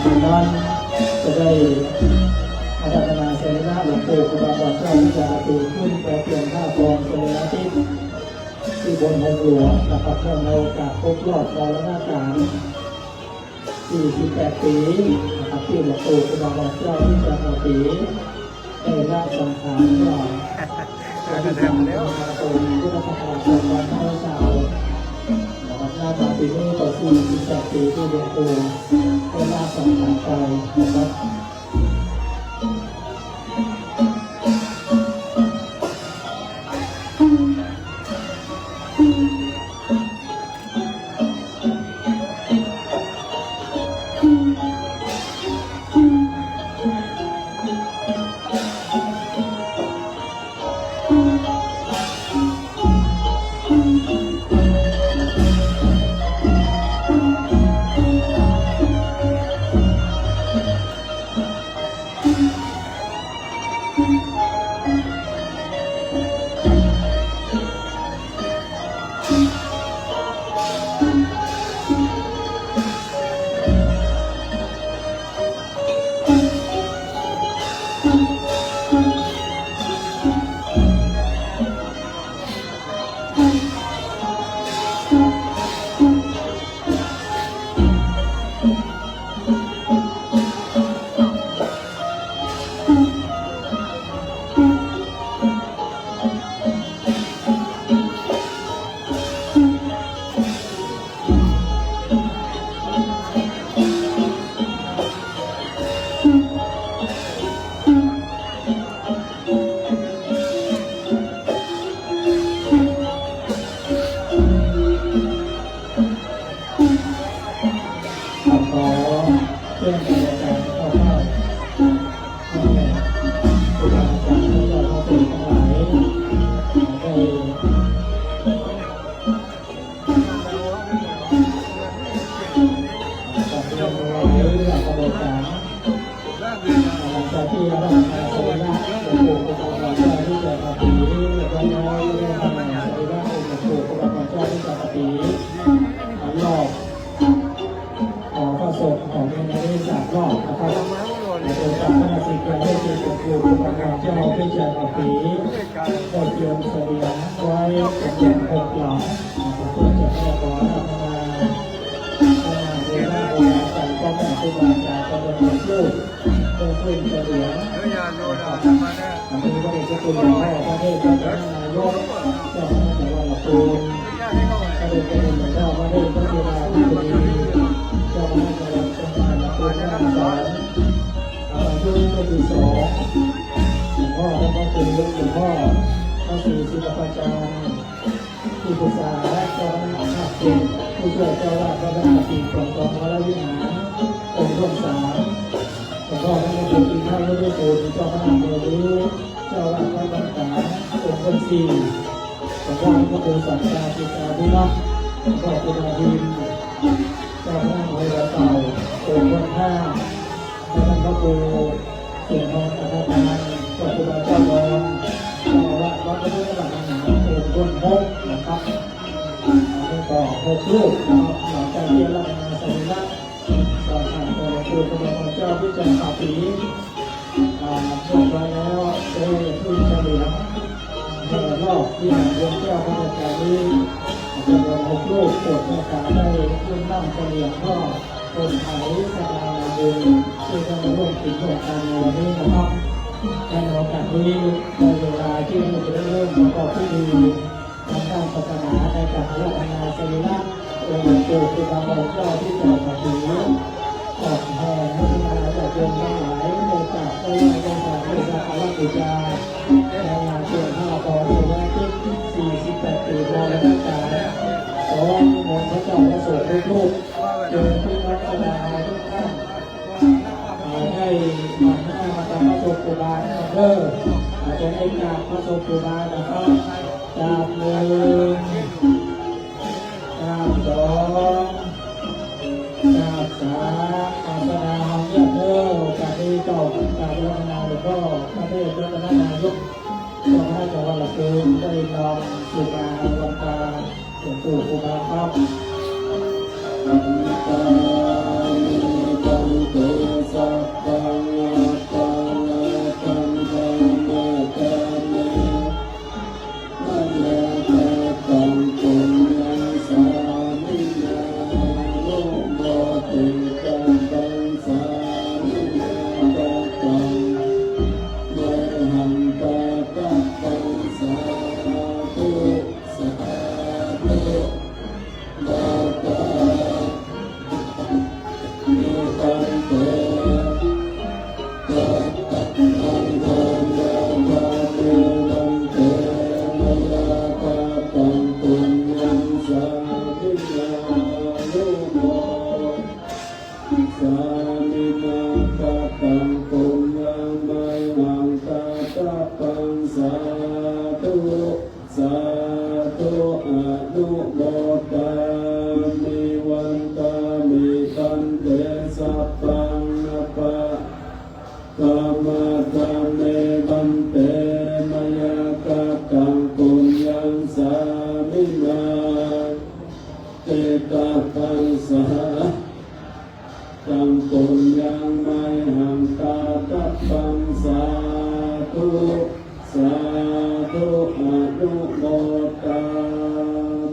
ดังนั้นจะได้อาราธนาเสนาหลวงปู่ครูบาอาจารย์ที่จะตื่นขึ้นแต่เพียงข้ากองเสนาที่บนหงหลวงนะครับเนื่องในโอกาสครบรอบมรณกาล48 ปีนะครับที่หลวงปู่ครูบาอาจารย์ที่จะปีได้ละสังขารก่อนที่ทำแล้วปู่พุทธศักราช2500นะครับหน้าตาปีนี้ต่อ48 ปีที่หลวงปู่ได้ละสังขารไปนะครับที่ปรึกษาเจ้าคณะภาคผู้ช่วยเจ้าว่าการปฏิบัติของวรวิหารองค์ร่วมสามแล้วก็ท่านผู้ที่ท่านผู้ได้โปรดเจ้าคณะเมืองนี้เจ้าว่าการต่างๆองค์คนสี่แล้วก็พระโพธิ์สัตว์ราชิกาพิรักษ์แล้วก็พุทธทินเจ้าคณะเมืองเก่าองค์คนห้าท่านพระครูเสียงทองอาภาพพระครูบาเจ้าบอลเจ้าว่าวัดพระพุทธบาทมหาองค์คนหกนะครับแล้วก็6 รูปนะครับหลังจากที่เรามาสัมภาษณ์ต่อทางตัวครูพระบาทเจ้าพิจารณาปีเรียบร้อยแล้วได้ขึ้นเฉลียงรอบที่หางดวงแก้วพระอาจารย์นี้จำนวน6 รูปโปรดเมตตาได้ขึ้นนั่งเฉลียงก็คนไทยสถาบันเดินที่จะร่วมกิจกรรมในวันนี้นะครับในโอกาสนี้ในเวลาที่เราจะเริ่มประกอบพิธีทางด้านศาสนาในการรัตนาสรีระองค์ปู่ครูบาอาจารย์ที่จะมาถึงขอบแห่ให้มาจากโยมทั้งหลายในจากได้ได้จากได้จากอาราธนาในงานเชื่อผ้าตอนในวันที่48 ปีรอและตั้งใจขอมนต์พระเจ้าพระสงฆ์ทุกรูปโดยที่วัดสนาทุกท่านให้มาทำพระสงฆ์กุบาลเลิกอาจจะให้กราบพระสงฆ์กุบาลนะครับกราบ1 กราบ2 กราบ3ศาสนาเยี่ยมเด้อจากที่เจ้ากราบรัตนาหลวงพ่อพระเทพรัตนนายกเจ้าคณะจังหวัดลำพูนได้นำสุมาวันตาหลวงปู่ครูบาครับ ปันเตตัปปะทังทานยังวาเมตันเตมยาตาปังปุญญังสาธุนานุโมสามินาตาปังปุญญังไมหังตาตาปังสาธุสาธุอนุโมทามิวันตามิตันเตสัพพังนัปปะกามะกะเมบันเตมยากะกังปุญญังสามินาเตตาปังสากังปุญญังไมหังตาตะปังสาธุสาธุอนุโมทามิ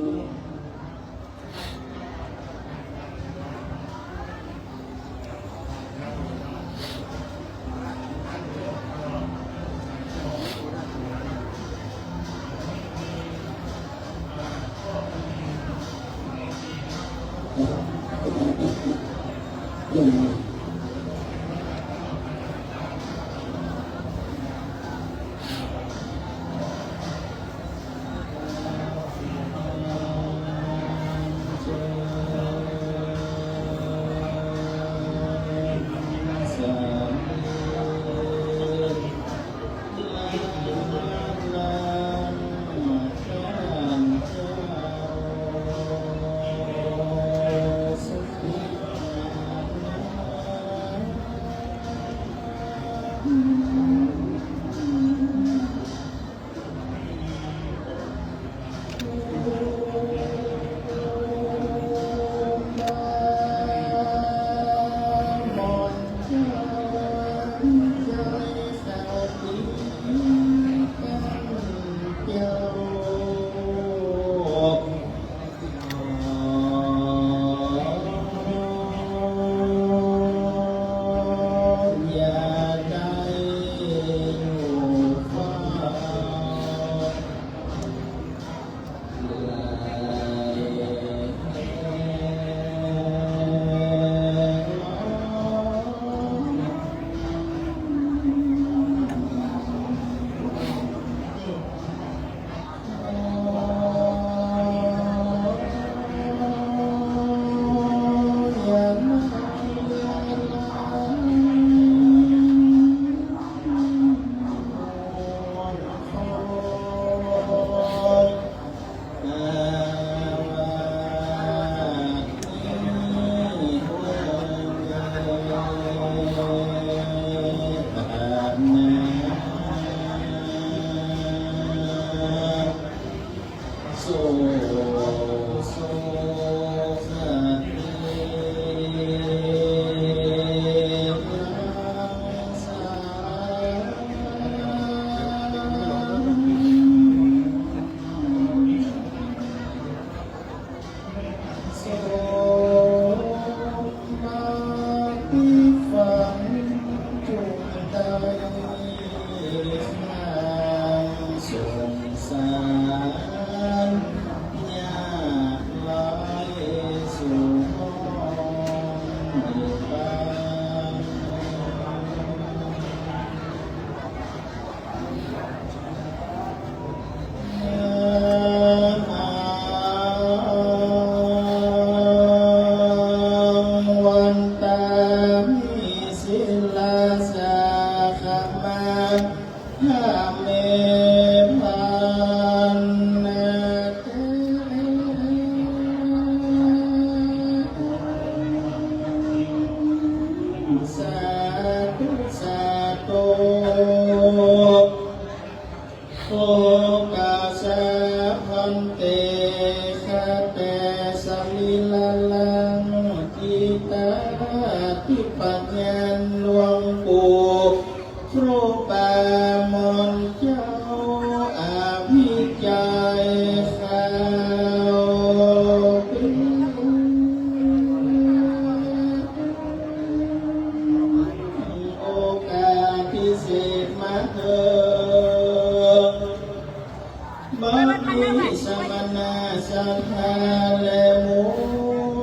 สัทธาเลมุ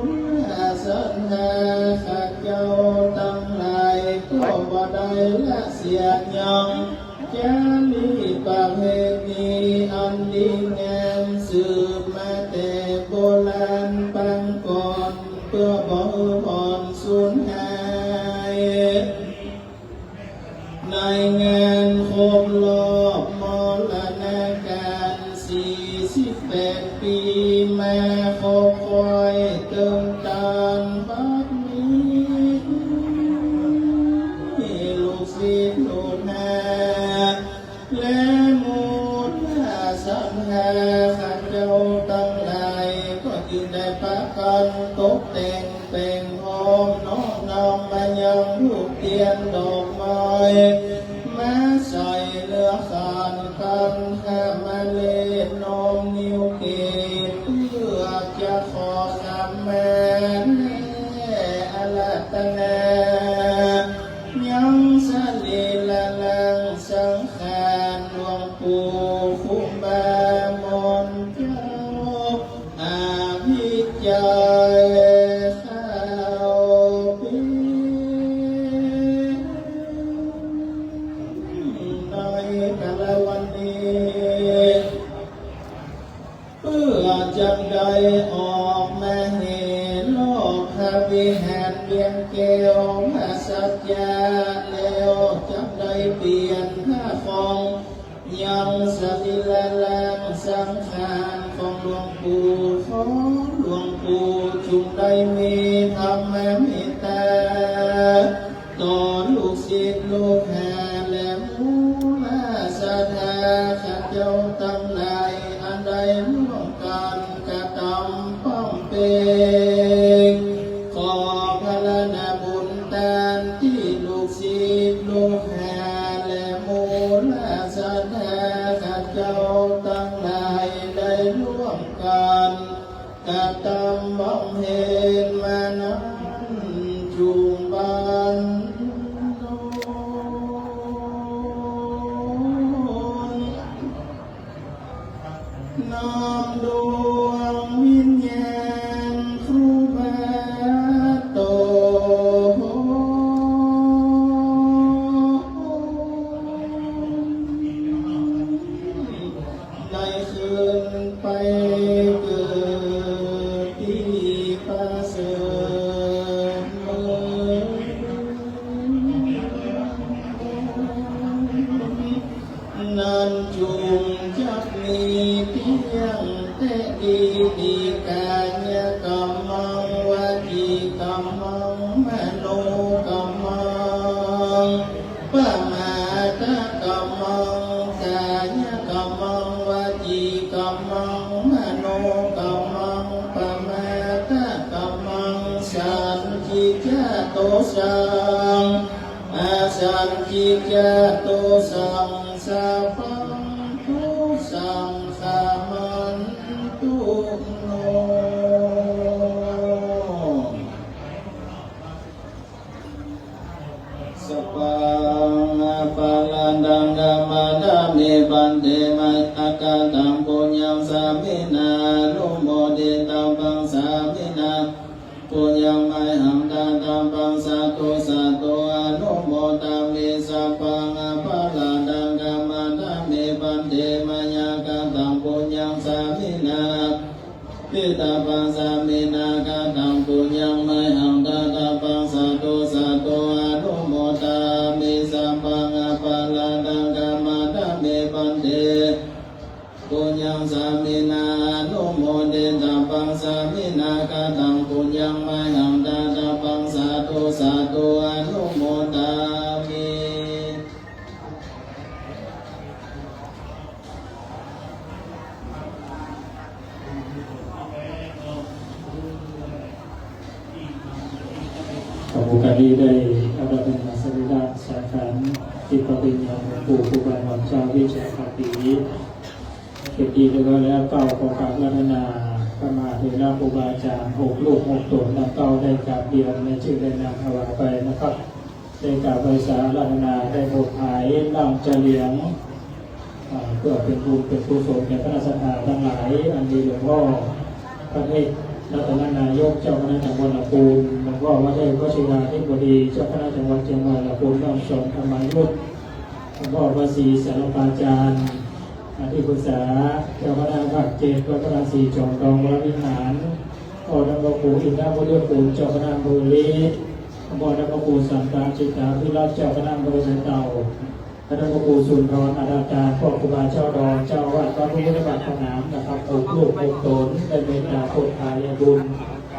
นสัทธาขัดเจ้า สียยังแค่ลีประเพณีอันดีงามสืบมาแต่โบราณปางก่อนเพื่อบ่ผ่อนสูญหายในงานครบรอบมรณการ48 ปีมาคบคอยเติมตานบัดนี้ลูกศิษย์ลูกหาและหมู่สังฆาข้าเจ้าตั้งหลายก็จึงได้พากันตกแต่งเป็นหอมน้อมนำมายังรูปเทียนดอกไม้มาใส่เลือขานกันข้ามาเล่นน้อมนิ้วเกศเพื่อจะขอคำแม่อารัตนายังสลีละลังสังขารหลวงปู่คุบามนเจ้าอาภิจัยข้าวปีในแต่ละวันนี้เพื่อจังใดออกมาเห็นโลกพระวิหารเวียงแก้วมาสัจจาแล้วจังใดเปลี่ยนข้าฟองยังสติละลังสังขารของหลวงปู่ขอหลวงปู่จุงได้มีธรรมเมตตาต่อลูกศิษย์ลูกหาและผู้มาศรัทธาข้าเจ้าตั้งหลายอันใดร่วมกันกระทำป้องเป็นขอพระนาบุญตานที่ลูกศิษย์ลูกหาและมูลศรัทธาข้าเจ้าตั้งหลายได้ร่วมกันกระทำบำเพ็ญมานั้นจุงบันน้อมดวงวิญญาณครูบาโตได้คืนไปเกิดที่ประเสริฐนั้นจุงจักมีเพียงแต่ดีกายกรรมังวจีกรรมังมโนกรรมังปมาทกรรมังกายกรรมังวจีกรรมังมโนกรรมังปมาทกรรมังสันจิจโตสังอาสันจิจโตสังสัพพังทุสังขมันตุโนสปังปะลันดังกัมมาดามิปันเตมัยอาการตังปุญญังสามินานุโมเดตังปังสามินาปุญญังไมหังตังตังปังสาธุสาธุอนุโมตามิสัพพังปะลันดังกัมมาดามิปันเตมัยอาการตังปุญญังสามินาปิตาปังสามินากาตังปุญญังไมหังตังตังปังสาธุสาธุอนุโมตามิสัพพังปะลันดังกัมมาดามิปันเตปุญญังสามินานุโมเดตังปังสามินากาตังปุญญังไมหังตังตังปังสาธุสาธุอนุโมตามิขอบคุณการที่ได้อาราธนาสรีระสาขาที่ปฏิญญาหลวงปู่ครูบาหอมเจ้าวิชัยปฏิเกียรติแล้วเก้าขอการอาราธนาพระมหาเถระครูบาอาจารย์6 ลูก 6 ตนนำเก้าได้กราบเรียนในชื่อได้นำถวายไปนะครับได้กราบไปสาอาราธนาได้บทหายนั่งเฉลียงเพื่อเป็นบุญเป็นกุศลแก่พระศรัทธาทั้งหลายอันดีหลวงพ่อพระเทพรัตนนายกเจ้าคณะจังหวัดลำพูนหลวงพ่อวัดเทพวชิราธิบดีเจ้าคณะจังหวัดเชียงใหม่ลำพูนน้อมส่งธรรมายุทธ หลวงพ่อพระศรีสารปาจารย์ที่ปรึกษาเจ้าคณะภาค7วัดพระศรีจอมทองวรวิหารพ่อท่านพระครูอินทรพุทธคุณเจ้าคณะอำเภอลีพ่อท่านพระครูสัมปราจิตาพิรัตเจ้าคณะอำเภอเสเต่าท่านพระครูสุนทรอาจารย์พ่อครูบาเจ้าดอนเจ้าวัดพระพุทธบาทขนามนะครับปลูกลูกปลูกตนได้เมตตาโปรดทายบุญ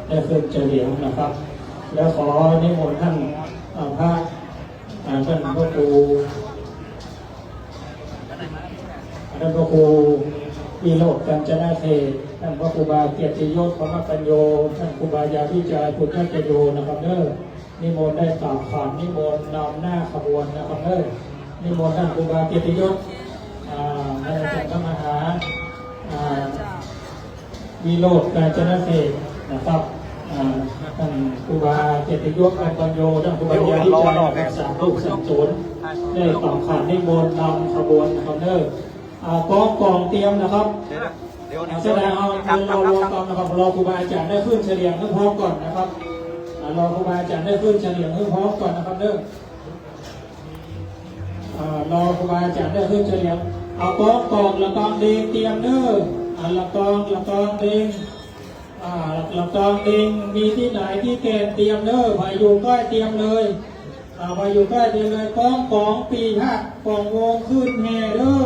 ได้ขึ้นเฉลียวนะครับแล้วขอนิมนต์ท่านพระท่านพระครูวิโรจน์กัญจนาเทศท่านพระครูบาเกียรติยศธรรมปัญโยท่านครูบายาพิจารพุทธเจโยนะครับเนอนิมนต์ได้กล่าวขานนิมนต์นำหน้าขบวนนะครับเนอนิมนต์ท่านครูบาเกียรติยศท่านอาจารย์พระมหาวิโรจน์กัญจนาเทศนะครับท่านครูบาเกียรติยศกัญปัญโยท่านครูบายาพิจารรักษาลูกสังศูนย์ได้กล่าวขานนิมนต์นำขบวนนะครับเนอกองเตรียมนะครับแสดงเอาเรารวมกันนะครับรอครูบาอาจารย์ได้ขึ้นเฉลี่ยให้พร้อมก่อนนะครับรอครูบาอาจารย์ได้ขึ้นเฉลี่ยให้พร้อมก่อนนะครับเด้อรอครูบาอาจารย์ได้ขึ้นเฉลี่ยเอากองละกองเด้งเตรียมเด้อละกองเด้งละกองเด้งมีที่ไหนที่เกณฑ์เตรียมเด้อพายุก็เตรียมเลยพายุก็เตรียมเลยกองปีหักกองวงขึ้นแห่เด้อ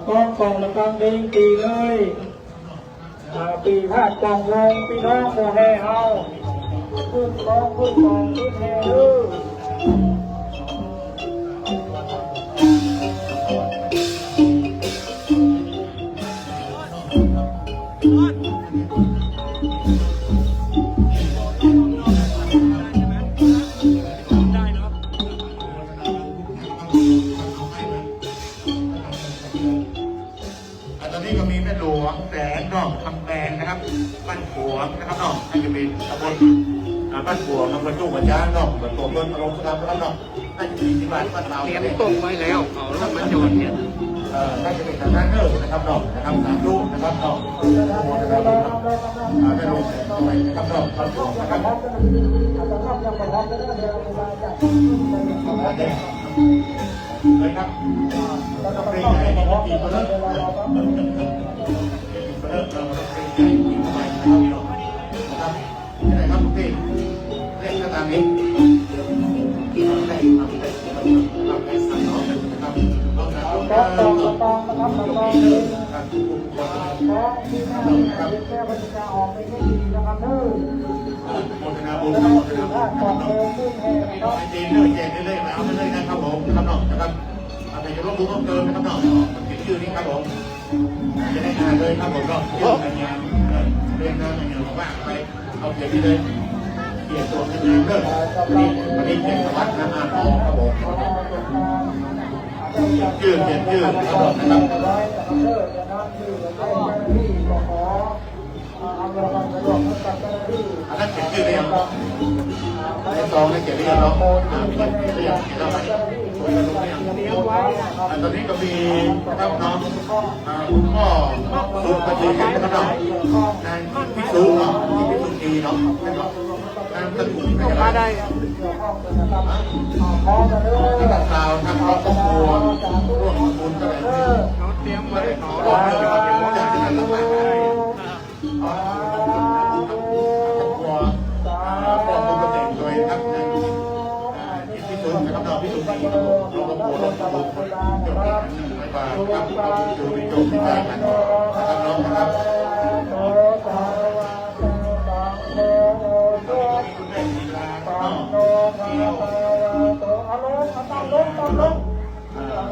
กองละกองเด้งตีเลยปีพาดกองวงพี่น้องโมแห่เฮาขึ้นกองขึ้นแห่เด้อตอนนี้ก็มีแม่หลวงแสงดอกคำแปลงนะครับบ้านผัวนะครับน้องนั่นจะเป็นตำบลบ้านผัวอำเภอจุกกระจ้างน้องเปิดตัวเบิ้ลอารมณ์นะครับน้องนั่นจะเป็นที่บ้านเราเตรียมตกไว้แล้วเอาแล้วมันโยนเนี่ยน่าจะเป็นทางด้านเนอร์นะครับน้องนะครับสามลูกนะครับน้องนะครับแม่หลวงแสงดอกนะครับน้องบ้านผัวนะครับเลยครับเป็นไงครับปีก็เริ่มเราเป็นใหญ่ปีใหม่นะครับนี่ไหนครับพี่เรียกตามนี้ได้ครับเราได้สั่งน้องนะครับเราจะเอาการเราครับโมทนาบุญครับโมทนาบุญไอจีเลื่อยแจกเรื่อยๆเอาไปเลยนะครับผมครับน้องนะครับแต่จะร่วมบุญร่วมเติมนะครับน้องติดชื่อนี้ครับผมจะได้งานเลยครับผมก็เรื่องงานเรียนงานอย่างว่าไปเอาเขียนที่เลยเขียนตัวเป็นงานเลิกวันนี้เขียนสวัสดิ์นะครับผมชื่อครับผมนะครับอันนั้นเขียนชื่อเรียงในซองในเขียนเรียงเนาะเรียงเท่าไหร่ตอนนี้ก็มีนะครับน้องคุณพ่อสุขปฏิเสธนะครับนายพิสูจน์เนาะที่พิสูจน์ดีเนาะนายสมุนนะครับได้ที่ตัดข่าวทำครอบครัวร่วมบุญอะไรเขาเตรียมไว้ขอรอเดี๋ยวอยากจะทำอะไรครอบครัวพ่อคุณกระเด็นโดยครับในพิสูจน์นะครับเราพิสูจน์ดีเราต้องโหเราต้องบุญเดี๋ยวไม่บาปครับเราดูวิจารณ์ที่ได้กันนะครับน้องนะครับ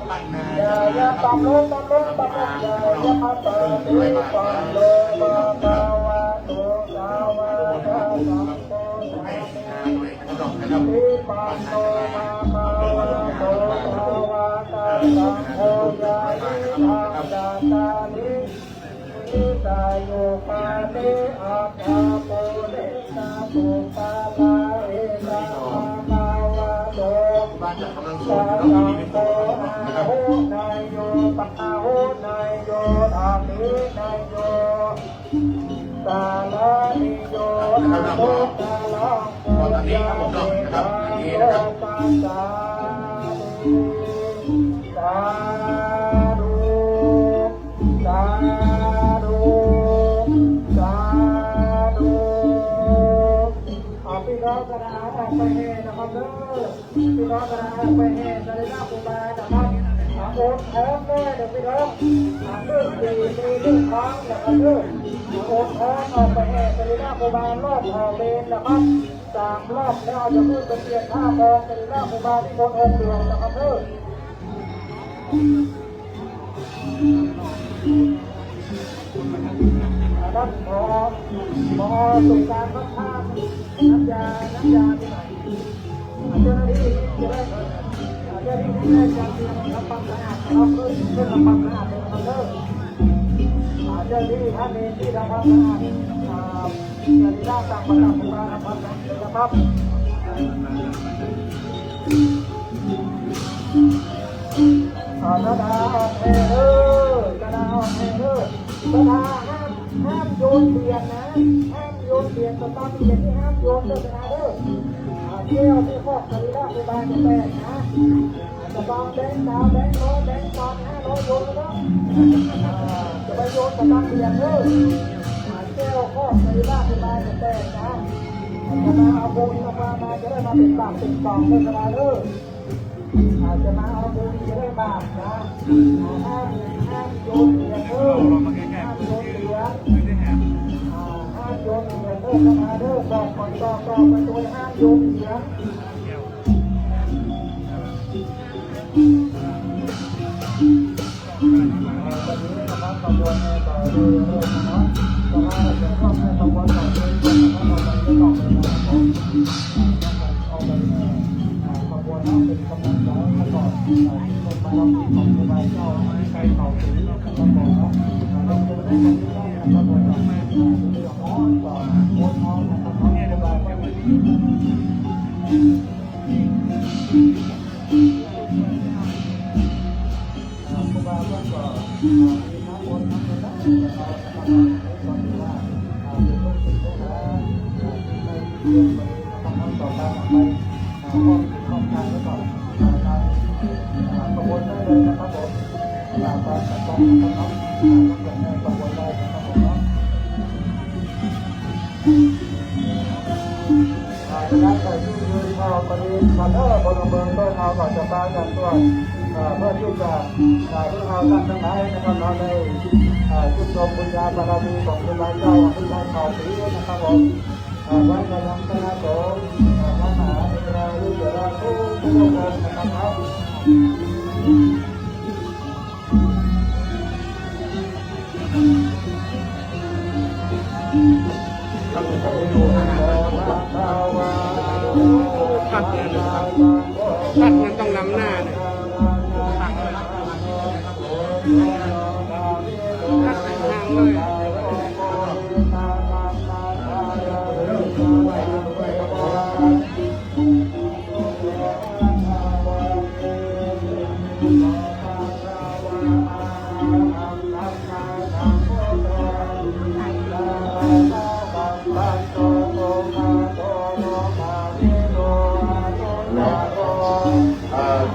ปั้นนาอย่าตำลงอย่ามาเติมด้วยปานโลกาวะโตกาวะตาสัมโตให้ด้วยกระดองนะครับปานโตมากาวะโตกาวะตาสัมโตยาอิทาตาตานินิตาโยปาเตอาภาโปเดตาปุปาลาเอตามาวะโตบ้านจากกำลังสวดน้องมีโตนะครับนายโยปะอาโหนายโยอามินายโยตาลานิโยอาโหตาลาตอนนี้ครับผมนะครับอันนี้นะครับ น้องกระดาษออกไปแห่นะครับเด้อพี่น้องกระดาษออกไปแห่จะได้รับอุบายนะครับโอนแท้แม่เด็กพี่น้องเรื่องดีมีเรื่องค้างนะครับเด้อโอนแท้ออกไปแห่จะได้รับอุบายรอบหอเลนนะครับ3 รอบแล้วจะพูดเป็นเพียง5 โมงจะได้รับอุบายที่บนองค์เดียวนะครับเด้อรับพอสู่การพัฒนาน้ำยาที่ไหนเจ้าหน้าที่จะได้การเตรียมทำความสะอาดนะครับเพื่อทำความสะอาดในคอนเทนเนอร์เจ้าหน้าที่ท่านเองที่ทำความสะอาดจะได้ตามประกาศของการทำความสะอาดนะครับกระดาษออกเทเลอร์กระดาษออกเทเลอร์กระดาษห้ามโยนเบียดนะห้ามโยนเบียดสตาร์ทเบียดที่ห้ามโยนเด้อกระดาษเด้อเที่ยวที่ครอบครัวได้ในบ้านจะแตกนะจะบางแบงค์ดาวแบงค์ร้อยแบงค์พัน500โยนนะครับจะไปโยนสตาร์ทเบียดเด้อเที่ยวครอบครัวได้ในบ้านจะแตกนะจะมาเอาบุญมาจะได้มาเป็นปากเป็นกล่องเป็นกระดาษเด้อจะมาเอาบุญจะได้บาปนะห้ามโยนเหรียญเด้อห้ามโยนเหรียญห้ามโยนเหรียญเด้อนะเด้อบอกก่อนไปโดยห้ามโยนเหรียญวันนี้นะครับขบวนในต่อเรื่อยๆนะครับจะมาจะเข้าในขบวนต่อเรื่อยๆนะครับเราจะต้องไปนะครับเอาไปขบวนนั้นเป็นกำลังใจให้ก่อนที่มาลองของครูบาเจ้าใครเขาถึงนะครับผมเราจะไม่ได้ทำได้นะครับผมเราไม่ได้เรื่องของต่อโอนน้องนะครับน้องครูบาไม่ได้ครูบาก็มีน้ำโอนน้ำเงินนะเราทำก่อนที่ว่าเป็นลูกศิษย์ลูกหาในเรื่องไปทำงานต่อไปไปข้อทางแล้วก็ขบวนได้เลยนะครับผมการจัดการนะครับอย่างในขบวนได้นะครับผมเนาะการใส่ที่ยืนเอาประเด็นมาเท่าบนเมืองต้นเอาก่อนจะปากันตัวเพื่อที่จะเพื่อเอาการทั้งหลายนะครับเราได้จุดชมบุญญาบารมีของพระเจ้าพระเจ้าเขาศรีนะครับผมวัดกำลังชนะโสมมหาเอราลูกเสือทุกองค์นะครับตัดมันต้องนำหน้าเนี่ยตัดทางเลย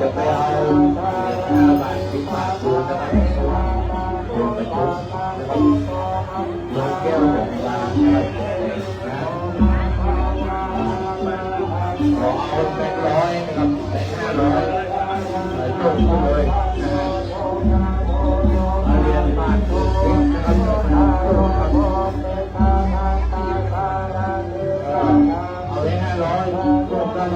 จะไปเอา5 บาท10 บาทดูนะครับดูไปดูนะครับน้องแก้วของร้านนะครับขอเอาแบงค์100นะครับแบงค์500จุ่มเลยเรียนบาท10นะครับเอาได้500จุ่มกัน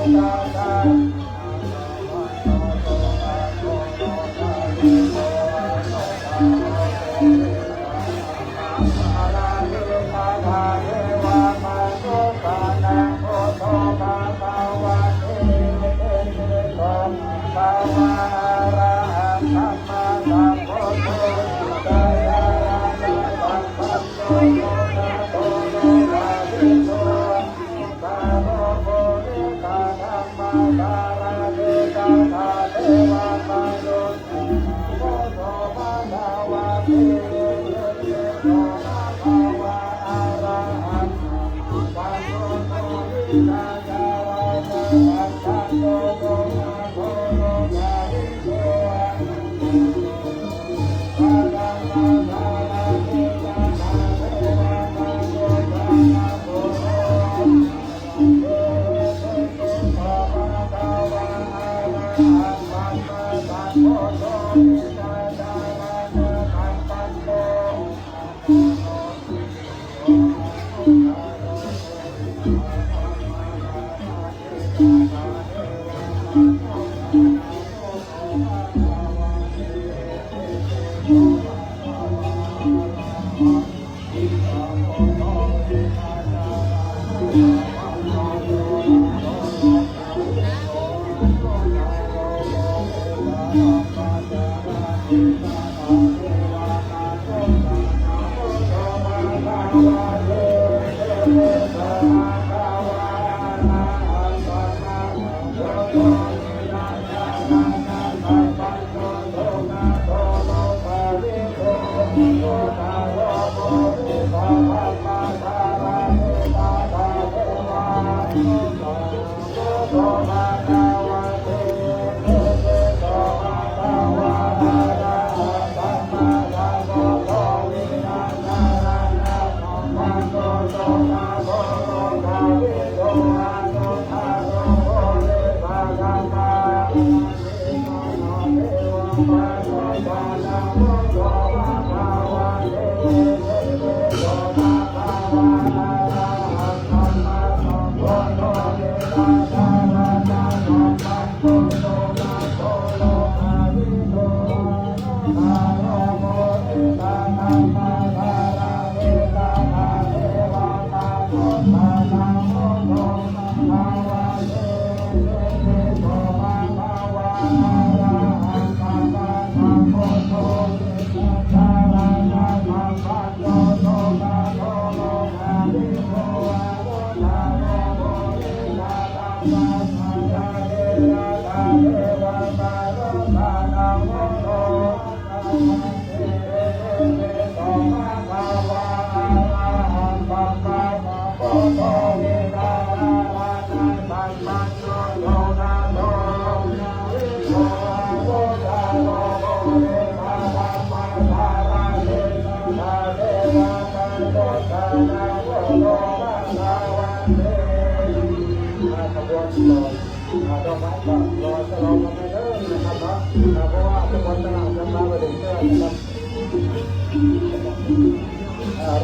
Thank you.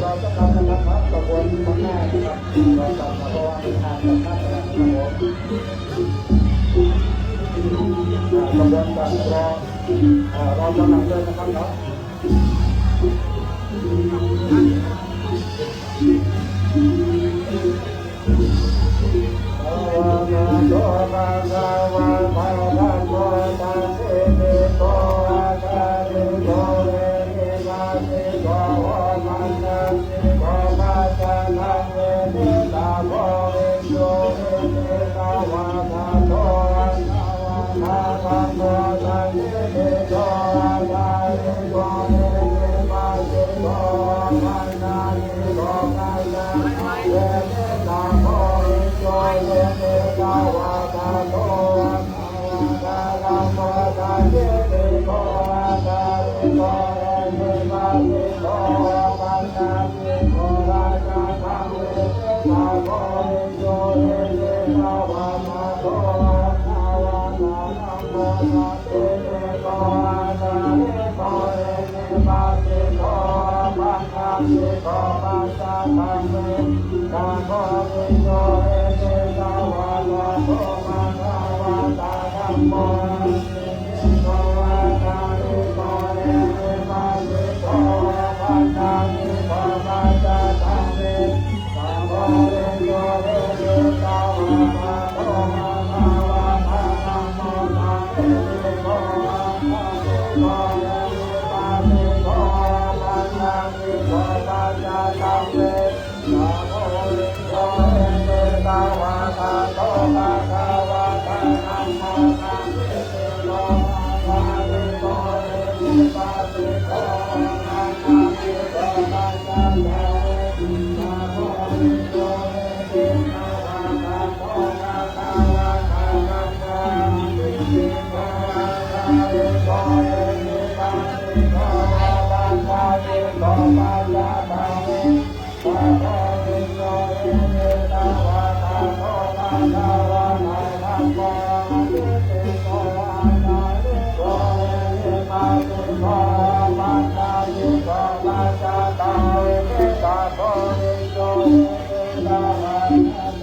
เราจะทำนะครับกระบวนการแรกนะครับเราจะทำเพราะว่าเป็นทางการพัฒนาระบบกระบวนการเราจะนำเดินนะครับเนาะโตมาสาวาภาพันโตตัสสิเตโตอาคาริโตเรนิวาสิโกมันนัสสิโกมาจานังเวทิตาโพวิโยเวทิตาวาทาโตอาสาวาทาธัมโมตัสสิเตโตอาคาริโตเรนิวาสิโกมันนัสสิโกมาจานังเวทิตาโพวิโยเวทิตาวาทาโตอาสาวาทาธัมโมตัสสิเตโตอาคาริโตเรนิวาสิโกมันนัสสิโกราชาธัมเวทิตาโพวิโยเวทิตาวาทาโตอาสาวาทาธัมโมตัสสิเตโตอาคาริโตเรนิวาสิโกมันนัสสิโกราชาธัมเวทิตาโพวิโยเวทิตาวาทาโตอาสาวาทาธัมโมตัสสิเตโตอาคาริโตเรนิวาสิโกมันนัสสิโกราชาธัมเวทิตาโพวิโยเวทิตาวาทาโตอาสาวาทาธัมโมตัสสิเตโตอาคาริโตเรนิวาสิโกมันนัสสิโกราชาธัมเวทิตาโพวิโยเวทิตาวาทาโตอาสาวาทาธัมโมตัสสิเตโตอาคาริโตเรนิวาสิโกมันนัสสิโกราชาธัมเวทิตาโพวิโยเวทิตาวาทา Thank you.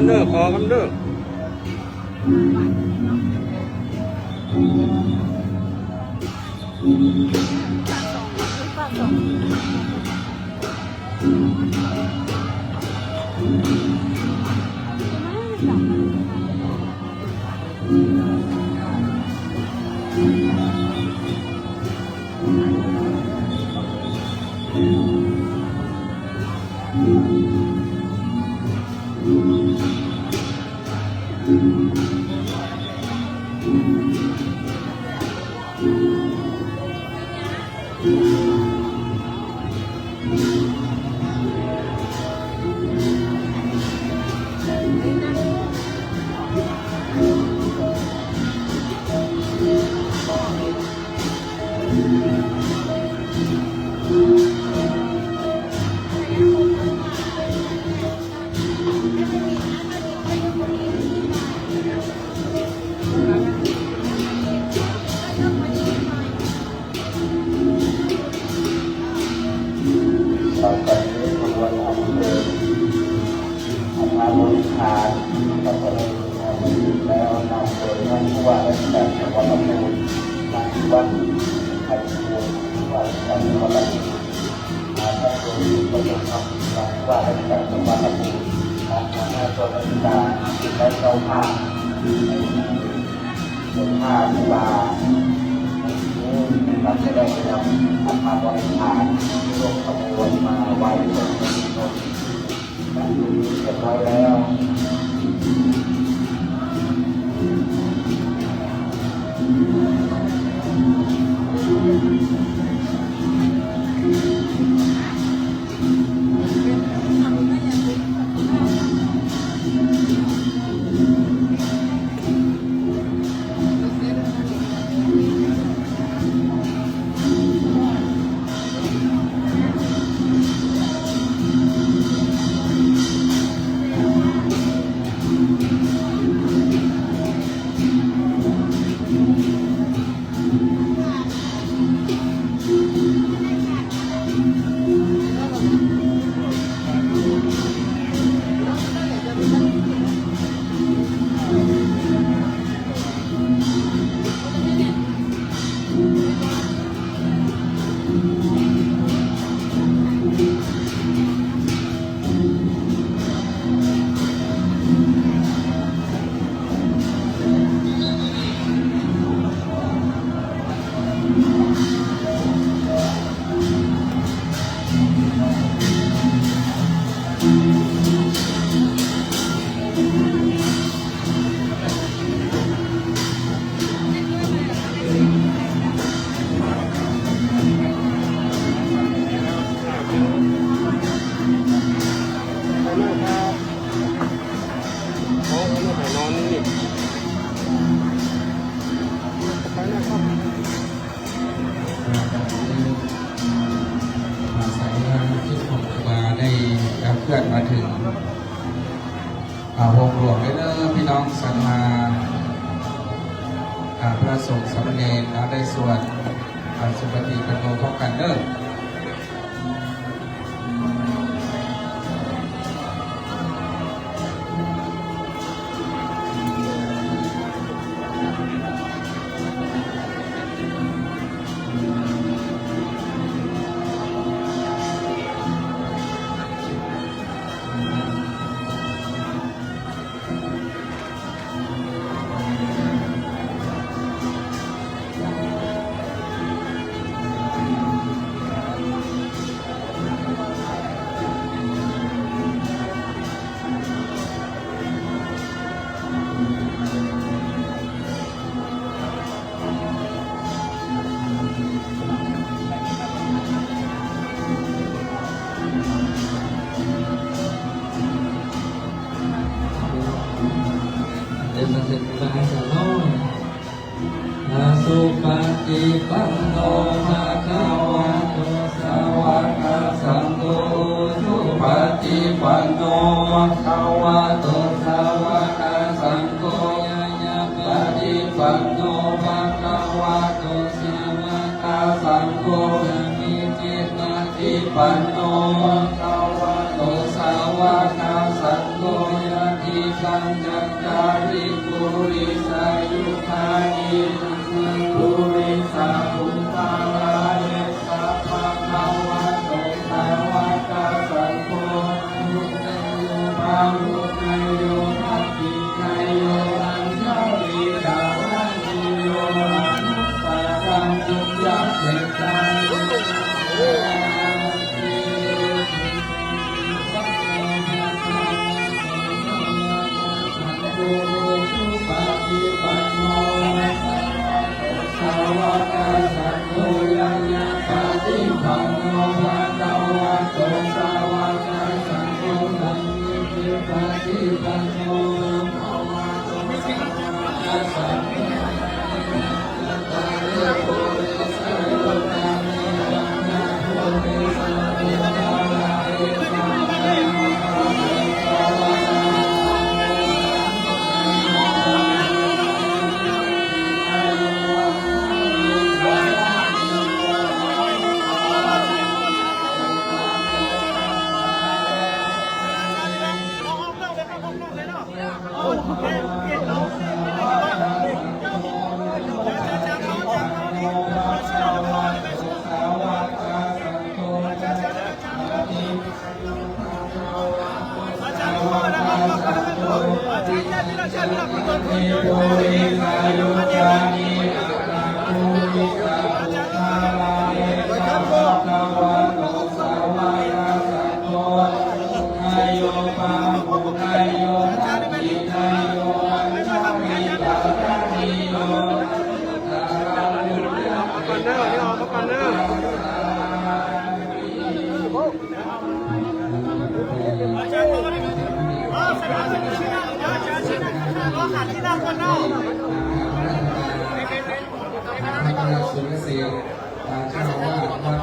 เนื้อขอกันเด้อ ต่อไปนี้ขบวนอำเภออาบริหารต่อไปแล้วนำโดยท่านผู้ว่าราชการจังหวัดลำพูนนายวัฒน์ไทยภูมิว่าการจังหวัดลำพูนท่านโดยประสบครับนายว่าราชการจังหวัดลำพูนทางคณะตัวราชการและเจ้าภาพเป็นภาพบาเราจะได้นำมาบริหารรวมขบวนมาไว้ตรงนี้และเรียบร้อยแล้ว เพื่อนมาถึงวงหลวงได้เด้อพี่น้องสัมมาพระสงฆ์สามเณรได้สวดสุปฏิปันโนพร้อมกันเด้อสุปฏิปันโนภะคะวะโตสาวกสังโฆสุปฏิปันโนภะคะวะโตสาวกสังโฆยะยะปฏิปันโนภะคะวะโตสาวกสังโฆยะมิจิปฏิปันโนภะคะวะโตสาวกสังโฆยะติสังจักจาริปุริสายุคานิภูริสาภุปาลาเยสัพพะคะวะโตสาวกสังโฆมุขโยภามุขโยภัตติโยอัญชลิกาวังโยอนุปารังสุญญเสตังส ปันโนภะวะโตสาวกสังโฆตาเลโกเรสาโยตาเมนะโพเรสาโยตาลาเอตาเมภะวะสุรศรีเจ้าอาวาสวัด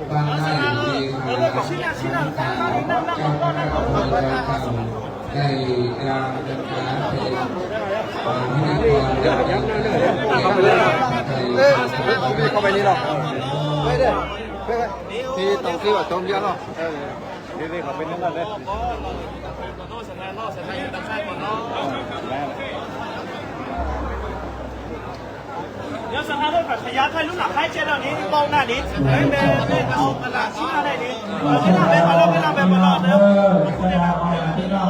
บ้านไร่ดีค่ะเจ้าคณะตำบลได้การจัดการเป็นพิธีกรเข้าไปนี่หรอกไม่ได้ที่ต้องคิดว่าจมเยอะหรอกนี่เขาเป็นนั่นเลยเดี๋ยวสถานทูตขยะไทยรุ่นหลักให้เจ้านี้มองหน้านี้ไม่เป็นเอากระดาษชี้หน้าได้นี้ไม่น่าเป็นบอลไม่น่าเป็นบอลเนอะคุณเนี่ยที่เรา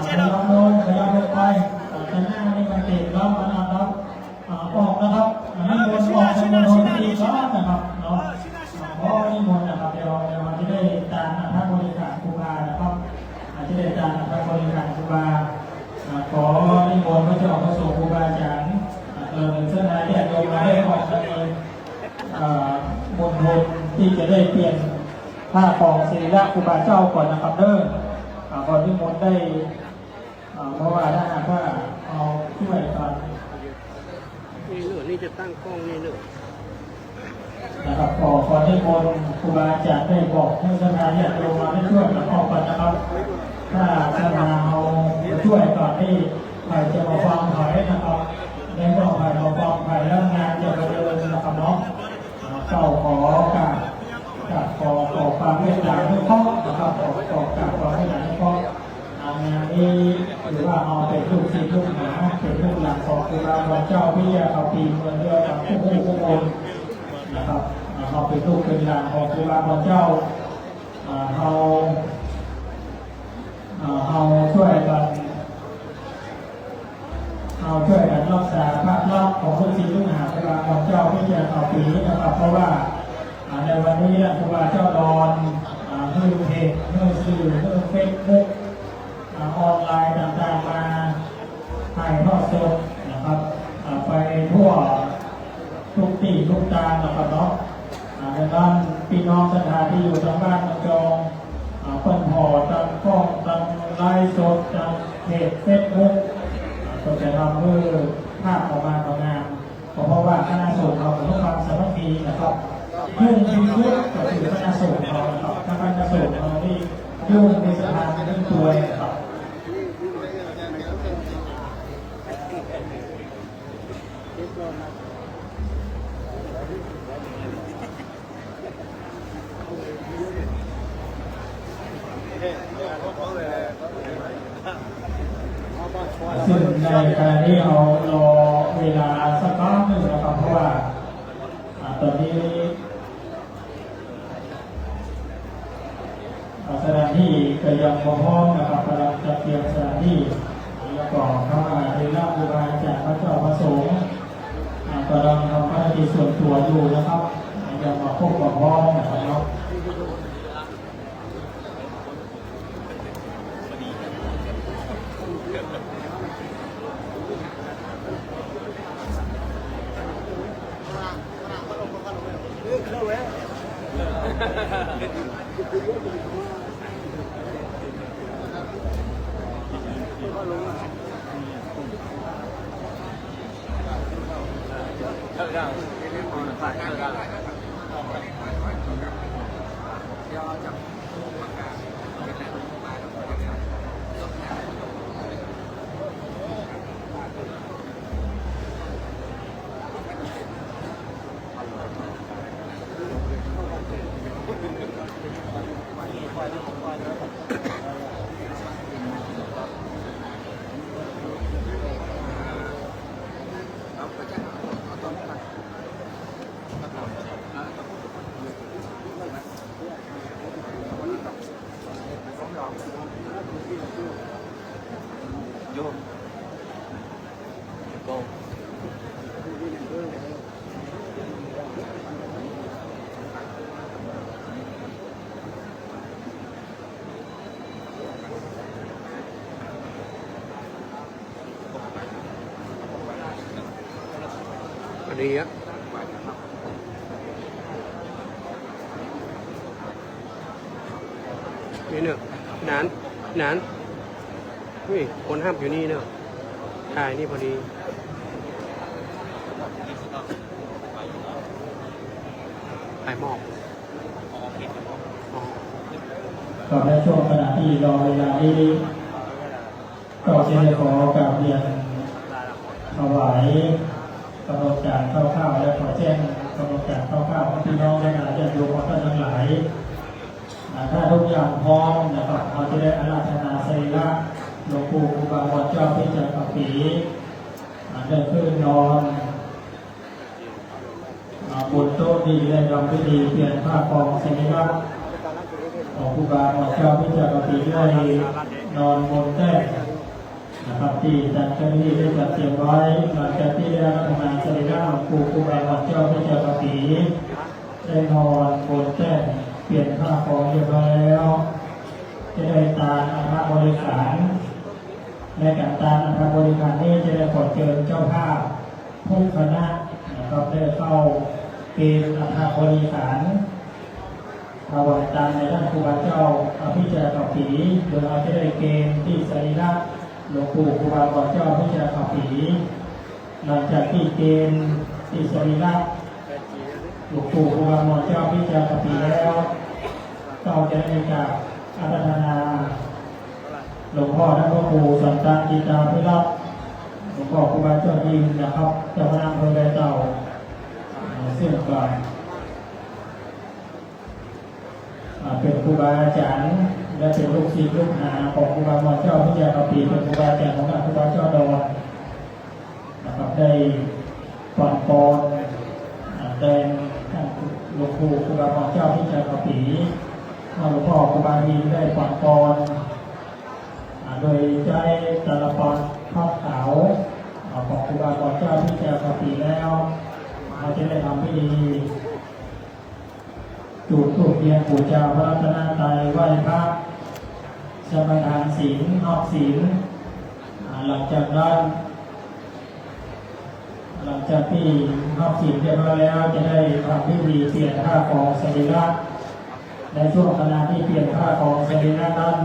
เจ้า ลงขยับลงไปแต่หน้านี่มันติดล้อมันนะครับออกนะครับให้บนออกให้บนตีล้อนะครับเนาะเพราะนี่บนนะครับเดี๋ยวมันจะได้จานพระบริการครูบานะครับจะได้จานพระบริการครูบาขอนิมนต์พระเจ้าพระสงฆ์ครูบาอาจารย์เส้นทางที่โยมมาได้ออกเลยบนที่จะได้เปลี่ยนผ้าของศิริละครูบาเจ้าก่อนนะครับเด้อก่อนที่มนได้เพราะว่าถ้าหากว่าเอาช่วยก่อนนี่เหลือนี่จะตั้งกล้องนี่เหลือนะครับขอที่มนครูบาอาจารย์ได้บอกให้เส้นทางที่โยมมาได้ช่วยแล้วออกก่อนนะครับถ้าจะมาเอาช่วยก่อนที่ใครจะมาฟังถอยนะครับในต่อไปเราฟังไปแล้วงานจะไปเดินนะครับเนาะเจ้าขอกราบขอความเมตตาให้พ่อนะครับขอกราบความเมตตาให้พ่องานนี้หรือว่าเอาเป็นลูกศิษย์ลูกหาเป็นลูกหลานของครูบาอาจารย์เจ้าพิยาเขาปีเมืองเรือกับผู้คนนะครับเอาเป็นลูกเป็นหลานของครูบาอาจารย์เจ้าเอาช่วยกันรักษาภาพลักษณ์ของลูกศิษย์ลูกหาครูบาอาจารย์เจ้าพิยาเขาปีนะครับเพราะว่าในวันนี้ครูบาเจ้าดอนเพื่อเพจเพื่อสื่อเพื่อเฟซบุ๊กออนไลน์ต่างๆมาถ่ายทอดสดนะครับไปทั่วทุกที่ทุกทางนะครับเนาะดังนั้นพี่น้องสถานที่อยู่ทางบ้านจองเปิดห่อตามกล้องตามไลฟ์สดตามเพจเฟซบุ๊กก็จะทำเพื่อภาพออกมาของงานเพราะว่าคณะสงฆ์เราต้องความสามัคคีนะครับยุ่งที่สุดก็คือคณะสงฆ์เราครับถ้าคณะสงฆ์เราที่ยุ่งในสถานที่ยุ่งตัวครับซึ่งในขณะที่เรารอเวลาสักพักหนึ่งนะครับเพราะว่าตอนนี้สถานที่ก็ยังพร้อมนะครับกำลังจัดเตรียมสถานที่แล้วก็เข้ามาในร่างครูบาอาจารย์พระเจ้าพระสงฆ์กำลังทำภารกิจส่วนตัวอยู่นะครับยังมาพบกับพร้อมนะครับ เ ดีอ่ะนี่เนอะนานอุ้ยคนห้ามอยู่นี่เนอะถ่ายนี่พอดีถ่ายหมอกก็ในช่วงขณะที่รอเวลานี้ก็จะได้ขอกราบเรียนถวายกำหนดการคร่าวๆและขอแจ้งกำหนดการคร่าวๆให้พี่น้องได้การญาติโยมท่านทั้งหลายถ้าทุกอย่างพร้อมนะครับเราจะได้อาราธนาสรีระหลวงปู่ครูบาวัดเจ้าพิจิตรปักปีได้ขึ้นนอนบนโต๊ะดีและทำพิธีเปลี่ยนผ้าครองสรีระของครูบาวัดเจ้าพิจิตรปักปีด้วยนอนบนแท่นนะครับที่จัดเจ้าหน้าที่ได้จัดเตรียมไว้หลังจากที่ได้รับงานสรีระหลวงปู่ครูบาวัดเจ้าพิจิตรปักปีได้นอนบนแท่นเปลี่ยนผ้าครองเรียบร้อยแล้วจะได้ตามอัฐบริขารในการตามอัฐบริขารนี้จะได้ขอเชิญเจ้าภาพผู้คณะนะครับได้เข้าเกณฑ์อัฐบริขารถวายตามในด้านครูบาเจ้าพิจารณาผีโดยเราจะได้เกณฑ์ที่สรีระหลวงปู่ครูบาเจ้าพิจารณาผีหลังจากที่เกณฑ์ที่สรีระหลวงปู่ครูบาเจ้าพิจารณาผีแล้วก็จะได้จากอาราธนาหลวงพ่อท่านพระครูสันตจิตาภิรัตน์หลวงพ่อครูบาเจ้ายิงนะครับเจ้าคณะอำเภอแม่เต่าซึ่งก่อนเป็นครูบาอาจารย์และเป็นลูกศิษย์ลูกหาของครูบาเจ้าพิจารณาผีเป็นครูบาอาจารย์ของครูบาเจ้าดอนนะครับได้ก่อนปอนได้หลวงปู่ครูบาเจ้าพิจารณาผีหลวงพ่อครูบายิงได้ก่อนปอนโดยใช้ตะลปอนทอดขาวของครูบาเจ้าพิจารณาผีแล้วเราจะได้ทำพิธีจุดธูปเทียนบูชาพระรัตนตรัยไหว้พระสมาทานศีลนอกศีลหลังจากที่นอกศีลเรียบร้อยแล้วจะได้ทำพิธีเปลี่ยนผ้าครองสรีระในช่วงขณะที่เปลี่ยนผ้าครองสรีระนั้น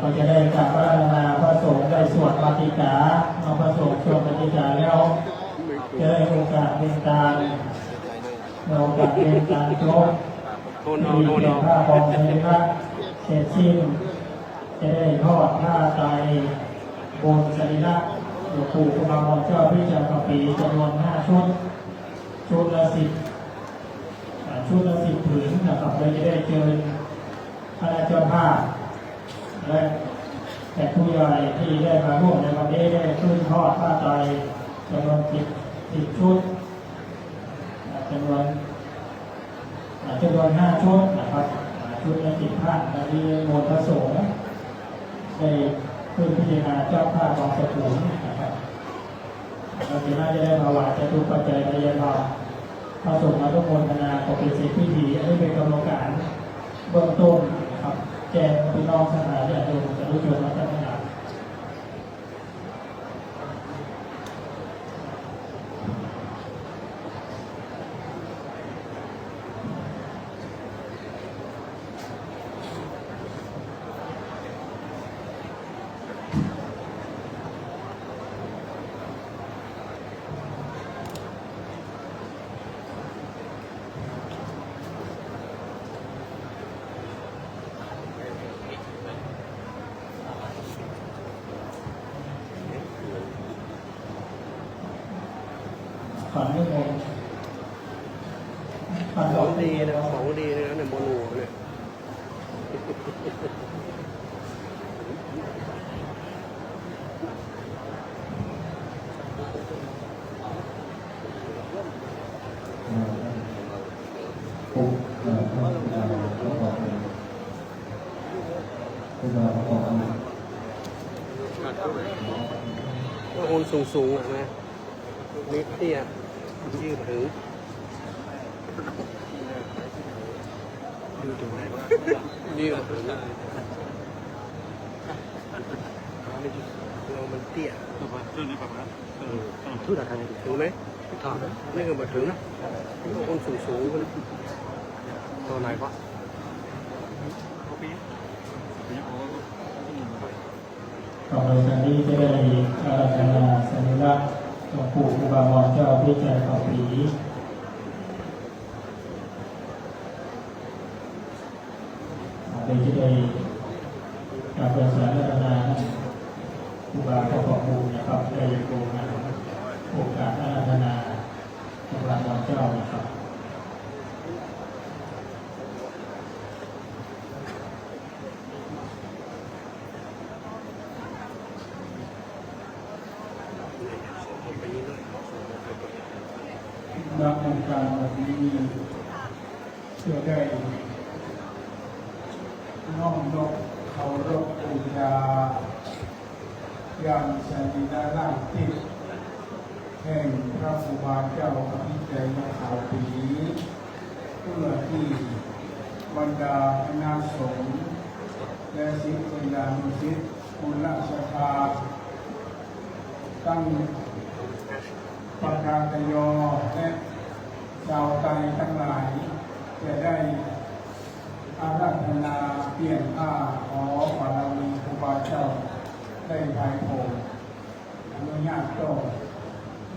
ก็จะได้กราบพระนาพระสงฆ์ได้สวดปาฏิกาพระสงฆ์สวดปาฏิกาแล้วจะได้โอกาสเป็นการเราจัดเป็นการครบที่เกี่ยวผ้าครองสรีระเสร็จสิ้นจะได้ทอดผ้าไตรบนสรีระหลวงปู่ครูบาเจ้าพิจารณาปีจำนวน5 ชุดชุดละ10ผืนนะครับเราจะได้เชิญคณะเจ้าภาพและแขกผู้ใหญ่ที่ได้มาร่วมในวันนี้ได้ขึ้นทอดผ้าไตรจำนวน10 ชุดจำนวน5 ชุดนะครับชุดละ10 ท่านและที่มวลพระสงฆ์ได้ขึ้นพิจารณาเจ้าภาพของสถูนนะครับเราจะน่าจะได้มาว่าจะทุกปัจจัยในยามพระสงฆ์มาทุกคนนาขอเป็นเศรษฐีดีอันนี้เป็นกำหนดการเบื้องต้นนะครับแจ้งพี่น้องทั้งหลายญาติโยมจะรู้ชมมาตั้งนาน ฝันไม่คงฝัน ของดีนะของดีนะเนี่ยโมโนเนี่ย ปุ๊บก็คนสูงๆอ่ะนะนิดเตี้ยยืดถึงยืดถึงไหนวะยืดถึงเรามันเตี้ยถึงไหมนี่ก็มาถึงนะคนสูงๆคนตัวไหนวะ ต่อไปจากนี้จะได้อาราธนาสัญลักษณ์หลวงปู่ครูบาวรเจ้าพิจัยเขาผีโดยที่ได้กราบอาราธนาครูบาก็ขอบคุณนะครับได้โอกาสอาราธนาครูบาวรเจ้านะครับ ณองค์การวันนี้เพื่อได้น้อมนบเคารพบูชาอย่างสรีระร่างทิพย์แห่งพระครูบาเจ้าอภิชัยขาวปีเพื่อที่บรรดาคณะสงฆ์และศิษยานุศิษย์บุญราชทานตั้งประกาศยอและชาวไทยทั้งหลายจะได้อาราธนาเปลี่ยนผ้าขอบารมีครูบาเจ้าได้ภายโผล่อนุญาตก็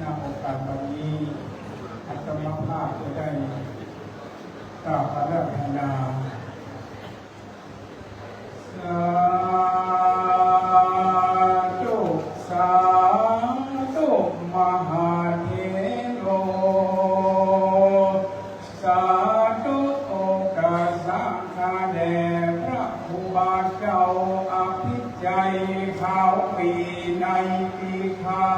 ณโอกาสวันนี้อาตมาภาพจะได้กราบอาราธนาสาธุสาธุมหาเถโรสาธุโอกาสังฆาแด่พระครูบาเจ้าอภิชัยขาวปีในปีคา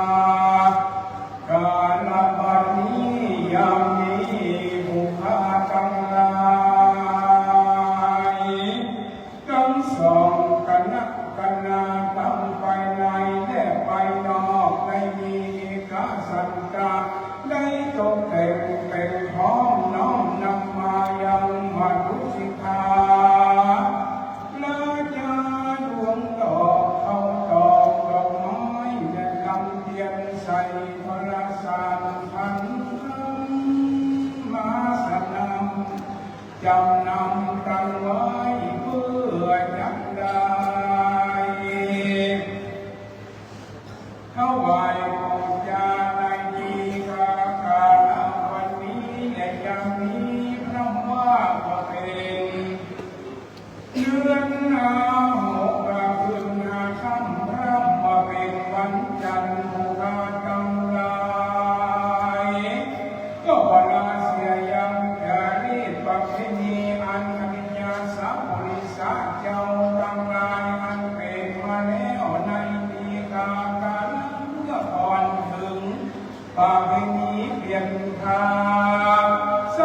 กาลบัดนี้ยามนี้บุคคาทั้งหลายทั้งสองคณะตั้งไปในและไปนอกในมีกาสันตาได้ตกแต่งเป็นพร้อมน้อมนำมายังมัทุสิกขาและจาดวงดอกเข้าตอกดอกไม้และลำเทียนใส่พระสารพันมาสนำจำนำกันไว้เพื่อจักได้ถวายบูชาในดีกากาลวันนี้และยามนี้พระว่าก็เป็นเดือนนาหกคืนนาค่ำพระมาเป็นวันจันทร์บุคาจังไรก็เวลาเสียยังจะรีบประเพณีอันอภิญาสาบริษัทเจ้าตั้งหลายอันเป็นมาแล้วในปีกาลเมื่อก่อนถึงประเพณีเปลี่ยนทางส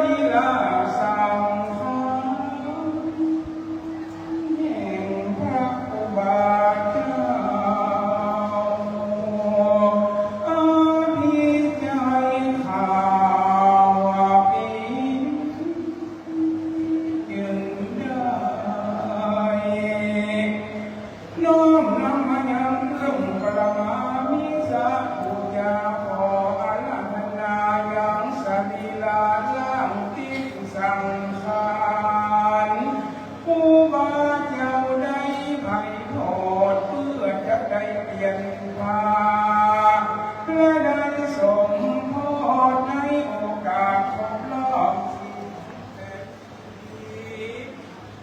รีระสังขารแห่งพระครูบาเจ้าอภิชัยขาวปีจึงได้น้อมนำมายังเครื่องประมามิสาภูจาขออาราธนายังสรีระร่างทิพย์สังขารครูบาเจ้าได้ไถ่โทษเพื่อจะได้เปลี่ยนผ่าและได้สมโภชในโอกาสครบรอบ40 ปี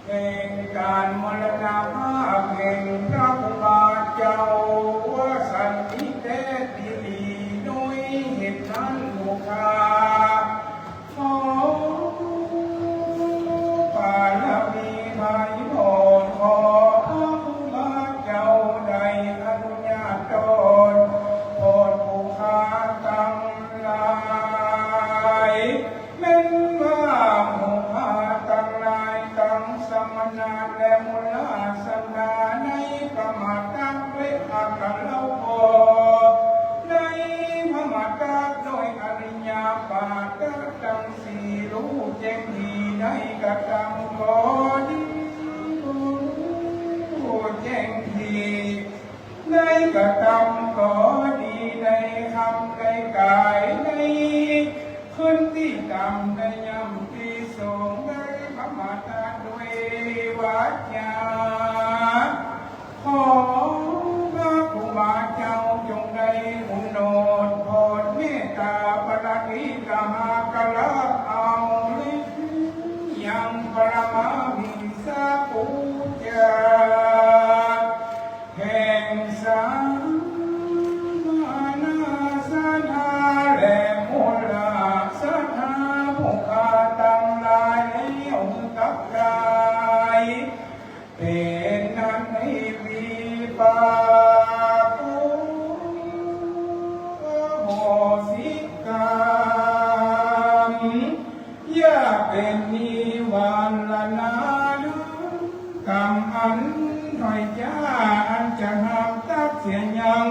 แห่งการมรณภาพแห่งพระครูบาเจ้าว่าสันนิเทศดีโดยเหตุนั้นว และมุลาสันดาในกรรมตังเวอากัลโลโกในพระมาตาโดยอริยาปาตตังสีรู้แจ้งดีในกตังขอดีรู้แจ้งดีในกตังขอดีในคำในกายในขึ้นที่กรรมในยำที่ทรงได้พระมาตาโดยวาจาขอพระครูบาเจ้าจงได้อุโนดโปรดเมตตาปราณีกหากะละเอาลิยังปรมาวิสาปูจาแห่งสามมานาสนาและมูลาสนาภูคาตังลายในองค์กับกายเป็นนั้นให้วิปากโหสิกรรมอย่าเป็นนิวันละนาดุกรรมอันถอยจ้าอันจะห้ามตักเสียยัง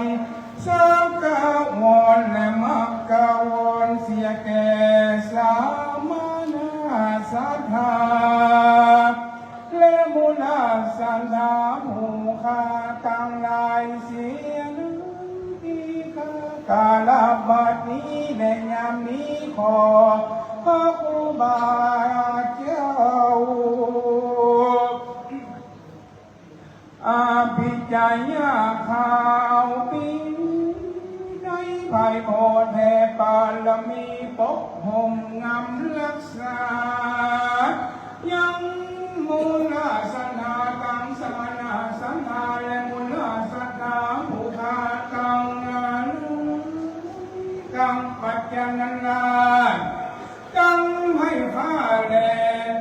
สังกาวรและมักกาวรเสียแก่สามานาสัทธาและมุลาสันธาหูคาตังลายเสียนึทีกาลบัดนี้ในยามนี้ขอพระครูบาเจ้าอาภิจายาข่าวปีในภายโพแผ่ปารมีปกห่มงำรักษายังมูลาสนาตังสมนาสันธาและมูลาสัทธาภูคาตังกังปัจจานันลากังให้ฟ้าแล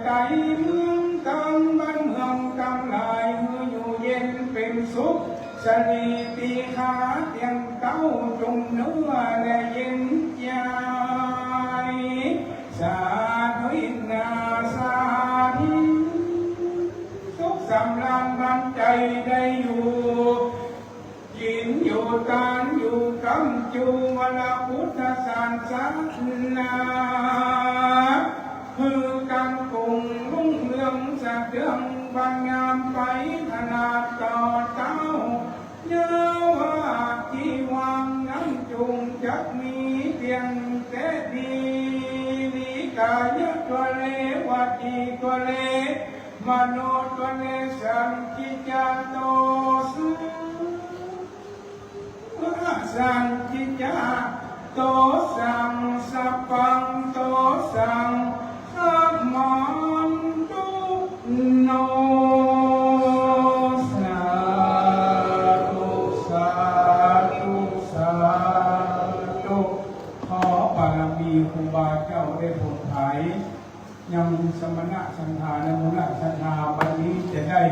ไก่เมืองกังบ้านเมืองกังลายเมื่ออยู่เย็นเป็นสุขสนีตีขาเตียงเก้าจงเนื้อและเย็นใจสาธุอินาสาธุสุขสำราญบันใจได้อยู่กินอยู่การอยู่กำจูวลพุทธศาสนาคือการกรุงรุ่งเรืองสะเทืองบานงามไปขนาดต่อเต้าเยาวาจีวังน้ำจุงจักมีเพียงแต่ดีนิกายตัวเลวัจีตัวเลมโนตัวเลสังกิจจโตสังกิจจโตสังสัพพังโตสังสัมมันตุโนสาธุสาธุสาธุขอบารมีครูบาเจ้าได้โปรดไถ่ยังสมณะสันธาและมุลสันธาวันนี้จะได้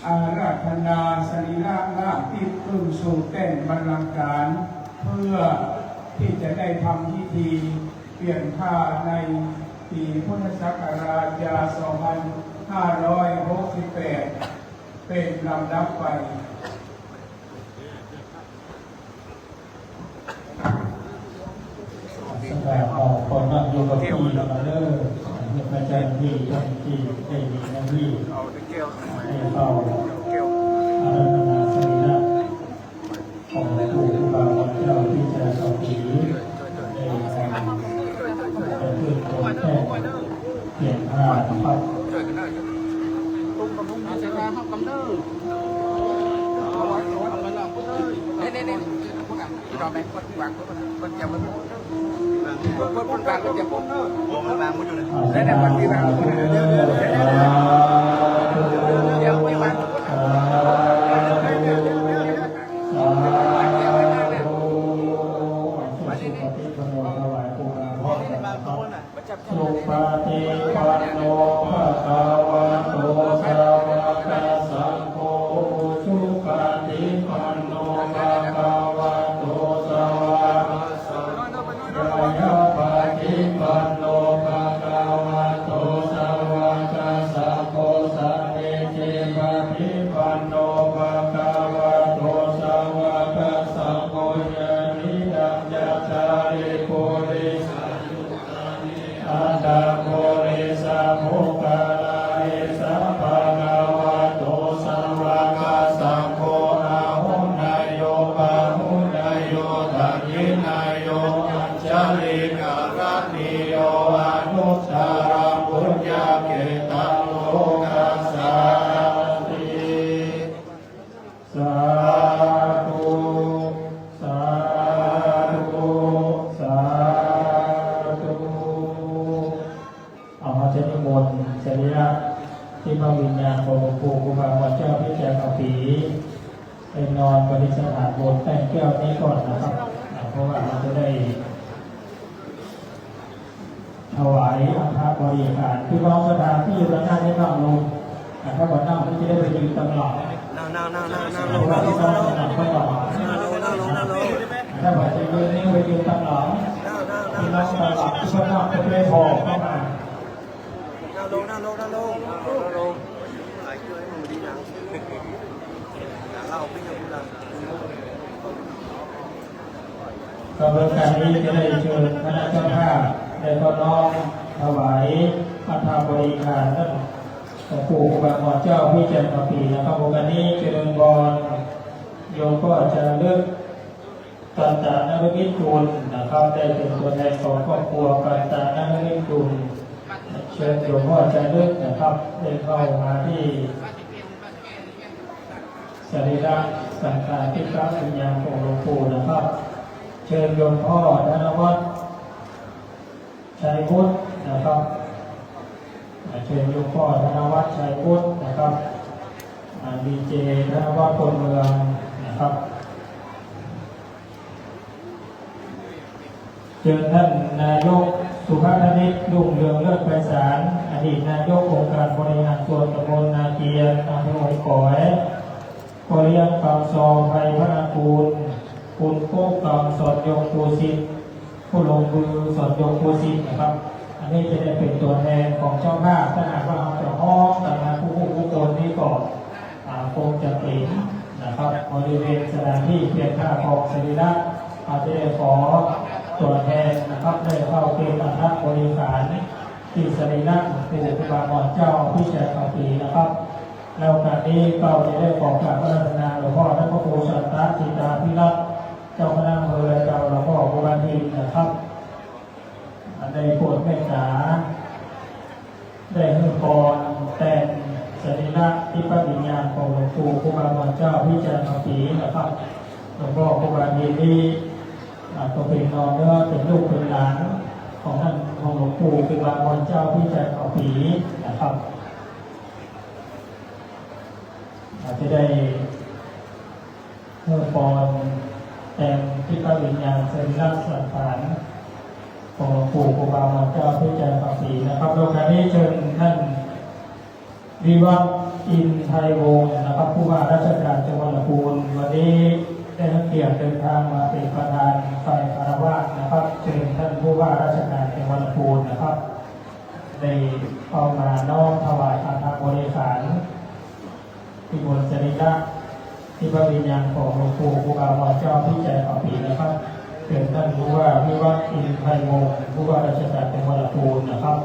อาราธนาสรีระร่างที่ขึ้นสู่เต้นบรรลังการเพื่อที่จะได้ทำพิธีเปลี่ยนผ้าในปีพุทธศักราช2568เป็นลำดับไปสำหรับคนนั่งอยู่กับที่มาเลิกอาจารย์ที่ได้มีหน้าที่ให้เฝ้าอาราธนาสรีระของหลวงปู่ครูบาเจ้าที่จะสอบผีในการเพื่อคนแค่เปลี่ยนผ้าครับสุปฏิปันโนภะคะวะโตสาวกสังโฆสุปฏิปันโนภะคะวะโตสาวกสังโฆยะปฏิปันโนภะคะวะโตสาวกสังโฆสัท ของหลวงปู่ครูบาวัดเจ้าพิจารณาปีไปนอนบริสถานบนแต่งแก้วนี้ก่อนนะครับเพราะว่าเราจะได้ถวายอาภาบริการพี่น้องสถานที่อยู่ด้านหน้าที่นั่งลงถ้าก่อนนั่งก็จะได้ไปยืนตลอดนั่งลงที่นั่งสนามก็ต่อถ้าบอกจะยืนนี่ไปยืนตลอดพี่น้องตลอดที่ก็นั่งก็ไม่พอเข้ามานั่งลงหลายช่วยมันดีนะเราไม่ยอมพูดกำลังการนี้จะได้เชิญคณะเจ้าภาพได้ก็น้อมถวายอาภาบริการท่านหลวงปู่ครูบาวัดเจ้าพิจารณาปีนะครับวันนี้เจริญพรโยมก็จะเลือกกันตานฤมิตกุลนะครับได้เป็นตัวแทนของครอบครัวกันตานฤมิตกุลเชิญโยมพ่อจะเลือกนะครับได้เข้ามาที่สรีระสังขารที่พระวิญญาณของหลวงปู่นะครับเชิญโยมพ่อธนวัฒน์ชัยพุทธนะครับเชิญโยมพ่อธนวัฒน์ชัยพุทธนะครับดีเจธนวัฒน์พลเมืองนะครับเชิญท่านนายกสุภาพนิชรุ่งเรืองเลิศไพศาลอดีตนายกองค์การบริหารส่วนตำบลนาเกียรอำเภอหอยก๋อยบริยังกำซอไพพนากูลคุณโก้กำสอดยงปูสิทธิ์ผู้ลงมือสอดยงปูสิทธิ์นะครับอันนี้จะได้เป็นตัวแทนของเจ้าภาพถ้าหากว่าเราจะห้องแต่ละผู้คนนี้ก่อนคงจะเป็นนะครับบริเวณสถานที่เพียงค่าของสรีระอาจจะได้ขอตัวแทนนะครับได้เข้าเป็นอัฐบริการที่สรีระหลวงปู่ครูบาวัดเจ้าพิจารณาปีนะครับแล้วการนี้เราจะได้ขอกราบพระราชนาหลวงพ่อท่านพระครูสันตจิตาภิรัตน์เจ้าคณะอำเภอเจ้าหลวงพ่อครูบาทินนะครับได้โปรดเมตตาได้ให้พรแต่งสรีระที่พระวิญญาณของหลวงปู่ครูบาวัดเจ้าพิจารณาปีนะครับหลวงพ่อครูบาทินที่ก็เป็นน้องเนื้อเป็นลูกเป็นหลานของท่านของหลวงปู่ครูบาวัดเจ้าพิจารณาปีนะครับอาจจะได้เพื่อปอนแต่งที่พระวิญญาณสรีระสังขารของหลวงปู่ครูบาวัดเจ้าพิจารณาปีนะครับโอกาสนี้เชิญท่านวิวัฒน์อินไทยวงศ์นะครับผู้ว่าราชการจังหวัดลำพูนวันนี้ได้รับเกียรติเดินทางมาเป็นประธานฝ่ายคารวะนะครับเชิญท่านผู้ว่าราชการจังหวัดลำพูนนะครับได้เข้ามาน้อมถวายอาภาบริการที่บนสรีระที่พระวิญญาณของหลวงปู่ครูบาวัดเจ้าพิจารณาปีนะครับเชิญท่านผู้ว่าวิวัฒน์อินไทยวงศ์ผู้ว่าราชการจังหวัดลำพูนนะครับ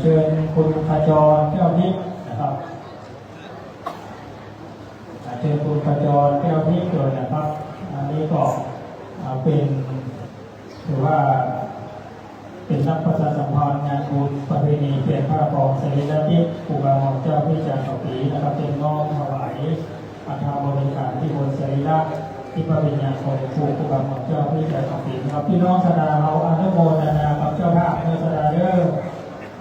เชิญคุณขจรแก้วทิพย์นะครับเชิญคุณขจรแก้วทิพย์เลยนะครับอันนี้ก็เป็นถือว่าเป็นนักประชาสัมพันธ์งานบุญประเพณีเปลี่ยนผ้าของสรีระทิพย์ครูบาวัดเจ้าพิจารณาปีนะครับเป็นน้อมถวายอาภาบริการที่บนสรีระที่พระวิญญาณของหลวงปู่ครูบาวัดเจ้าพิจารณาปีครับพี่น้องสดาเราอนุโมทนากับเจ้าภาพเมื่อสดาเด้อ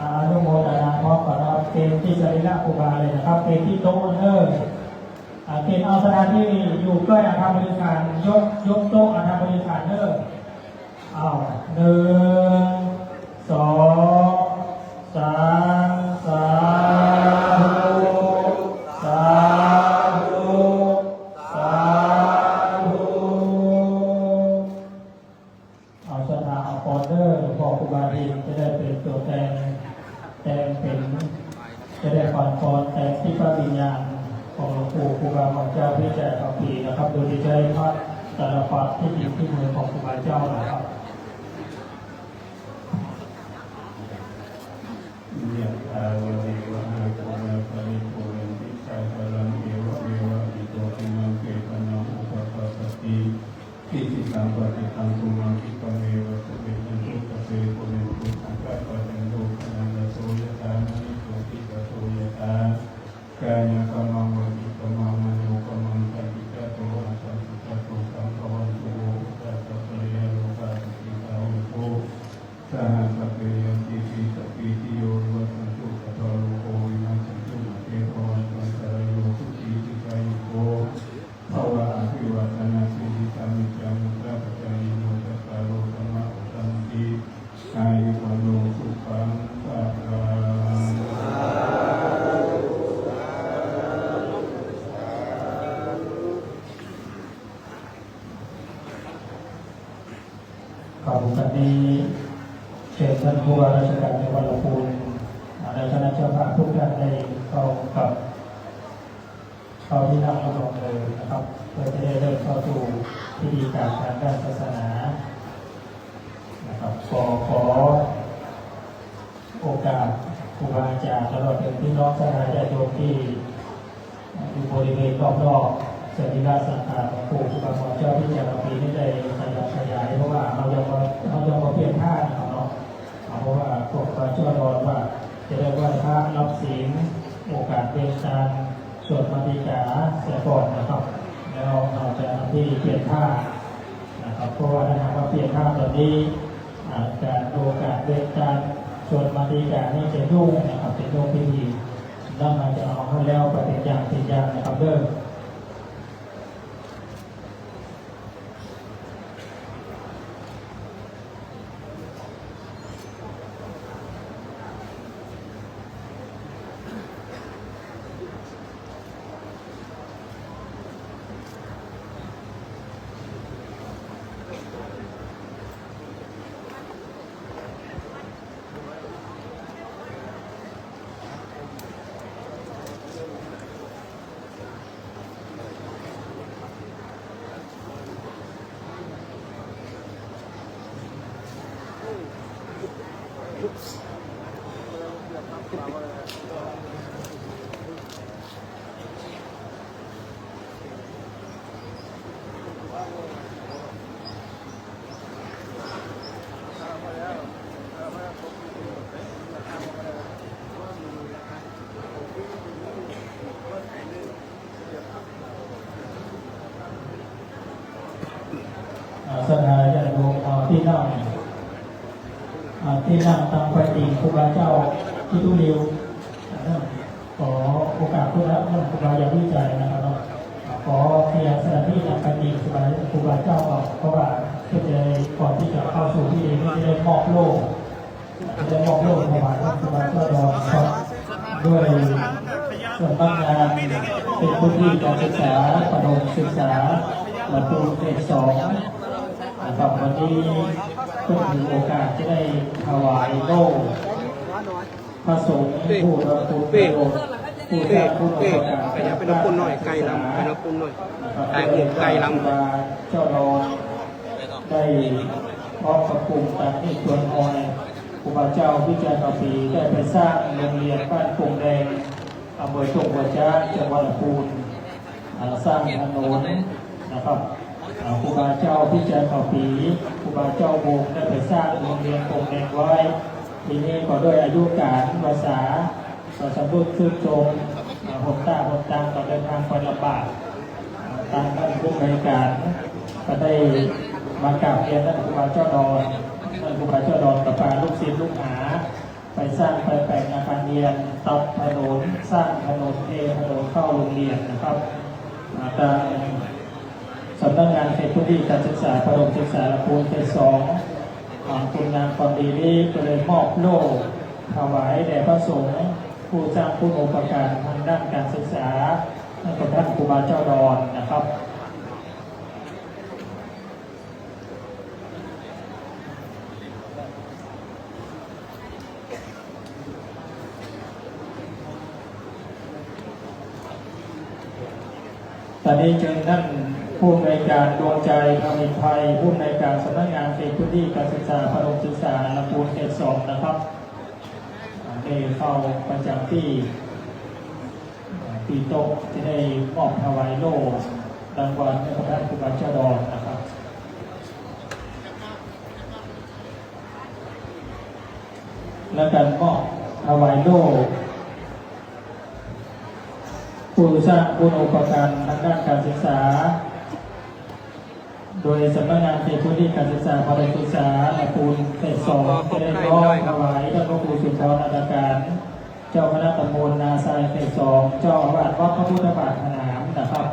อนุโมทนาพร้อมกับเราเป็นที่สรีระครูบาเลยนะครับเป็นที่โต๊ะเป็นเอาสถานที่อยู่ใกล้อาภาบริการยกโต๊ะอาภาบริการ1 2 3 4 5 6 7 8 9 10เอาสถานเอาปอนเดอร์พอครูบาทีจะได้เป็นตัวแทนเป็นจะได้ผ่อนปอนแต่ที่พระวิญญาณของหลวงปู่ครูบาวัดเจ้าพิจารณาปีนะครับโดยที่ใช้พระแต่ละปัดที่ติดที่มือของครูบาเจ้านะครับยะถาวะริวะหาปุราปริปุเรนติสาคลังเอวะเมวะอิโตทินังเปตนังอุปกปปติอิสิตังป ติตังตุมังคิปะเมวะสเวนันตุตะเสปุเรนตุสังฆะปะจันโตปนันโสยตานิโสติปะโสยตากายกรรมังวะจิตกรรมังมโนกรรมังปฏิจจโตอาสัมพุทธโตสัมภวันโตตัสสะปะเยโลกาติกาอุโภสหัสเปยันติปิสปิติโยวัสันตุปะทะโลโกวินัสสันตุเทภวันตันตรโยสุขีติกายุโกภวะอภิวัตนาสิริสามิจังมุตตะปัจจายโนจัตตารโอธรรมะอุตตันติอายุวโนสุขังภะลังขอบคุณกันนี้เชิญท่านผู้ว่าราชการจังหวัดลำพูนในคณะเจ้าภาพทุกท่านได้เข้าที่นั่งรับรองเลยนะครับเพื่อจะได้เริ่มเข้าสู่พิธีการทางด้านศาสนานะครับขอโอกาสครูบาอาจารย์ตลอดถึงพี่น้องสาธารณชนที่อยู่บริเวณรอบๆสรีระสังขารของครูบาหมอเจ้าที่จะมาปีนี้ได้ขยายเพราะว่าเรายังมาเปลี่ยนท่านะครับเนาะเพราะว่าพวกเราเชื่อรอนว่าจะได้ไหว้พระรับศีลโอกาสเป็นการสวดมาติกาเสียก่อนนะครับแล้วเราจะทำที่เปลี่ยนท่านะครับเพราะว่าถ้าหากว่าเปลี่ยนท่าตอนนี้การโอกาสเป็นการสวดมาติกานี่จะยุ่งนะครับจะยุ่งพิธีแล้วมันจะเอาให้แล้วปฏิจจ์ติยานะครับเด้อสถานญาติโยมที่นั่งตามไปติครูบาเจ้าที่ทุเรียวขอโอกาสเพื่อท่านครูบาอย่าวิจัยนะครับขอเพียงสถานที่นั่งไปติครูบาเจ้าเพราะว่าเพื่อจะก่อนที่จะเข้าสู่ที่นี้จะได้มอบโล่ถวายครูบาเจ้าดอนครับด้วยส่วนบางงานเป็นพื้นที่การศึกษาประถมศึกษาหลักสูตรเกรด2นะครับวันนี้ก็ถือโอกาสจะได้ถวายโล่พระสงฆ์ผู้รับผู้ประโยชน์ผู้สร้างผู้ประกอบการเป็นนักปุ่นหน่อยไก่ลำเป็นนักปุ่นหน่อยไก่หมูไก่ลำเจ้าดอนได้มอบกับกลุ่มตามที่ชวนออยครูบาเจ้าพิจารณาปีได้ไปสร้างโรงเรียนบ้านกงแดงอำเภอจงหวัดจังหวัดลำพูนสร้างถนนนะครับครูบาเจ้าพิจารณาปีครูบาเจ้าวงได้ไปสร้างโรงเรียนกงแดงไว้ทีนี้ก็ด้วยอายุการภาษาสมบูรณ์ชื่นชมหกตาต่อเดินทางไปลำบากตามท่านผู้บริการก็ได้มากราบเรียนท่านครูบาเจ้าดอนกับพาลูกศิษย์ลูกหาไปสร้างไปแปลงอาคารเรียนตัดถนนสร้างถนนถนนเข้าโรงเรียนนะครับตามสำนักงานเขตพื้นที่การศึกษาประถมศึกษาลำพูนเขต2คุณงานความดีนี้ก็เลยมอบโล่ถวายแด่พระสงฆ์ผู้สร้างผู้อุปการทางด้านการศึกษาท่านท่านครูบาเจ้าดอนนะครับตอนนี้เชิญท่านผู้อำนวยการดวงใจคำอินไทยผู้อำนวยการสำนักงานเขตพื้นที่การศึกษาประถมศึกษาลำพูนเขต2นะครับได้เข้าประจำที่ปีโต๊ะจะได้มอบถวายโล่รางวัลให้กับท่านครูบาเจ้าดอนนะครับ และการมอบถวายโล่ผู้สร้างคุณอุปการทางด้านการศึกษาโดยสำนักงานเขตพื้นที่การศึกษาประถมศึกษาลำพูนเขต 2ได้ร้องถวายท่านพระครูสุนทรนาฏการเจ้าคณะตำบลนาทรายเขต 2เจ้าอาวาสวัดพระพุทธบาทสนามนะครับ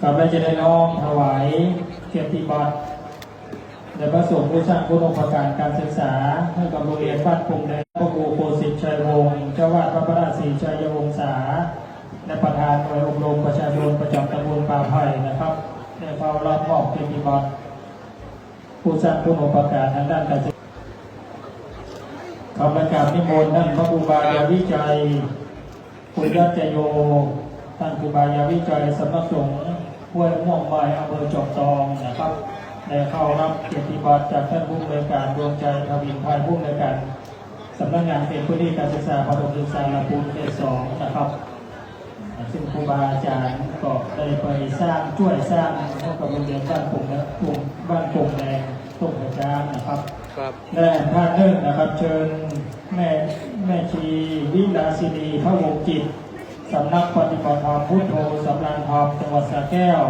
กับเราจะได้น้อมถวายเกียรติบัตรในพระสงฆ์ผู้สร้างคุณอุปการการศึกษาให้กับโรงเรียนบ้านปุ่มแดงพระครูโคสิทธิ์ชัยวงศ์เจ้าวาดพระประราชศรีชัยวงศาและประธานหน่วยอบรมประชาชนประจำตำบลป่าไผ่นะครับได้เฝ้ารับมอบเกียรติบัตรผู้สร้างคุณอุปการทางด้านการศึกษาขอประกาศนิมนต์ท่านพระครูบาลาวิจัยปุญญจโยท่านครูบาลาวิจัยสำนักสงฆ์ห้วยม่วงใบอำเภอจอมทองนะครับได้เข้ารับเกียรติบัตรจากท่านผู้อำนวยการดวงใจทวินภัยผู้อำนวยการสำนักงานเขตพื้นที่การศึกษาประถมศึกษาลำพูนเขต 2นะครับซึ่งครูบาอาจารย์ก็ได้ไปสร้างช่วยสร้างให้กับโรงเรียนบ้านปุ่มและกลุ่มบ้านปุ่มแดงต้นกระจามนะครับและท่านหนึ่งนะครับเชิญแม่ชีวิลาสินีพระวงศ์จิตสำนักปฏิบัติธรรมพุทโธสำนักธรรมจังหวัดสระแก้ว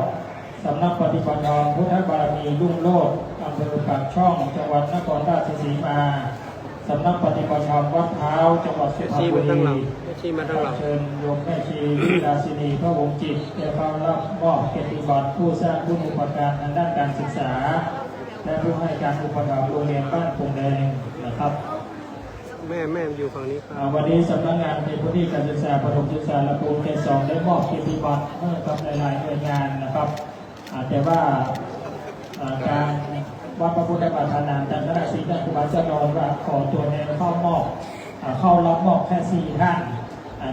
สำนักปฏิบัติธรรมพุทธบารมีรุ่งโรจน์อำเภอปากช่องจังหวัดนครราชสีมาสำนักปฏิบัติธรรมวัดเท้าจังหวัดสุพรรณบุรีเชิญโยมแม่ชีวิลาสินีพระวงศ์จิตได้เข้ารับมอบเกียรติบัตรผู้สร้างคุณอุปการทางด้านการศึกษาและผู้ให้การอุปถัมภ์โรงเรียนบ้านปุ่มแดงนะครับแม่อยู่ฝั่งนี้ครับวันนี้สำนักงานเขตพื้นที่การศึกษาประถมศึกษาลำพูนเขต 2ได้มอบเกียรติบัตรให้กับหลายๆหน่วยงานนะครับแต่ว่าการวัดพระพุทธบาทสนามจันทรศรีท่านครูบาเจ้าดอนว่าขอตัวแทนเข้ามอบเข้ารับมอบแค่4ท่าน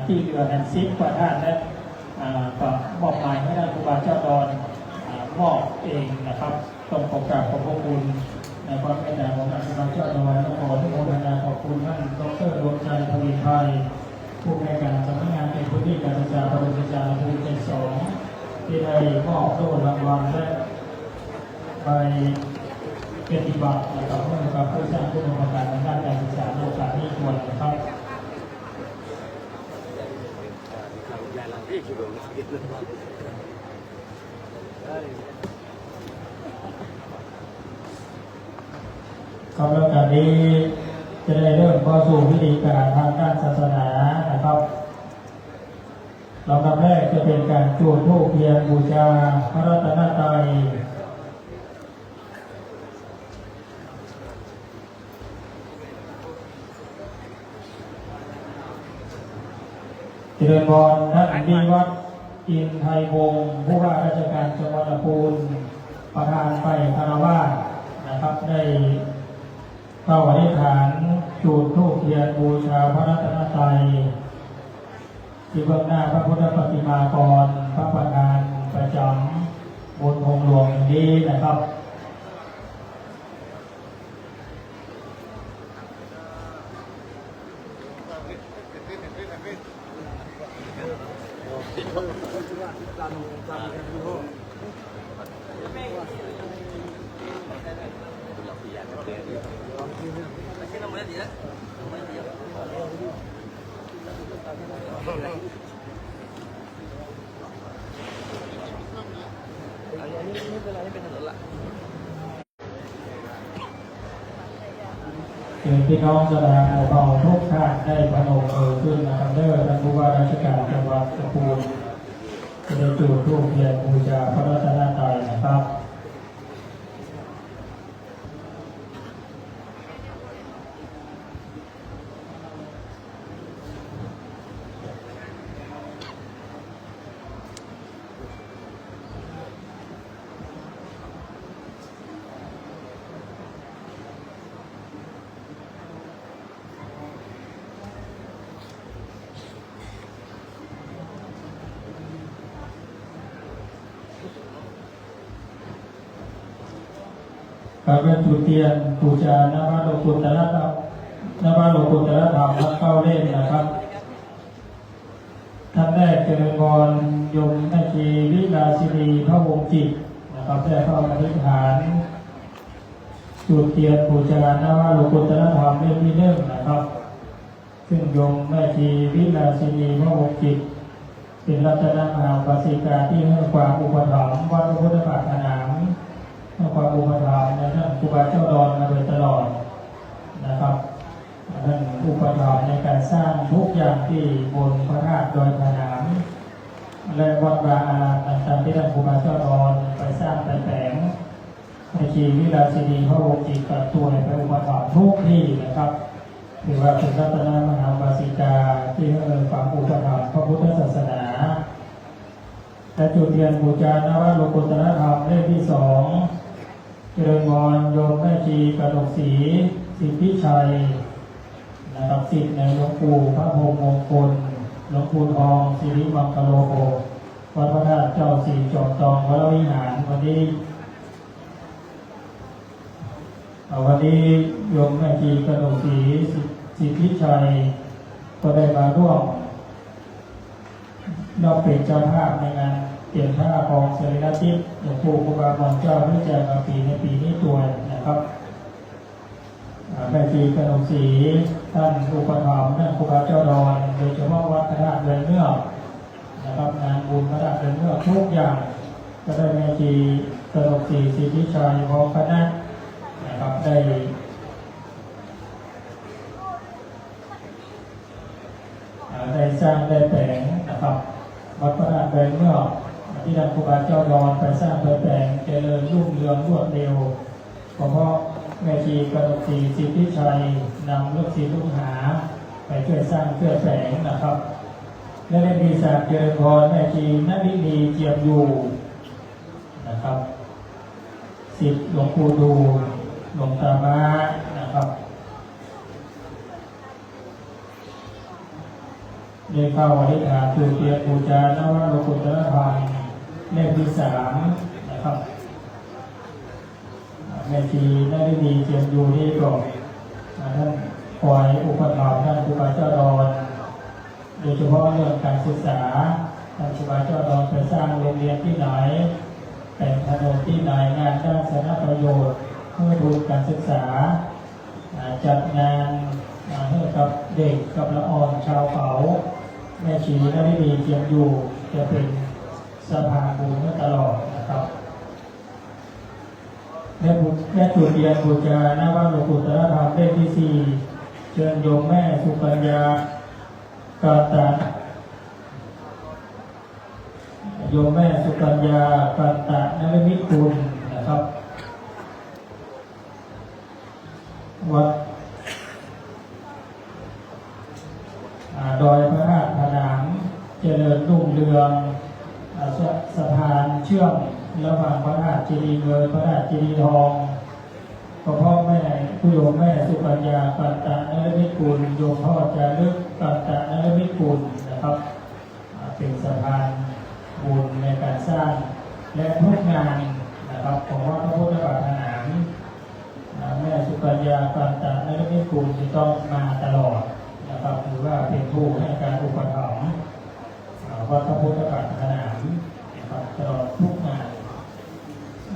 ที่เหลือนั้น10 กว่าท่านและก็มอบหมายให้ท่านครูบาเจ้าดอนมอบเองนะครับต้องขอกราบขอบพระคุณในความเมตตาของท่านครูบาเจ้าดอนและขออนุโมทนาขอบคุณท่านดร.ดวงใจทวีภัยผู้ในวยการสำนักงานเขตพื้นที่การศึกษาประถมศึกษาลำพูนเขต 2ที่ได้มอบโล่รางวัลและไปเกียรติบัตรนะครับเพื่อกับผู้สร้างคุณอุปการทางด้านการศึกษาในโอกาสนี้ควรนะครับครับแล้วการนี้จะได้เริ่มเข้าสู่พิธีการทางด้านศาสนานะครับลำดับแรกจะเป็นการจุดธูปเทียนบูชาพระรัตนตรัยเจริญพรท่านนิวัฒน์อินไทยวงศ์ผู้ว่าราชการจังหวัดลำพูนประธานฝ่ายคารวะนะครับได้เข้าอธิษฐานจุดธูปเทียนบูชาพระรัตนตรัยที่เบื้องหน้าพระพุทธปฏิมากรพระประธานประจำบนองค์หลวงนี้นะครับพี่น้องแสดงเบาทุกท่านได้พนมมือขึ้นนะครับเด้อท่านผู้ว่าราชการจังหวัดลำพูนจะได้จุดธูปเทียนบูชาพระรัตนตรัยนะครับการเป็นจุดเทียนบูชานามาโลกุตระธรรมนามาโลกุตระธรรมรับเข้าเล่นนะครับท่านแรกเจริญพรยมแม่ชีวิลาสินีพระวงศ์จิตนะ นะครับได้เข้าอธิษฐานจุดเทียนบูชานวโลกุตตรธรรมเล่มที่1นะครับซึ่งโยมแม่ชีวิลาสินีมโหจิตเป็นรัตนมหาปสิกาที่ให้ความอุปถัมภ์วัดพระพุทธบาทนามให้ความอุปถัมภ์ในท่านครูบาเจ้าดอนมาโดยตลอดนะครับท่านอุปถัมภ์ในการสร้างทุกอย่างที่บนพระธาตุดอยผาหนามและวัดวาอารามต่างๆที่ท่านครูบาเจ้าดอนไปสร้างไปแต่งในชีวิลาสินีพระองค์จิตกับตัวไปอุปถัมภ์ทุกที่นะครับถือว่าเป็นรัตนมหาปสิกาที่ให้ความอุปถัมภ์พระพุทธศาสนาและจุดเทียนบูชานวโลกุตตรธรรมเล่มที่2เจริญพรโยมแม่ชีกนกศรีสิทธิชัยนะครับศิษย์ในหลวงปู่พระพรหมมงคลหลวงปู่ทองสิริมังคโลโภวัดพระธาตุเจ้าศรีจอมทองวรวิหารวันนี้โยมแม่ชีกนกศรีสิทธิชัยก็ได้มาร่วมเราเป็นเจ้าภาพในงานเปลี่ยนผ้าของเสรีรทิพย์หลวงปู่ครูบาบอลเจ้าที่จะมาปีในปีนี้ตัวนะครับแม่ชีกนกศรีท่านอุปถัมภ์ท่านครูบาเจ้าดอนโดยเฉพาะวัดพระธาตุเรือนเนื้อนะครับงานบุญพระธาตุเรือนเนื้อทุกอย่างก็ได้แม่ชีกนกศรีสิทธิชัยพร้อมคณะนะครับได้สร้างได้แต่งนะครับวัดพระธาตุเรือนเนื้อที่ท่านครูบาเจ้าดอนไปสร้างไปแต่งเจริญรุ่งเรืองรวดเร็วเพราะแม่ชีกนกศรีสิทธิชัยนำลูกศิษย์ลูกหาไปช่วยสร้างช่วยแฝงนะครับและได้มีศาสตร์เจริญพรแม่ชีนฤดีเจียมอยู่นะครับศิษย์หลวงปู่ดูหลวงตามานะครับได้เข้าอธิษฐานจุดเทียนบูชานวโลกุตตรธรรมเล่มที่3นะครับแม่ชีได้ดีเจียมอยู่ที่ก่อนท่านคอยอุปถัมภ์ท่านครูบาเจ้าดอนโดยเฉพาะเรื่องการศึกษาท่านครูบาเจ้าดอนไปสร้างโรงเรียนที่ไหนแต่งถนนที่ไหนงานด้านสาธารณประโยชน์เพื่อทุนการศึกษาจัดงานให้กับเด็กกับละอ่อนชาวเขาแม่ชีได้ดีเจียมอยู่จะเป็นสะพานบุญตลอดนะครับและจุดเทียนบูชานวโลกุตตรธรรมเล่มที่4เชิญโยมแม่สุกัญญากาตะโยมแม่สุกัญญากาตะนฤมิตคุณนะครับวัดดอยพระธาตุผาหนามเจริญรุ่งเรืองสะพานเชื่อมระหว่างพระธาตุเจดีย์เงินพระธาตุเจดีย์ทองพ่อแม่ผู้โยมแม่สุกัญญาปัตตะนฤมิตกุลโยมพ่อจารึกปัตตะนฤมิตกุลนะครับเป็นสะพานบุญในการสร้างและทุกงานนะครับของวัดพระพุทธบาทนามแม่สุกัญญาปัตตะนฤมิตกุลจะต้องมาตลอดนะครับถือว่าเป็นผู้ให้การอุปถัมภ์วัดพระพุทธบาทนามตลอดทุกงาน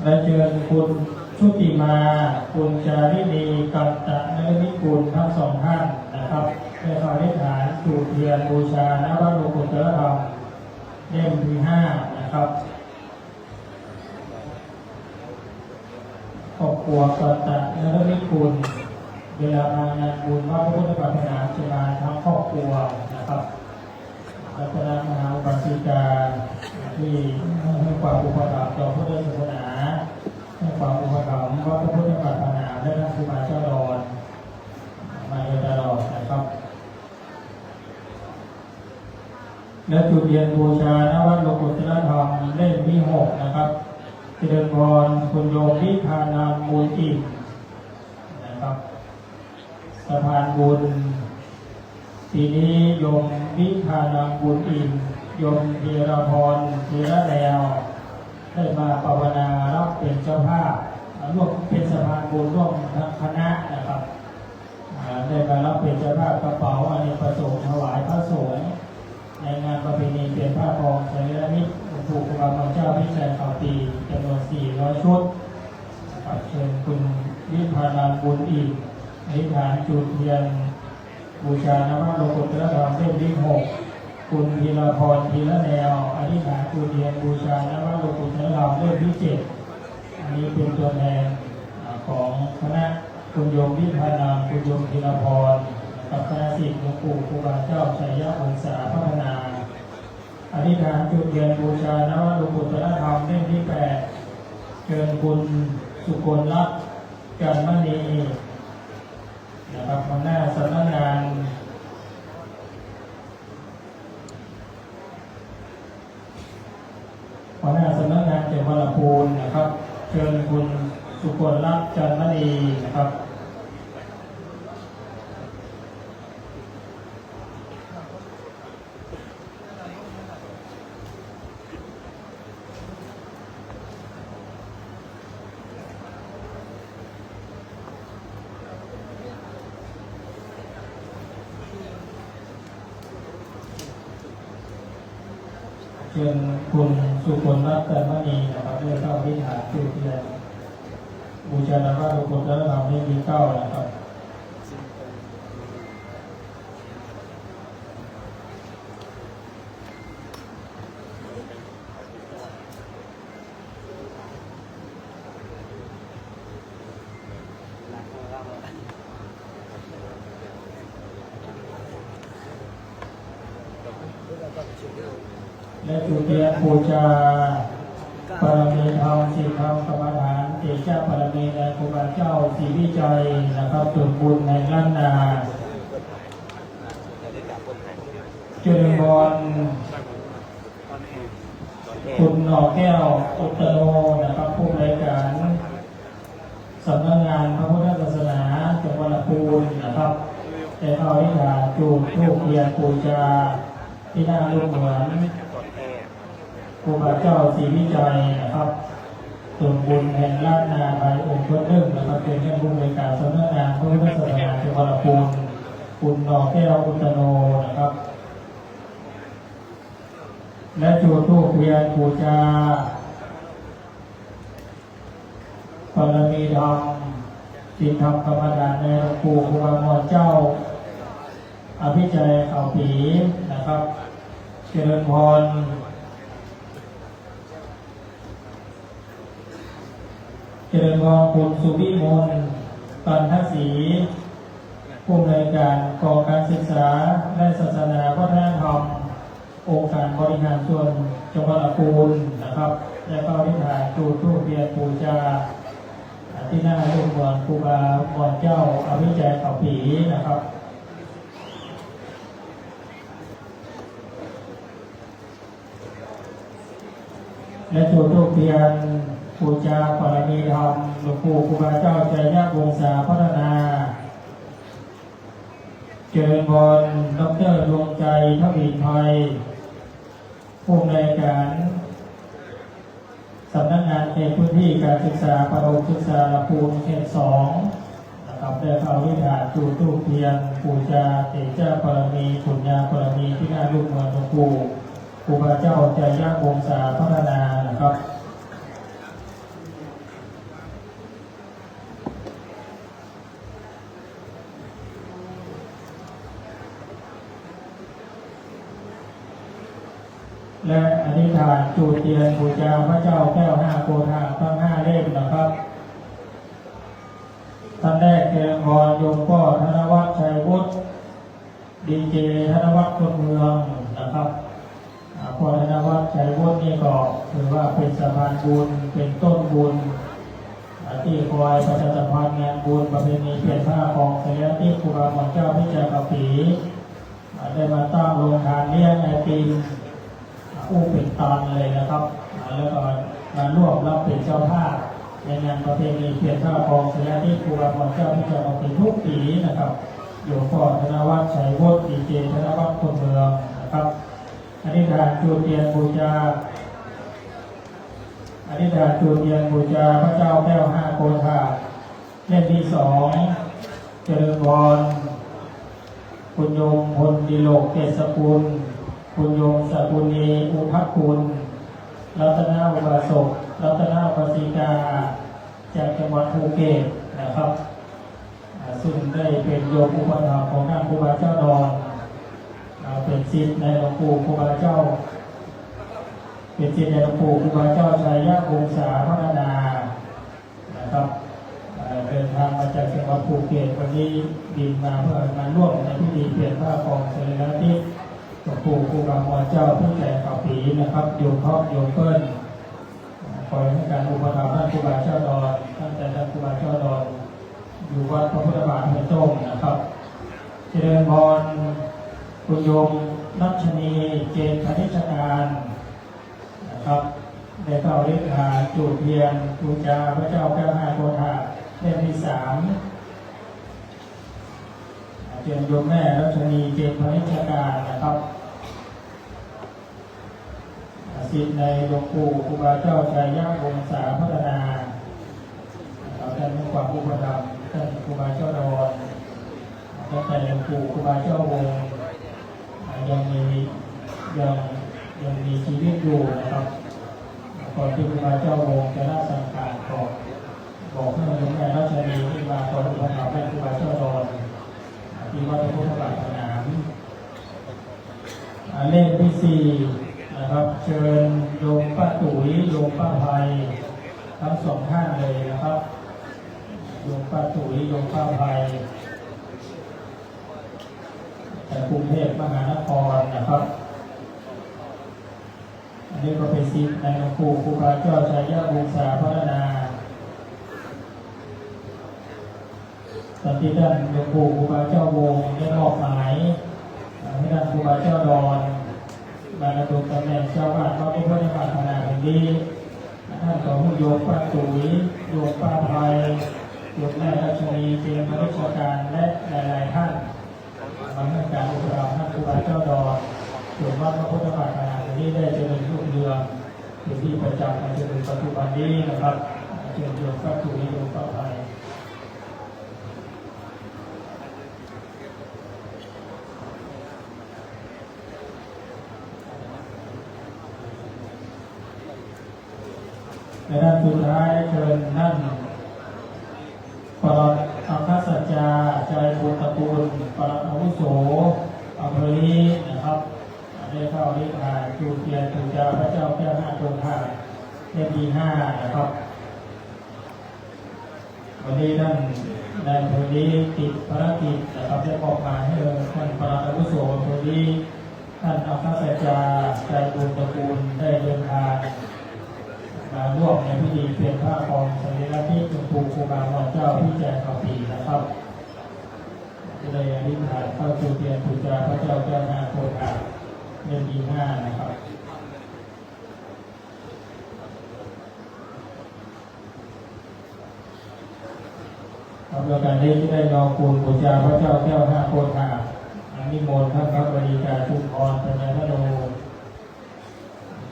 และเชิญคุณชุติมาคุณจารินีกัตตะนฤมิตกุลทั้ง2ท่านนะครับได้เข้าอธิษฐานจุดเทียนบูชานวโลกุตตรธรรมเล่มที่5นะครับครอบครัวกัตตะนฤมิตกุลเวลามางานบุญวัดพระพุทธบาทนามจะมาทั้งครอบครัวนะครับรัตนมหาปสิกาที่ให้ความอุปถัมภ์ต่อพุทธศาสนาให้ความอุปถัมภ์วัดพระพุทธบาทนามและท่านครูบาเจ้าดอนมาโดยตลอดนะครับและจุดเทียนบูชานวโลกุตตรธรรมเล่มที่6นะครับเจริญพรคุณโยมวิภานามมูลอิฐนะครับสะพานบุญปีนี้โยมวิภานามบุญอิฐโยมธีรพรธีระแนวได้มาภาวนารับเป็นเจ้าภาพร่วมเป็นสะพานบุญร่วมทั้งคณะนะครับได้มารับเป็นเจ้าภาพกระเป๋าอเนกประสงค์ถวายพระสงฆ์ในงานประเพณีเปลี่ยนผ้าทองเสรีนิตหลวงปู่ครูบา เจ้าพิชัยข่าวปีจำนวน400 ชุดเชิญคุณวิพานามบุญอีกอธิษฐานจุดเทียนบูชานพระโลกุตระธรรมเล่มที่6คุณธีรพรธีระแนวอธิษฐานจุดเทียนบูชานพระโลกุตระธรรมเล่มที่7อันนี้เป็นตัวแทนของคณะคุณโยมวิพานามคุณโยมธีรพรกับคณะศิษย์หลวงปู่ครูบาเจ้าชัยพงษาพัฒนาอธิษฐานจุดเทียนบูชานพระโลกุตระธรรมเล่มที่8เชิญคุณสุกลรัตน์จันทมณีนะครับหัวหน้าสำนักงานจังหวัดลำพูนนะครับเชิญคุณสุกลรัตน์จันทมณีนะครับเชิญคุณสุกลรัตน์จันทมณีนะครับเพื่อเข้าพิธีจุดเทียนบูชาพระโลกุตระธรรมเล่มที่9นะครับและจุดเทียนบูชาปรมีธรรมสิทธิธรรมกรรมฐานเตชะปรมีในครูบาเจ้าศรีวิจัยนะครับจุดบุญในล้านนาเจริญพรคุณหน่อแก้วอุตโนนะครับผู้บริการสำนักงานพระพุทธศาสนาจังหวัดลำพูนนะครับได้เข้าอธิษฐานจุดธูปเทียนบูชาที่หน้ารูปเหมือนครูบาเจ้าศรีวิจัยนะครับส่วนบุญแห่งล้านนาภายองค์พระนึ่งนะครับเป็นท่านผู้บริการสำนักงานพระพุทธศาสนาจังหวัดลำพูนคุณหน่อแก้วอุตโนนะครับและจุดธูปเทียนบูชาปรมีธรรมสิทธิธรรมกรรมฐานในหลวงปู่ครูบาหมอเจ้าอภิชัยข่าวปีนะครับเจริญพรคุณสุวิมลปันทศรีผู้อำนวยการกองการศึกษาและศาสนาวัฒนธรรมองค์การบริหารส่วนจังหวัดลำพูนนะครับและก็ได้ถ่ายจุดธูปเทียนบูชาที่หน้ารูปเหมือนครูบาหมอเจ้าอภิชัยข่าวปีนะครับและจุดธูปเทียนบูชาปรมีธรรมหลวงปู่ครูบาเจ้าชัยพงษาพัฒนาเจริญพรดร.ดวงใจทวีไทยผู้อำนวยการสำนักงานเขตพื้นที่การศึกษาประถมศึกษาลำพูนเขต2นะครับได้เข้าพิธีจุดธูปเทียนบูชาเตชะปรมีปุญญาปรมีที่หน้ารูปเหมือนหลวงปู่ครูบาเจ้าชัยพงษาพัฒนานะครับและอธิษฐานจุดเทียนบูชาพระเจ้าแก้ว5โกฏาทั้ง5เล่มนะครับท่านแรกเจริญพรโยมพ่อธนวัฒน์ชัยวุฒิดีเจธนวัฒน์คนเมืองนะครับพ่อธนวัฒน์ชัยวุฒินี่ก็ถือว่าเป็นสะพานบุญเป็นต้นบุญที่คอยประชาสัมพันธ์งานบุญประเพณีเปลี่ยนผ้าของเสด็จที่ครูบาหมอเจ้าพิจารณาปีได้มาตั้งโรงทานเลี้ยงไอติมผู้เป็นตอนเลยนะครับแล้วก็มาร่วมรับเป็นเจ้าภาพในงานประเพณีเปลี่ยนผ้าของเสด็จที่ครูบาหมอเจ้าพิจารณาปีทุกปีนะครับอยู่พ่อธนวัฒน์ชัยวุฒิดีเจธนวัฒน์คนเมืองนะครับอธิษฐานจุดเทียนบูชาพระเจ้าแก้ว5โกฏาเล่มที่2เจริญพรคุณโยมพลดิโลกเกษกุลคุณโยมสกุลีอุภักคุณ รัตนาอุบาสกรัตนาอุบาสิกาจากจังหวัดภูเก็ตนะครับซึ่งได้เป็นโยมอุปถัมภ์ของท่านครูบาเจ้าดอนเป็นศิษย์ในหลวงปู่ครูบาเจ้าเป็นศิษย์ในหลวงปู่ครูบาเจ้าชัยยะวงศาพัฒนานะครับเดินทางมาจากจังหวัดภูเก็ตวันนี้บินมาเพื่อมาร่วมในพิธีเปลี่ยนผ้าครองสรีระทิศหลวงปู่ครูบามัวเจ้าผู้แก่ข่าวผีนะครับโยมพ่อโยมเปิ้ลคอยให้การอุปถัมภ์ท่านครูบาเจ้าดอนท่านอาจารย์ครูบาเจ้าดอนอยู่วัดพระพุทธบาทพระโจ้นะครับเจริญพรคุณโยมนัชนีเจนพนิชการนะครับได้เข้าเรียกหาจุดเทียนบูชาพระเจ้าแก้ว5 โกธาเล่มที่ 3เจริญโยมแม่นัชนีเจนพนิชการนะครับศิษย์ในหลวงปู่ครูบาเจ้าชัยยะวงศาพัฒนาท่านมีความอุปถัมภ์ท่านครูบาเจ้าดอนท่านแต่หลวงปู่ครูบาเจ้าวงยังมีชีวิตอยู่นะครับก่อนที่ครูบาเจ้าวงจะละสังขารก่อนบอกให้โยมแม่รัชนีที่มาขออุปถัมภ์ให้ครูบาเจ้าดอนที่วัดพระพุทธบาทสนามเล่มที่ 4นะครับเชิญโยมป้าตุ๋ยโยมป้าภัยทั้ง 2 ท่านเลยนะครับโยมป้าตุ๋ยโยมป้าภัยจากกรุงเทพมหานครนะครับอันนี้ก็เป็นศิษย์ในหลวงปู่ครูบาเจ้าชัยยะวงศาพัฒนาตอนที่ท่านหลวงปู่ครูบาเจ้าวงได้มอบหมายให้ท่านครูบาเจ้าดอนมาดำรงตำแหน่งเจ้าอาวาสวัดพระพุทธบาทขนาดนี้ท่านของโยมป้าตุ๋ยโยมป้าภัยโยมแม่รัชนีเจริญพนิชการและหลายๆท่านมาให้การอุปถัมภ์ท่านครูบาเจ้าดอนส่วนวัดพระพุทธบาทขนาดนี้ได้เจริญรุ่งเรืองอยู่ที่ประจำมาจนถึงปัจจุบันนี้นะครับเชิญโยมป้าตุ๋ยโยมป้าภัยในด้านสุดท้ายเชิญท่านปลัดอัครสัจจาใจบุญตระกูลปลัดอาวุโสอำเภอนี้นะครับได้เข้าเรียกหาจุดเทียนบูชาพระเจ้าแก้ว5 โกธาเล่มที่ 5นะครับวันนี้ท่านในอำเภอนี้ติดภารกิจนะครับได้มอบหมายให้ท่านปลัดอาวุโสอำเภอนี้ท่านอัครสัจจาใจบุญตระกูลได้เดินทางมาร่วมในพิธีเปลี่ยนผ้าครองสรีระทิศหลวงปู่ครูบามัวเจ้าที่แจกข่าวผีนะครับจะได้อธิษฐานเข้าจุดเทียนบูชาพระเจ้าแก้ว5 โกธาเล่มที่ 5นะครับโดยการนี้ได้น้อมคุณบูชาพระเจ้าแก้ว5 โกธานิมนต์ท่านพระบริการชุมพรปัญญาธโน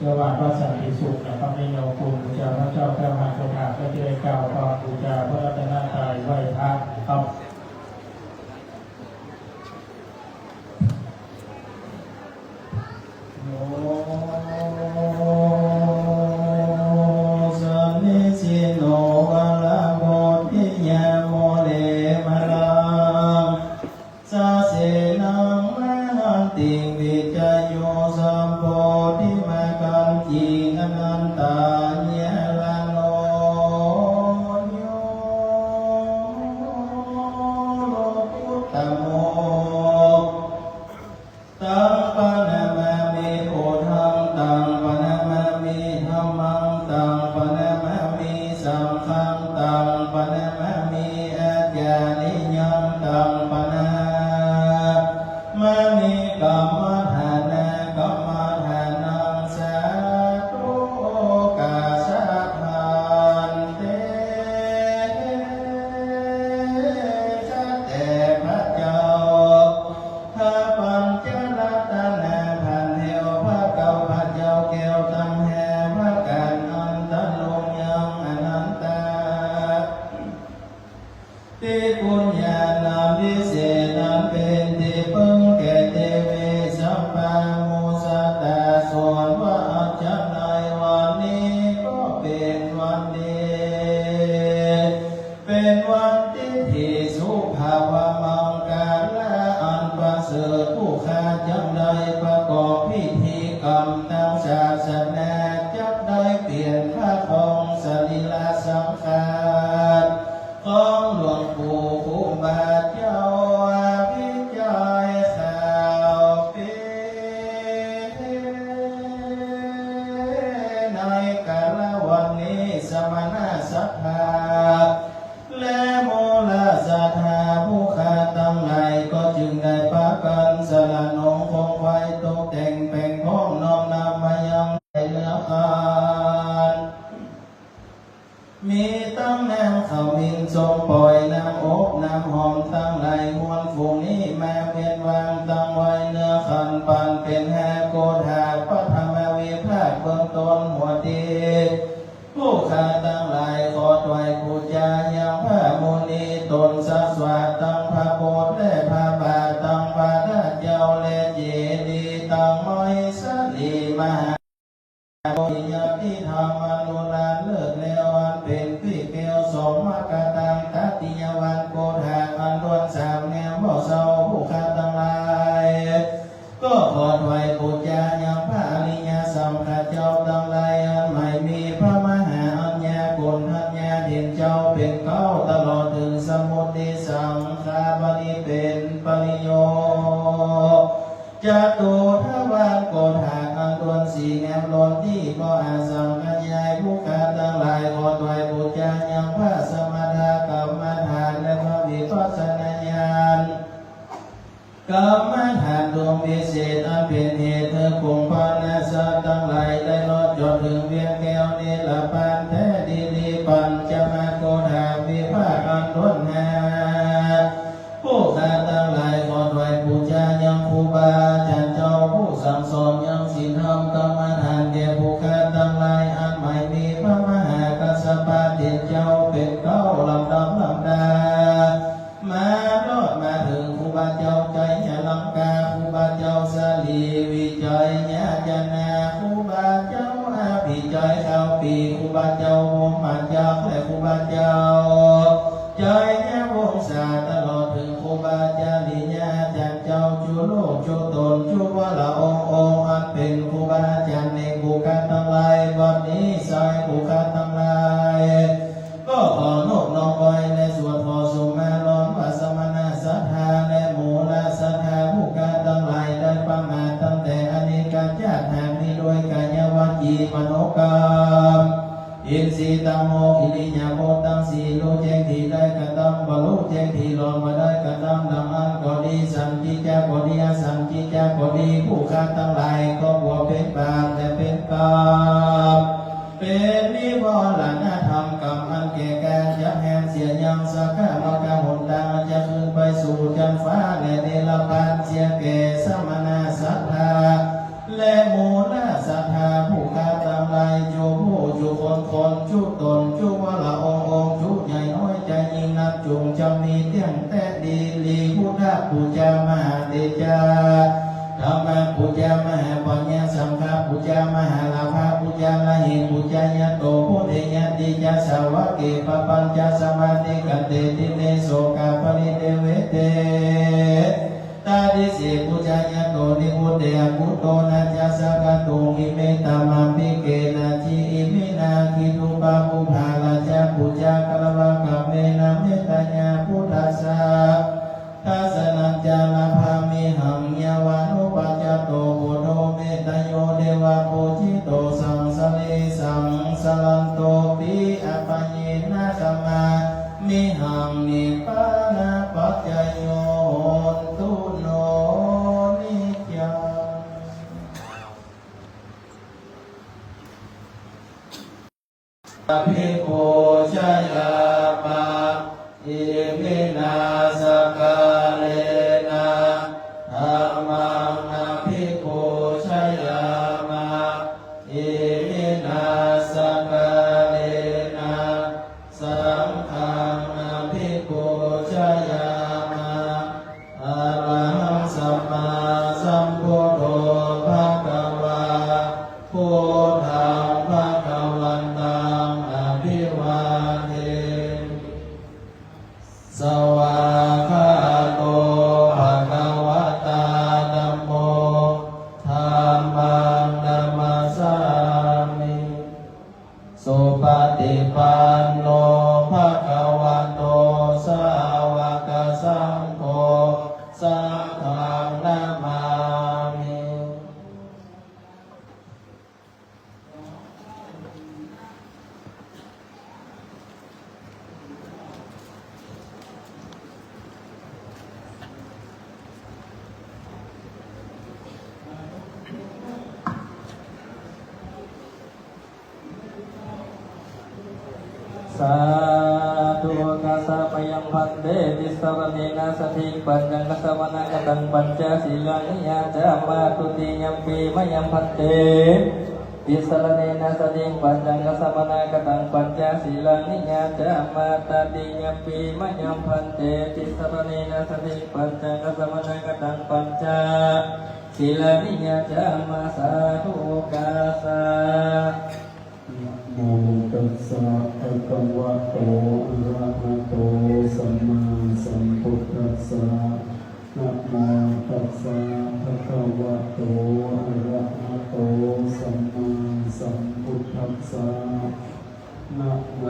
เจ้าวาดวัดสันติสุขนะครับในโยมคุณบูชาพระเจ้าแก้ว5 โกธาก็จะได้กล่าวความบูชาพระรัตนตรัยไหว้พระครับก ศรัทธาและโมลศรัทธาผู้ขาตั้งหลายก็จึงได้พากันสละนองคงไว้ตกแต่งแปลงพ้องน้อมนำมายังในเนื้อคานมีตั้งแนวเขามินทรงปล่อยน้ำอบน้ำหอมตั้งหลายมวลฝูงนี้แม้เวียนวางตั้งไว้เนื้อขันปันเป็นแหโกธาพระธรรมวิภาคเบื้องต้นหัวตีผู้ขาตั้งหลายขอถวายบูชายังพระมุนีตนสัสวาตั้งพระโพธิ์และพระบาทตั้งพระราชเจ้าและเจดีย์ตั้งม้อยสลีมหาโยยติธรรมนุลาเลิกแล้วอันเป็นพิเกลสมมกตังทัตติยวันโกธาอันล้วนสามแนวบ่เศร้าผู้ขาตั้งหลายก็ขอถวายบูชายังพระอริยสัมมาเจ้าตั้งหลายอันไม่มีพระมหาอัญญากุลทัญญาเด่นเจ้าเป็นเก้าตลอดถึงสมุติสังฆาบดีเป็นปริโยจตุทวารโกธาอันล้วนสี่แนวล้นที่ก็อาสังกัญญาผู้ขาตั้งหลายขอถวายบูชายังพระสมถกรรมฐานและพระวิปัสสนาญาณกรรมฐานดวงวิเศษอันเป็นเหตุเธอคงพานาสัตว์ทั้งหลายได้ลดจดถึงเวียงแก้วนิลปานแท้ดีลีปัญจมาโกธาวิภาคอันล้นหาผู้ขาตั้งหลายขอถวายบูชายังครูบาอาจารย์เจ้าผู้สั่งสอนยังศีลธรรมกรรมฐานแก่ผู้ขาตั้งหลายอันไม่มีพระมหากัสสปะเดชเจ้าเป็นเก้าลำดับลำดามารอดมาถึงครูบาเจ้าใจญาลังกาครูบาเจ้าสาลีวิจัยญาจนาครูบาเจ้าอาภิจัยเข้าปีครูบาเจ้าโมมาจักและครูบาเจ้าใจญาวงศาตลอดถึงครูบาจาริญาจันเจ้าจุโลกจุตนจุวละองค์อันเป็นครูบาอาจารย์ในบุคคลทั้งหลายวันนี้สายบุคคลทั้งหลายก็ขอนอบน้อมไว้ในส่วนพอสมมาลอนวัสมณศรัทธาและโมลศรัทธาผู้การทั้งหลายได้ประมาทตั้งแต่อเนกชาติหากมีโดยกายวาจีมโนกรรมอินทรีย์ตังโมอิริยาบถตั้งสี่รู้แจ้งที่ได้กระทำบรรลุแจ้งที่ลงมาได้กระทำดังอันก็ดีสัมจิจาก็ดีอสัมจิจาก็ดีผู้ขาทั้งหลายก็บวชเป็นบาปและเป็นกรรมเป็นนิวรณธรรมกรรมอันแก่การยับแหมเสียยังสักขะมกะหนทางจะขึ้นไปสู่จันฟ้าและเนรพันเสียแก่สมณศรัทธาและโมลศรัทธาผู้ขาทั้งหลายจูผู้จูคนจูตนจูวละองจูใหญ่น้อยใจยิ่งนักจุงจำมีเตี้ยงแต่ดีลีพุทธปูจามหาเดชาธรรมปูจามหาปัญญาสังฆปูจามหาลาภปูจาลาหิปูจายโตพุทธิยติจาสาวะเกปปัญจสมาธิกันเตติเนโสกาปริเดเวเตตาดิสิปุจายโตนิพุทเตอพุทโตนาจาสกะตุงิเมตตามาปิเกนาจิอิมินาคิตุปะปุภาลาจาปุจากลวะกัมเมนะเมตตาญาพุทธัสสะทัสสนัจจาลาภามิหังยาวานุปัจจโตโพโตเมตโยเดวะโพจิโตสังสลิสังสลันโตปิอปัญญินาคมามิหังนิพพานะปัจจโยตุโนนิจังภิกขุชยาปะอิมินาสกาเลนะธัมมังนะภิกขุชยามะอิมินาสกาเลนะสังฆังนะภิกขุชยามะอะระหังสัมมาสัมพุทโธภะคะวาพุทธังภะคะวันตังอภิวาเทสวากขาโตภะคะวะตาธัมโมธัมมังนัมมัสสามิสุปฏิปันโนภะคะวะโตสาวกสังโฆสังฆังนามามิ อ สาธุกาสะปยังพันเตติสวเนนะสถิปัญญังกัสสวนะกตังปัญจศีลานิยาจามาตุติยัมปีมยังพันเตติสรเนนะสถิปัญญังกัสสวนะกตังปัญจศีลานิยาจามาตติยัมปีมยังพันเตติสรเนนะสถิปัญญังกัสสวนะกตังปัญจศีลานิยาจามาสาธุกาสะนะโมตัสสะภะคะวะโตอะระหะโตสัมมาสัมพุทธัสสะนะโมตัสสะภะคะวะโตอะระหะโตสัมมาสัมพุทธัสสะนะโม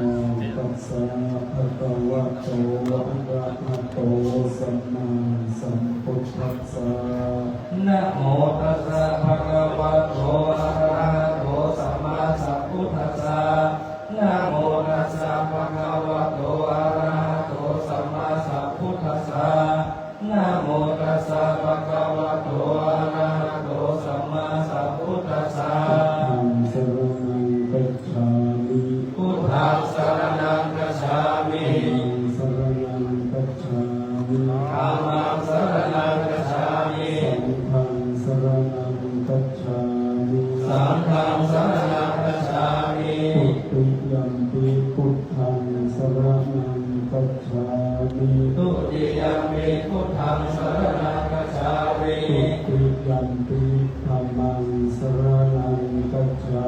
ตัสสะภะคะวะโตอะระหะโตสัมมาสัมพุทธัสสะนะโมตัสสะภะคะวะโตอะระหะโตสัมมาสัมพุทธัสสะนะโมตัสสะภะคะวะโตอะระหะโตสัมมาสัมพุทธัสสะนะโมตัสสะภะคะวะโตอะระหะโตสัมมาสัมพุทธัสสะพุทธังสรณังคัจฉามิ พุทธังสรณังคัจฉามิ ธัมมังสรณังคัจฉามิ ธัมมังสรณังคัจฉามิ สังฆังสรณังคัจฉามิ ทุติยัมปิพุทธังสรณังคัจฉามิ ทุติยัมปิพุทธังสรณังคัจฉามิ ทุติยัมปิธัมมังสรณังคัจฉา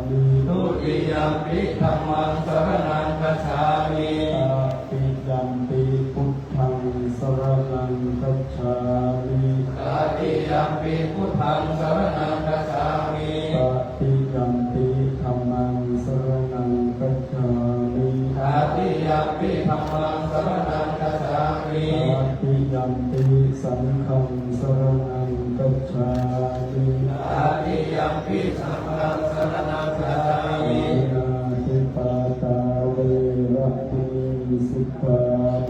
มิ ทุติยัมปิธัมมังสรณังคัจฉามิ ตติยัมปิพุทธังสรณังคัจฉามิ ตติยัมปิพุทธังสรณังคัจฉามิ ตติยัมปิธัมมังสรณังคัจฉามิ ตติยัมปิธัมมังสรณังคัจฉามิ ตติยัมปิสังฆังสรณังคัจฉามิ ตติยัมปิสังฆังสรณังคัจฉามิ นาทิปาตาเวระมิสิกขา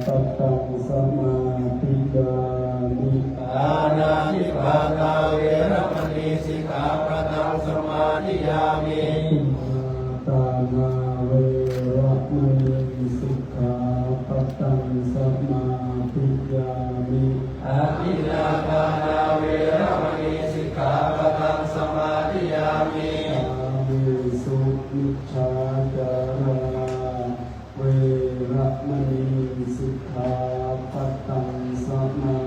ปัตตังสมาธิยามิ ปานาติปาตาเวรมณีสิกขาปะทังสมาธิยามิ อิมาตานาเวระมิสิกขาปัตตังสมาธิยามิ อาทินาปานาเวรมณีสิกขาปะทังสมาธิยามิ อามิสุมิชฌาจาราเวระมณีสิกขาปัตตังสมา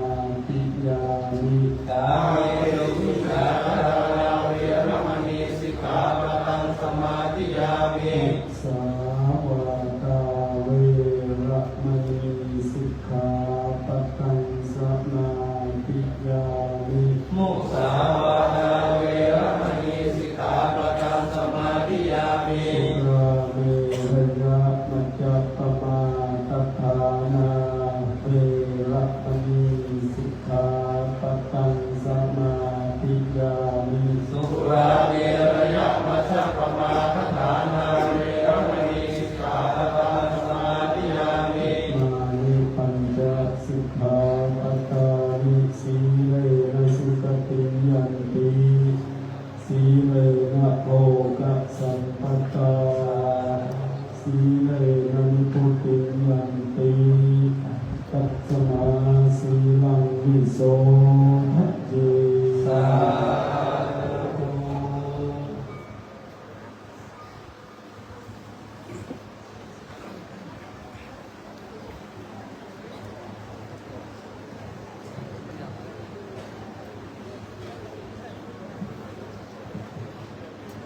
ธิยามิ กาเมสุมิจฉาจาราเวรมณีสิกขาปะทังสมาธิยามิ สาวกาเวระมณีสิกขาปัตตังสมาธิยามิ มุสาวาทาเวรมณีสิกขาปะทังสมาธิยามิ สุราเมรยะมัจจปมาทัฏฐานาเวระมณีสิกขาปัตตังสมาธิยามิ สุราเมรยะมัชฌปมาทฐานาเวรมณีสิกขาปะทังสมาธิยามิ มานิปัญจสิกขาปัตตานิสีเลนะสุขติยันติสีเลนะโภคสัมปตาสีเลนะนิพุติยันติตัสสมาสีลังวิโสทัจเจสาธุ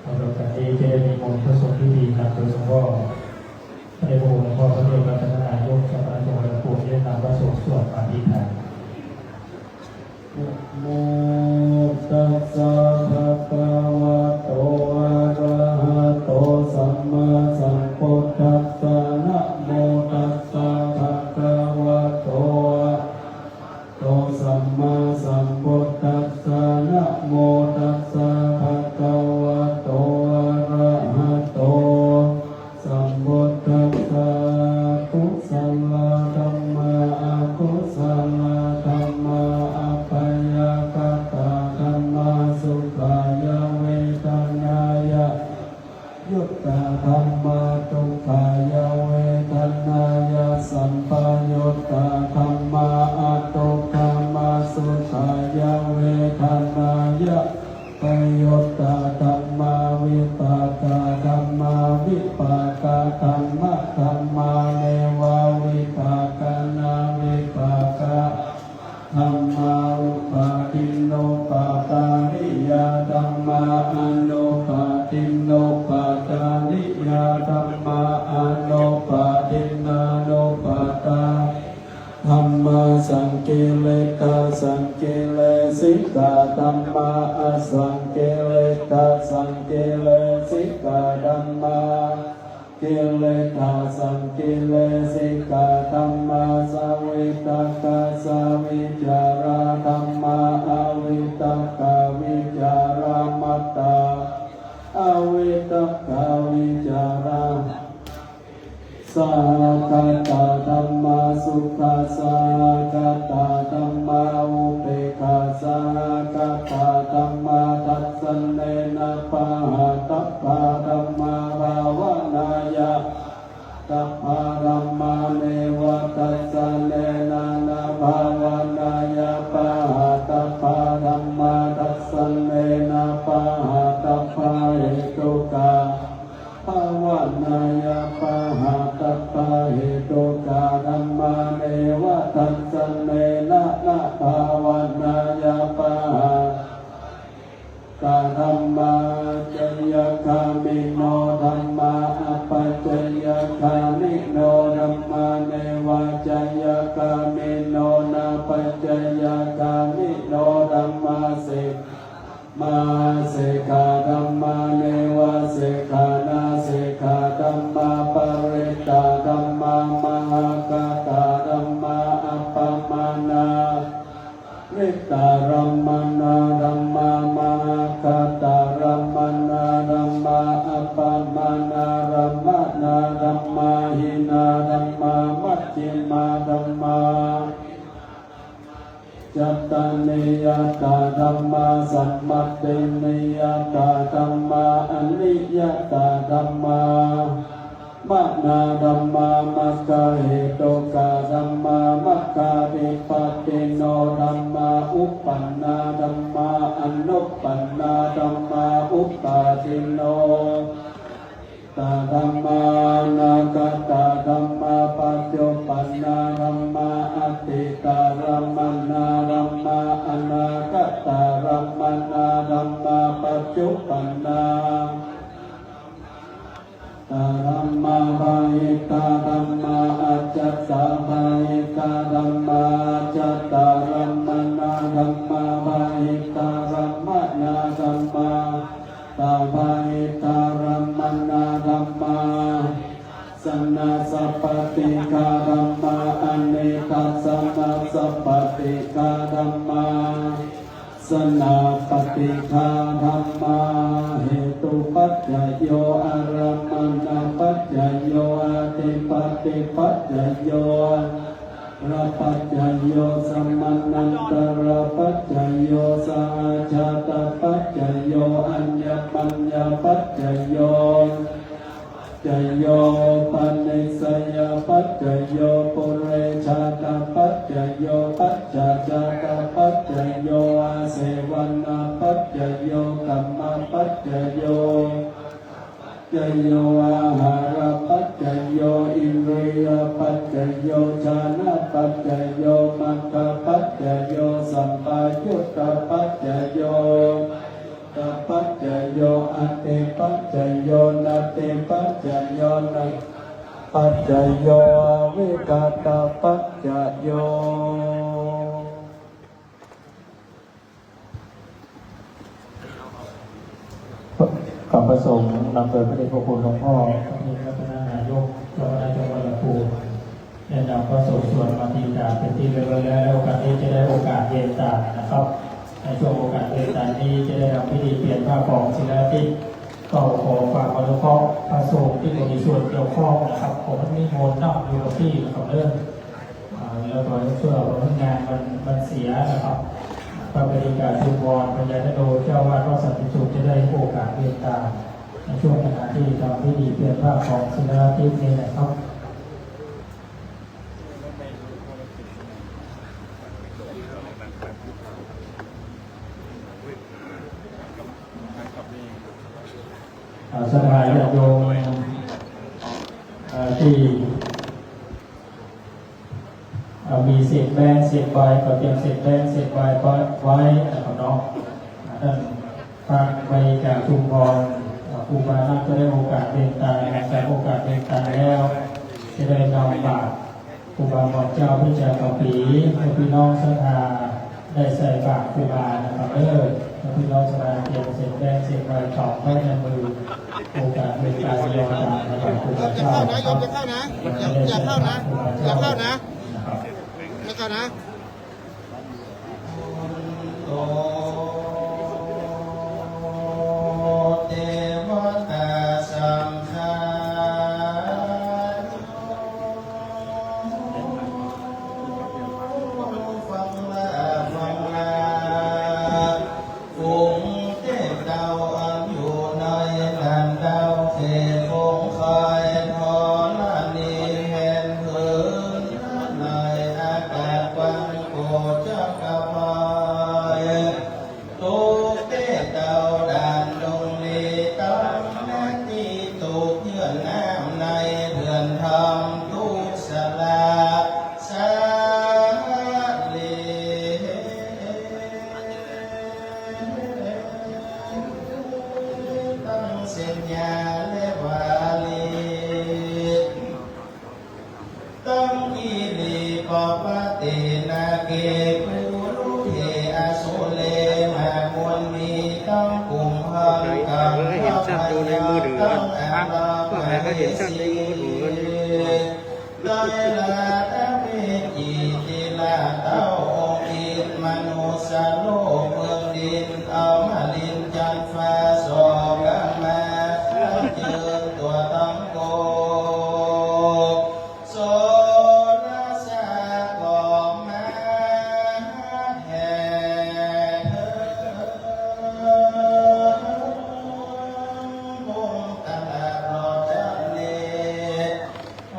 สำหรับการที่จะได้มีมนต์พระสงฆ์ที่ดีนำโดยหลวงพ่อพระเดชพระคุณหลวงพ่อพระเดชรัตนนายกเจ้าคณะจังหวัดลำพูนได้นำพระสงฆ์สวดปาฏิหาริย์ นะโมตัสสะภะคะวะโตอะระหะโตสัมมาสัมพุทธัสสะนะโมตัสสะภะคะวะโตอะโตสัมมาสัมพุทธัสสะนะโมตัสสะภะคะวะโตอะระหะโตสัมพุทธัสสะกุศลธรร ยุตตาธรรมาทุกขายาเวทนายาสัมปยุตตาธรรมาอทุกขามาสุขายาเวทนายาปยุตตาธรรมาวิปากาธรรมาวิปากาธรรมะธรรมาเนวาวิปากานาวิปากาธรรมาอุปาทินโนปาตานิยาธรรมาอนุปาทินโนปาตานิยาธรรมาอนุปาทินานุปาตาธรรมาสังกิเลกาสังกิเลสิกาธรรมาอสังกิเลกาสังกิเลสิกาธรรมากิเลกาสังกิเลสิกาธรรมาสวิตกาสวิจาราธรรมาอวิตกาวิจารามัตตาอวิตกาวิจาราสากตาธรรมาสุขาสากตาธรรมาอุเบกขาสากตาธรรมาทัสสเนนะปะหะตัพพะธรรมาภาวนายะตัพพะธรรมาเนวะทัสสเนนะนะภาวนายะปะหะตัพพะธรรมาทัสสเนนะปะหะตัพพะเหตุกาภาวนายะปะหะตัพพะเหตุกาธัมมาเนวะทัสสเนนะนะภาวนายะปะหะกาธัมมาจยคามิโนธัมมาอปัจจยคานิโนธัมมาเนวะจยคามิโนนะปัจจยคามิโนธัมมาสิมาเสกาธัมมาเนวะเสกานาเสกาธัมมาปริตตาธัมมามหากาตาธัมมาอัปปมานาริตารัมมานาธัมมามหากาตารัมมานาธัมมาอัปปมานารัมมานาธัมมาหินาธัมมามัจฉิมาธัมมาจัตตานิยตาธัมมาสัมมัตเตนิยตาธัมมาอนิยตาธัมมามะนาธัมมามัคคะเหตุกาธัมมามัคคะปิปัตติโนธัมมาอุปปันนาธัมมาอนุปปันนาธัมมาอุปปาทิโนตาธัมมานาคตาธัมมาปัจจุปันนาธัมมาอติตารัมมนาธัมมาอนาคตารัมมนาธัมมาปัจจุปันนาตาธัมมาภาหิตาธัมมาอัจจตาภาหิตาธัมมาอัจจตารัมมนาธัมมาภาหิตารัมมนาธัมมาตาภาหิตารัมมนาธัมมาสนาสัพพติกาธัมมาอเนกัสสนาสัพพติกาธัมมาสนาปฏิฆาธัมมาเหตุปัจจโยอารัมมณปัจจโยอาติปฏิปัจจโยระปัจจโยสัมมันันตระปัจจโยสาชาตปัจจโยอัญญปัญญปัจจโยจโยปันนิสยปัจจโยปุเรชาตปัจจโยปัจจจาตปัจจโยอาเสวันนาปัจจโยกัมมาปัจจโยจโยอาหารปัจจโยอินทรียปัจจโยชานะปัจจโยมัคคะปัจจโยสัมปายุตตปัจจโยตัปปัจจโยอัตติปัจจโยนัตติปัจจโยนัตปัจจโยอวิกาตปัจจโยขอประสงค์นำโดยพระเดชพระคุณหลวงพ่อพระนิรัตนนายกเจ้าคณะจังหวัดลำพูนได้นำพระสงฆ์สวดมาตีตาเป็นที่เรียบร้อยแล้วโอกาสนี้จะได้โอกาสเย็นตานะครับในช่วงโอกาสเย็นตานี้จะได้ทำพิธีเปลี่ยนผ้าของศิลาทิศก็ขอฝากอนุเคราะห์พระสงฆ์ที่มีส่วนเกี่ยวข้องนะครับผมนิมนต์นั่งอยู่กับที่กับเรื่องแล้วก็เพื่อผลงานมันเสียนะครับพระบริการชุมพรพญานาโดเจ้าวาดวัดสันติสุขจะได้โอกาสเรียนตามใน ช่วงขณะที่ทำพิธีเปลี่ยนผ้าของศิลาทิพย์นี่แหละครับ สถานญาติโยมที่มีเศษแบงเศษใบก็เตรียมเศษแบงเศษใบไว้นะครับเนาะท่านพระไปจากชุมพรครูบาอาจารย์ก็ได้โอกาสเดินทางจากโอกาสเดินทางแล้วจะได้นำบาตรครูบาบอกเจ้าพิจารณาปีให้พี่น้องศรัทธาได้ใส่บาตรครูบานะครับพี่น้องศรัทธาเตรียมเศษแบงเศษใบตอกไว้ในมือโอกาสเดินทางยอมตามนะครับครูบาเจ้านะครับอย่าเข้านะอย่าเข้านะไม่เข้านะเทวตาสังฆาฟังลาฝูงเทพดาวอันอยู่ในแดนดาวเขตคงคอยทอนานีแห่งเหินในอากาศวันโกจักรวาลตุกเทพดาวด่านดงลีตั้งนาทีตุกเยื่อนน้ำในเรือนธรรมตุกสลาสาลีตั้งเสียญญาและวาลีตั้งอีลีปปตินาเกปุรุเทอสุเลมามวลมีตั้งกลุ่มพังกัง เห็นชัดอยู่ในมือถือกันก็แพ้ก็เห็นชัดในมือถือกัน ได้ลาตะเมจีติลาเต้าองค์อินมนุสโลกเมืองดินเอามาลินจันฟ้าสอกันมาเจอตัวตั้งโกโซนาสากอมาแห่บงตลาดรอจันเน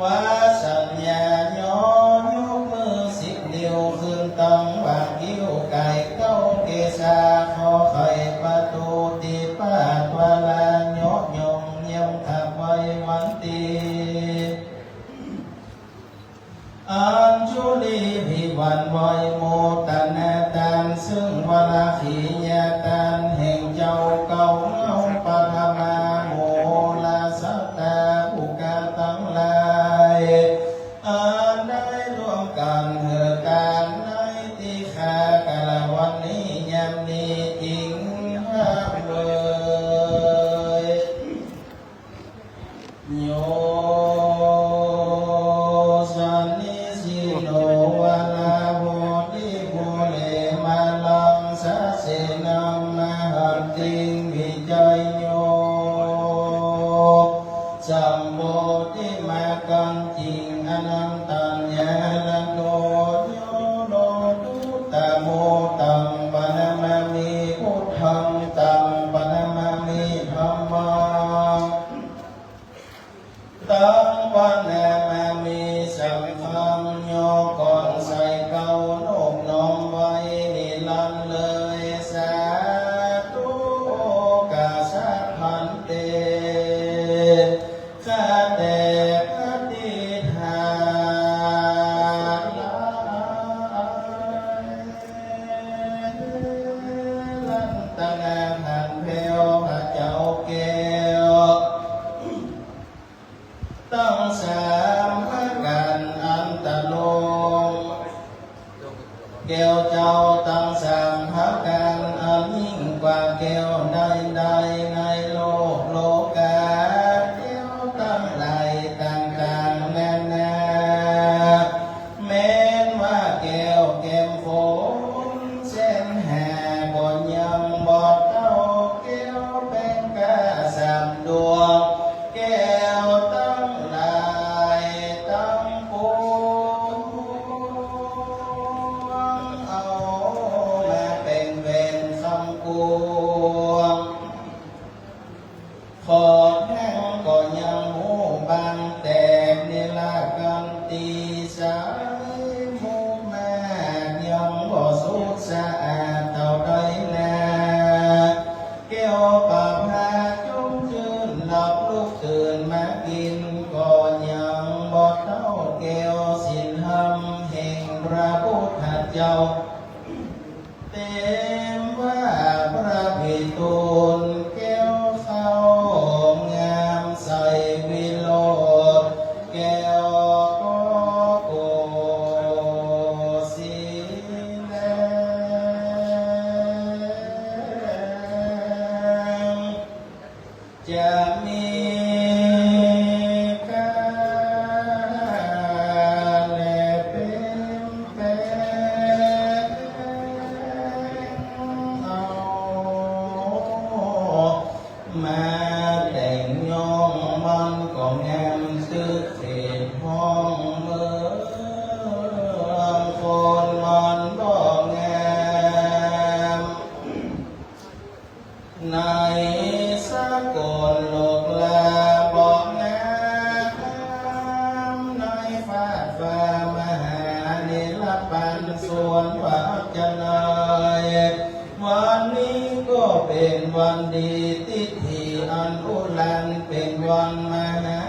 ว่าสัญญาย้อนยกมือ10 นิ้วขึ้นตั้งวางกิ้วไก่เก้าเกษาขอไข่ประตูตีปาดวาลายกยงเยี่ยมขับไว้วันตีอัญชุลีพิวันไว้โมตันตานซึ่งวราขีญาตันแห่งเจ้าเก่าเงาปฐมาโมลาสัตตาผู้กาตั้งหลายอันได้ร่วมกันเหือการในติขากาลวันนี้ยามนี้จริงห้ามเลยโยสันนิสิโนวาลาโหติโมเลมาลังสะเสนังมหันติงวิจัยโยสัมโพธิมากังจิงอนันตัญญาณโนโยโนตุตโมตังปะนะมะมิพุทธังตังปะนะมะมิธัมมังตังปะนะมะมิสังฆังโยก่อนใส่เก่าโนบน้อมไว้นิรันดร์เลยสาธุกาสะพันเตข้าแต่พระติธาลันตนาหันเพวพระเจ้าแก้วตั้งสามพระกันอันตะโลงแก้วเจ้าตั้งสามพระกันอันยิ่งกว่าแก้วใดๆในโลกาแก้วตั้งหลายต่างๆนานาแม้นว่าแก้วแก้มฝนเส้นหาบ่ยังบ่เต้าแก้วเป็นกาสามดวงแก้วตั้งหลาย วิโรจน์แก้วโกสีแดงจะมีกาแลเป็นแปลงเอามาแต่งย่องมันก็งามซึกเศษห้องเมืองคนมันบ่งามในสากลโลกลาบอกงามในฟ้าฟ้ามหาเนรปันส่วนวัจนายวันนี้ก็เป็นวันดีติธีอันอุลันเป็นวันมหา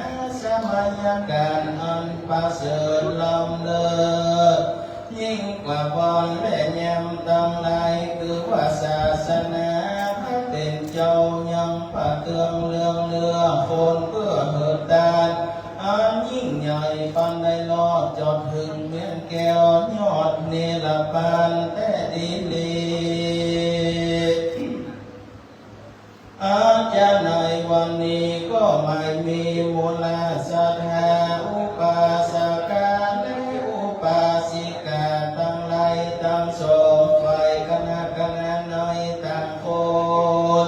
สมัยการอันประเสริฐล้ำเลิศยิ่งกว่าวันและยามตั้งหลายคือว่าศาสนาพระเป็นเจ้ายังพระเตืองเรื่องเนื้อคนเพื่อเหิดดานอันยิ่งใหญ่ปันได้ลอดจอดถึงเมืองแก้วยอดเนรปานแต่ดีลีอาจารย์ในวันนี้ก็ไม่มีมูลศรัทธาอุปาสกาและอุปาสิกาตั้งหลายตั้งสองฝ่ายคณะน้อยต่างคน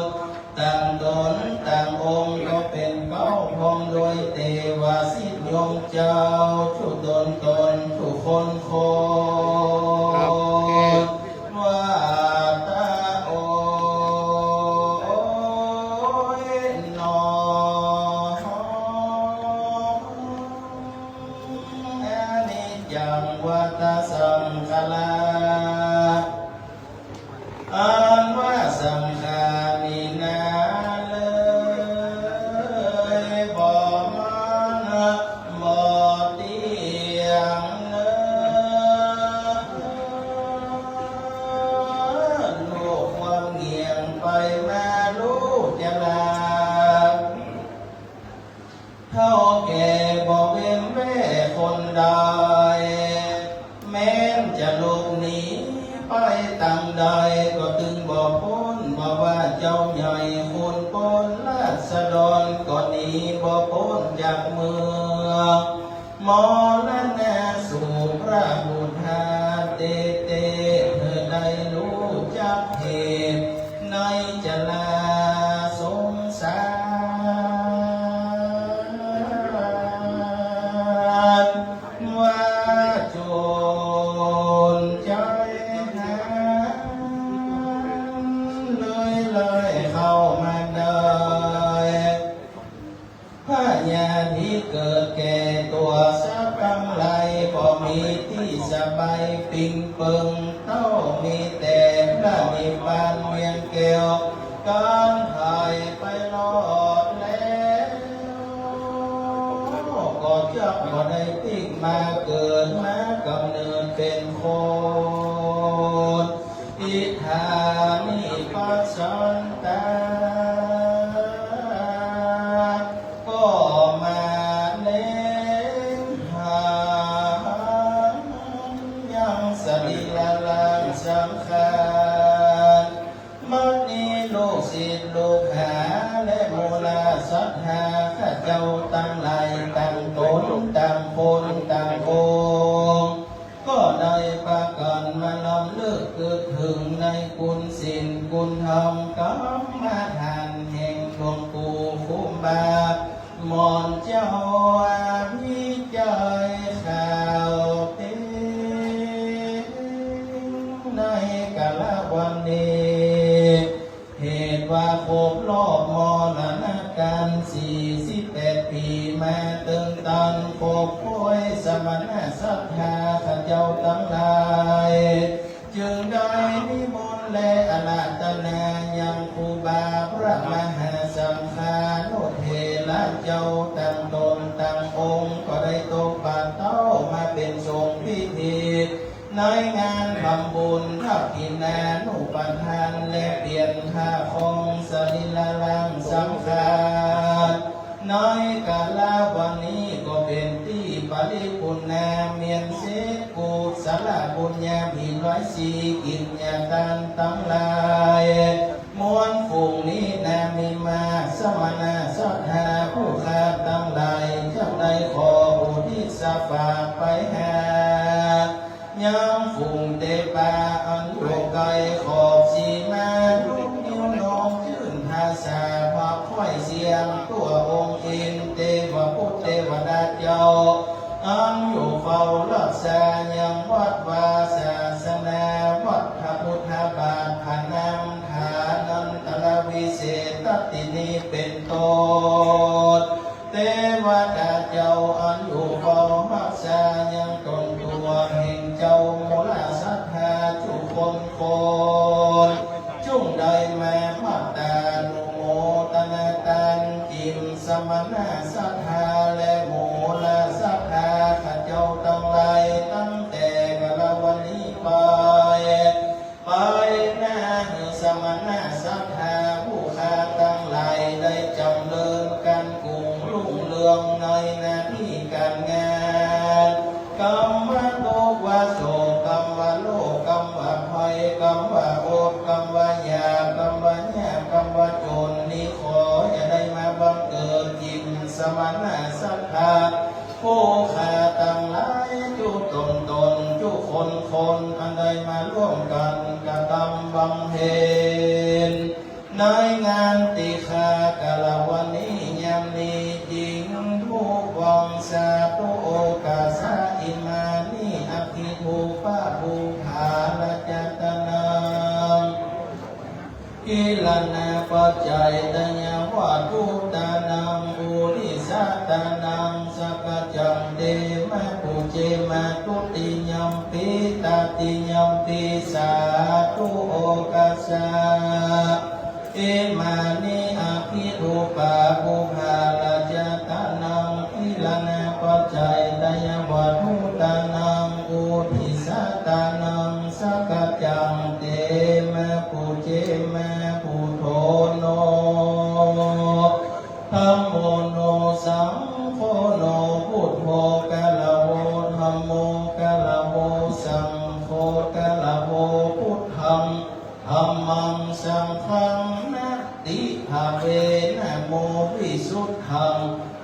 ต่างตนต่างองค์ก็เป็นเก้าพองโดยเทวาสิทธิยมเจ้าทุตนทุกคนว่าตาโอนออานิจจังวัฏสังขารอันว่าสังขารนี่นาเลยบ่มันบ่เที่ยงลูกความเงียงไปมาลูกจะลาเท่าแก่บ่เว้นแม่คนใดแม้นจะหลบหนีไปตั้งใดก็ถึงบ่พ้นบ่ว่าเจ้าใหญ่คนปนราษฎรก็หนีบ่พ้นจากเมืองมอละนาสู่พระบุตรเตเตเธอได้รู้จักเหตุในจลาสงสารว่าโจรใจหาเลยเข้ามาได้พระญาณที่เกิดแก่ตัวสักกังไหลก็มีที่สบายปิงเปิงเต้ามีแต่พระนิพพานเวียงแก้วการถ่ายไปรอดแล้วก็จะบ่ได้ติกมาเกิดมากำเนิดเป็นคนอิทานิปัสสันตาก็มาเล่นหายังสรีระลังสำคัญมันนี้ลูกศิษย์ลูกหาและมูลศรัทธาข้าเจ้าตั้งหลายตั้งตนตั้งคนตั้งองค์ก็ได้ประกันมาลำเลิกเกิดถึงในกุลศีลกุลธรรมกรรมฐานแห่งหลวงปู่คุ้มบามอนเจ้าวิจัยข่าวเต็ในกาลวันนี้เหตุว่าครบรอบมรณการ48 ปีมาเติมตันครบป่วยสมณะศรัทธาข้าเจ้าทั้งหลายจึงได้นิมนต์และอาราธนายังครูบาพระมหาสังฆานุเถระเจ้าตั้งตนตั้งองค์ก็ได้ตกบาตรเต้ามาเป็นทรงพิธีในงานทำบุญทับกินนานุปทานและเปลี่ยนค่าของสรีระลังสำคัญ น้อยกาลวันนี้ก็เป็นที่ปริปุณณาเมียนเสกุศลบุญญาผีร้อยสีกินยาการตั้งหลายมวลฝูงนี้นามีมาสมณะสัทธาผู้ขาตั้งหลายเจ้าใดขออุทิศฝากไปหายังฝูงเตปาอันอยู่ไกลขอบสีมาลูกนิ้วน้องยื่นภาษาพาค่อยเสียงตัวองค์อินเทวพุทธเทวดาเจ้าอันอยู่เฝ้ารักษายังวัดวาศาสนาวัดพระพุทธบาทพนามฐานันตระวิเศษตตินีเป็นต้นเทวดาเจ้าอันอยู่เฝ้ารักษายังตนตัวแห่งเจ้ามูลศรัทธาทุกคนจุ่งใดแม่มาตานุโมตนาตันจิมสมณะศรัทธาและมูลศรัทธาข้าเจ้าทั้งหลายตั้งแต่กะละวันนี้ไปหน้าสมณะศรัทธาผู้ข้าทั้งหลายได้จำเริญกันกุ่งรุ่งเรืองในหน้าที่การงานกรรมโลกวาโสกรรมวาโลกกรรมวาภัยกรรมวาโอดกรรมวายากรรมวาญากรรมวาจนนี้ขออย่าได้มาบังเกิดจิตสมณะศรัทธาผู้ข้าตั้งหลายจุตนจุคนอันใดมาร่วมกันกระทำบำเพ็ญในงานติฆากะละวันนี้ยังมีจริงทุกวังสาตุโอกาสาอิมานิอภิภูปะภูภาลจัตนังกิลนาปัจจัยตัญญาวัตถุตานังอุริสัตานังสัพจังเตมะปุเจมะตุติยัมปิตาติยัมปิสาธุโอกาสาเอมานิอภิรูปะภูภาลจัตนังกิลนาปัจจัยตัญญาวัตถุตานังอุริสัตานังสัพจังเตมะปุเจมะพุทโธโนธัมโมโนสังโฆโนพุทโธกะละโวธัมโมกะละโวสังโฆกะละโวพุทธังธัมมังสังฆังนะติภาเวนะโมวิสุทธัง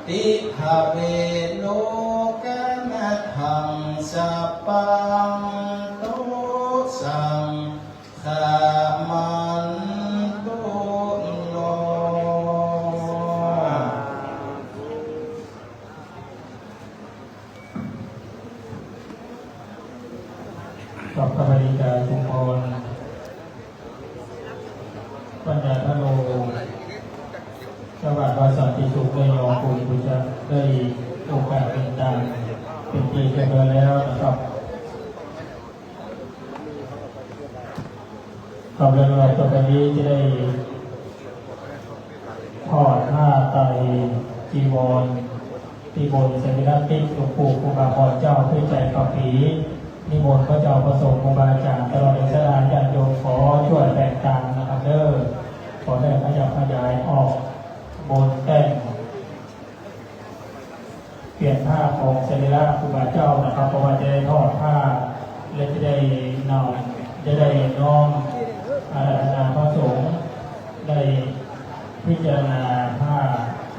ติภาเวโลกนัสสังสัพพังตุสังขะมันตุโน กับพระบริการทุกคนปัญญาทโลจังหวัดวาสันติสุขได้ยอมคุณผู้จะได้โอกาสเป็นตามเป็นปีกันไปแล้วนะครับกับเรื่องราวต่อไปนี้จะได้ทอดผ้าไตรจีวรที่บนเสด็จติหลวงปู่ครูบาพรเจ้าด้วยใจกับผีนิมนต์พระเจ้าประสงค์ครูบาอาจารย์ตลอดเวลาญาติโยมขอช่วยแบ่งตามนะครับเด้อขอได้ขยับขยายออกบนแต่งเปลี่ยนผ้าของเสด็จครูบาเจ้านะครับเพราะว่าจะได้ทอดผ้าและจะได้นอนจะได้น้อมอาราธนาพระสงฆ์ได้พิจารณาผ้า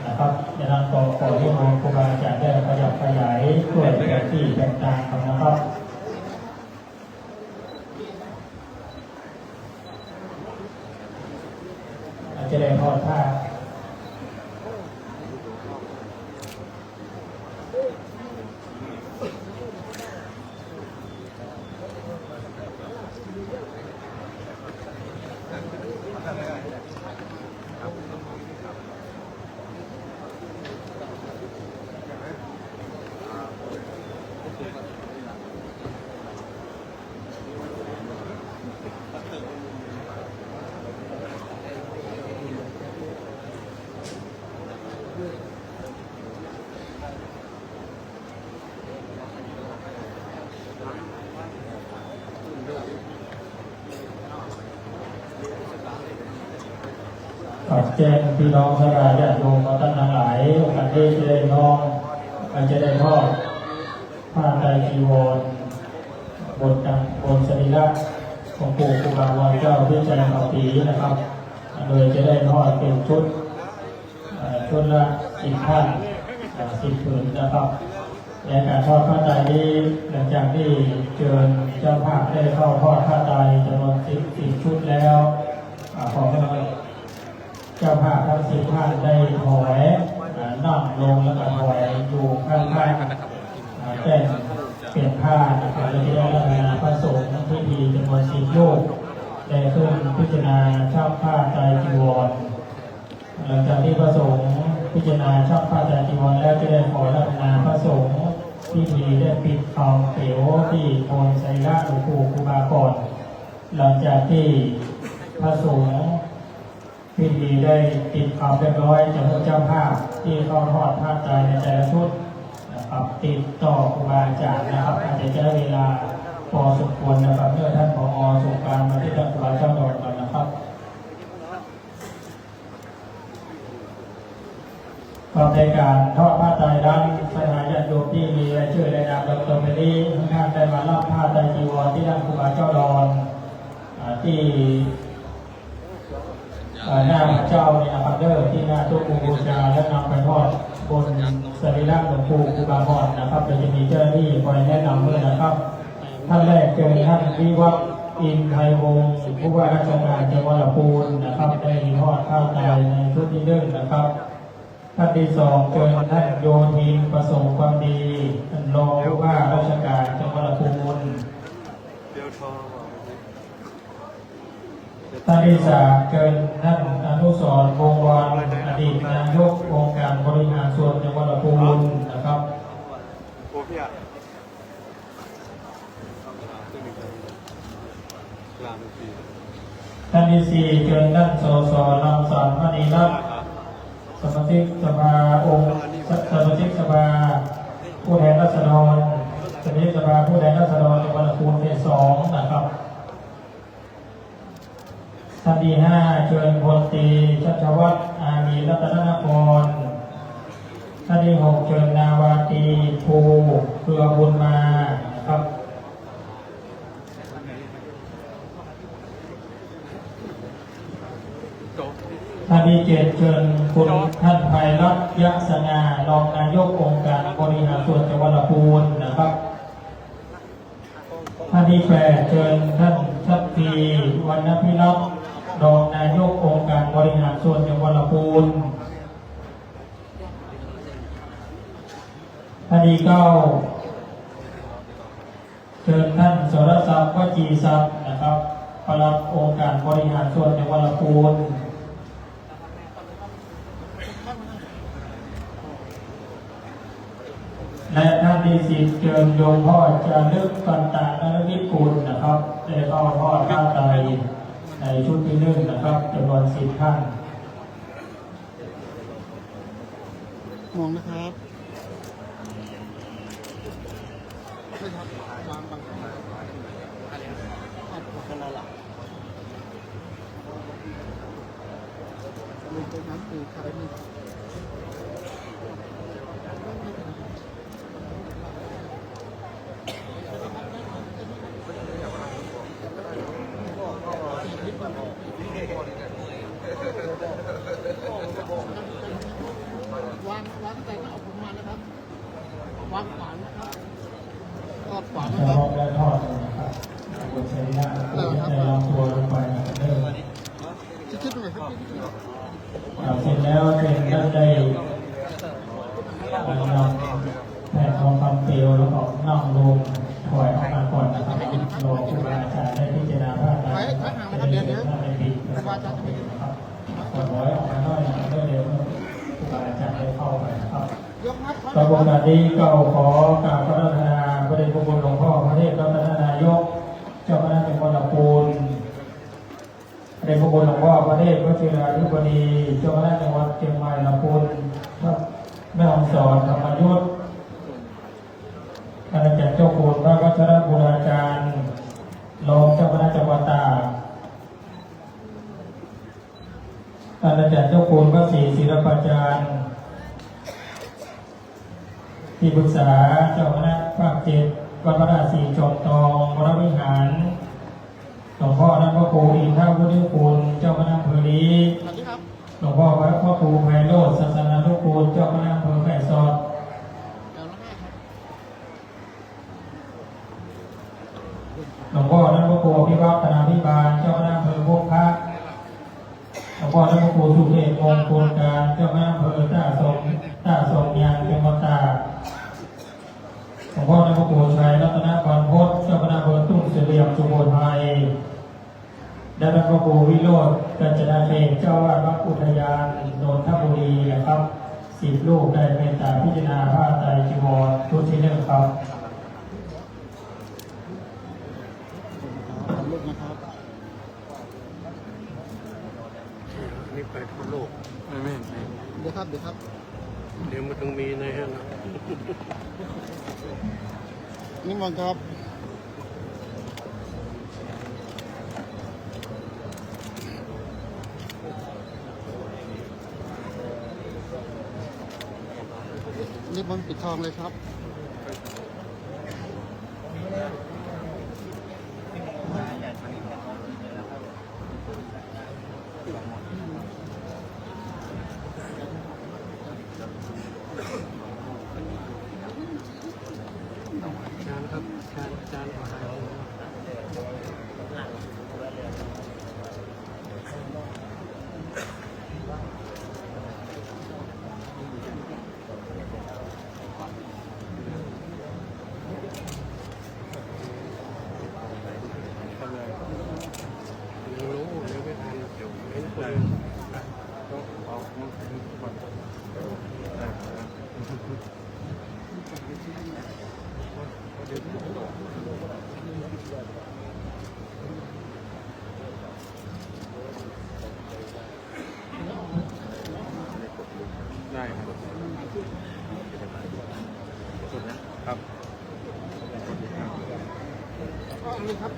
นะครับจะนำต่อขอที่มงครูบาอาจารย์ได้ขยับขยายด้วยแบบที่แตกต่างกันนะครับจะได้ทอดผ้า แจ้งพี่น้องสลาญาติโยมมาตั้งหลายโอกาสที่จะได้น้องจะได้ทอดผ้าไตรจีวรบนสรีระของปู่ครูบาอาจารย์เจ้าพิจารณาปีนะครับโดยจะได้ทอดเป็นชุดละ10 ท่าน10 ผืนนะครับและการทอดผ้าไตรนี้หลังจากที่เชิญเจ้าภาพได้เข้าทอดผ้าไตรจำนวน10 ชุดแล้วขอให้เจ้าภาพทั้ง10 ท่านได้ถวายนั่งลงแล้วก็ถวายอยู่ข้างๆแจ้งเปลี่ยนผ้านะครับและจะได้รับงานพระสงฆ์พิธีจำนวน10 รูปได้ขึ้นพิจารณาชอบผ้าไตรจีวรหลังจากที่พระสงฆ์พิจารณาชอบผ้าไตรจีวรแล้วจะได้ขอรับงานพระสงฆ์พิธีได้ปิดทองเขียวที่โคนไสระหลวงปู่ครูบาก่อนหลังจากที่พระสงฆ์พิธีได้ปิดทองเรียบร้อยจากเจ้าภาพที่เข้าทอดผ้าไตรในแต่ละชุดนะครับติดต่อครูบาอาจารย์นะครับอาจจะใช้เวลาพอสมควรนะครับเมื่อท่านผอ.ส่งการมาที่ท่านครูบาเจ้าดอนก่อนนะครับก็ในการทอดผ้าไตรนั้นสถานญาติโยมที่มีรายชื่อรายนามตรงไปนี้ทุกท่านได้มารับผ้าไตรจีวรที่ท่านครูบาเจ้าดอนที่หน้าพระเจ้าเนี่ยนะครับที่หน้าตู้บูชาและนำไปทอดบนสรีระหลวงปู่ครูบาก่อนนะครับโดยจะมีเจ้าหน้าที่คอยแนะนำด้วยนะครับท่านแรกเจอท่านวิวัฒน์อินไทยวงศ์ผู้ว่าราชการจังหวัดลำพูนนะครับได้ทอดผ้าไตรในชุดที่1นะครับท่านที่2เจอท่านโยธินประสงค์ความดีท่านรองผู้ว่าราชการจังหวัดลำพูนท่านที่3เจอท่านอนุสรณ์วงศ์วรอดีตนายกองค์การบริหารส่วนจังหวัดลำพูนนะครับท่านที่4เจอท่านสสนำสอนมณีรัตน์สมาชิกสภาสมาชิกสภาผู้แทนราษฎรสมาชิกสภาผู้แทนราษฎรจังหวัดลำพูนเขต2นะครับท่านที่5เชิญพลตรีชัชวัฒน์อารีรัตนนครท่านที่6เชิญนาวาตรีภูเครือบุญมานะครับท่านที่7เชิญคุณท่านไพรัตน์ยะสง่ารองนายกองค์การบริหารส่วนจังหวัดลำพูนนะครับท่านที่8เชิญท่านชัตรีวรรณพิรัตน์รองนายกองค์การบริหารส่วนจังหวัดลำพูนท่านที่9เชิญท่านสรศักดิ์วจีทรัพย์นะครับปลัดองค์การบริหารส่วนจังหวัดลำพูนและท่านที่10เชิญโยมพ่อจารึกกันตะนรมิตรกุลนะครับได้เข้าทอดผ้าไตรในชุดที่1นะครับจำนวน10 ท่านมองนะครับวางบังคับกันละล่ะลงไปน้ำปูคาร์มีวางแต่ก็เอาผมมานะครับวางขวานนะครับทอดขวานนะครับและทอดนะครับบนสรีระจะลำตัวลงไปนะครับคิดหน่อยครับเสร็จแล้วท่านได้นำแผ่นทองคำเปลวแล้วก็นั่งลงถอยออกมาก่อนนะครับรอครูบาอาจารย์ได้พิจารณาผ้าไตรท่านได้ปิดนะครับถอยออกมาหน่อยนะครับเร็วครูบาอาจารย์ได้เข้าไปนะครับกระบวนการนี้ก็ขอกราบพระราชนาพระเดชพระคุณหลวงพ่อพระเทพรัตนนายกเจ้าคณะจังหวัดลำพูนพระเดชพระคุณหลวงพ่อพระเทพวชิราธิบดีเจ้าคณะจังหวัดเชียงใหม่ลำพูนแม่ฮ่องสอนธรรมยุทธอาจารย์เจ้าคุณพระวัชรบุราจารย์รองเจ้าคณะจังหวัดตากอาจารย์ เจ้าคุณพระศรีศิลปาจารย์ที่ปรึกษาเจ้าคณะภาค7วัดพระราศีจอมทองวรวิหารหลวงพ่อท่านพระครูอินทราวุฒิคุณเจ้าคณะอำเภอลีหลวงพ่อพระครูไพโรจน์ศาสนานุกูลเจ้าคณะอำเภอแม่สอดหลวงพ่อท่านพระครูพิวัตรธนาภิบาลเจ้าคณะอำเภอพวกพระหลวงพ่อท่านพระครูสุเทพมงคลการเจ้าคณะอำเภอท่าสมยางจังหวัดตากหลวงพ่อท่านพระครูชัยรัตนบรรพตเจ้าคณะอำเภอตุ้งเสลี่ยมสุโขทัยและท่านพระครูวิโรจน์กัญจนาเขตเจ้าอาวาสวัดอุทยานนนทบุรีนะครับ10 รูปได้เมตตาพิจารณาผ้าไตรจีวรชุดที่1ครับ นี่ไปทั่วโลก แม่เดี๋ยวครับเดี๋ยวมันต้องมีในฮะนะ นี่มันครับนี่มันปิดทองเลยครับจานครับจานขอถ่ายรูปรู้เดี๋ยวไม่ทันเดี๋ยวเห็นคนได้ครับ นี่ครับ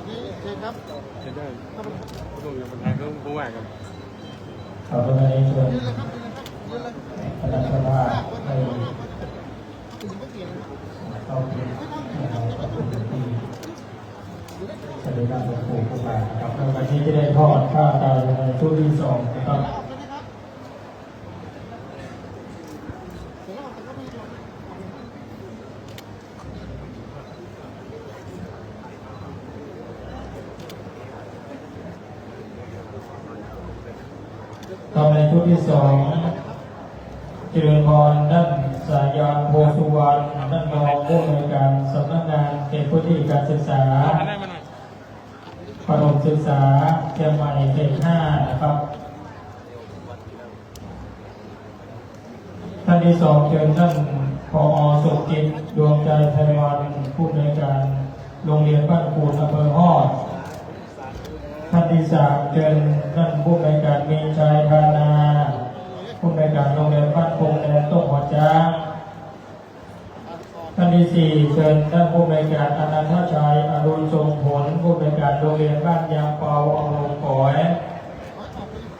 นี่เชิญครับ ใช้ได้ต้องอย่างคนไทยต้องผู้ว่ากัน ขอบคุณในส่วน ยืนเลยครับยืนเลย คณะสภาให้ ถึงไม่เปลี่ยน เข้าถึงที่สรีระหลวงปู่ครูบาครับในวันนี้จะได้ทอดผ้าไตรในชุดที่2นะครับต่อในชุดที่2เจริญพรด้านสายานโพสุวรรณด้านรองผู้อำนวยการสำนักงานเขตพื้นที่การศึกษาประถมศึกษาเชียงใหม่เขต5นะครับท่านที่2เชิญท่านผอ.สุกิจดวงใจไทยวันผู้อำนวยการโรงเรียนบ้านคูนอำเภอฮอดท่านที่3เชิญท่านผู้อำนวยการมีชัยธานาผู้อำนวยการโรงเรียนบ้านคงแดนโต้หัวจ้าท่านที่4เชิญท่านผู้อำนวยการอนันทชัยอรุณทรงผลผู้อำนวยการโรงเรียนบ้านยางเปาอำเภอก๋อย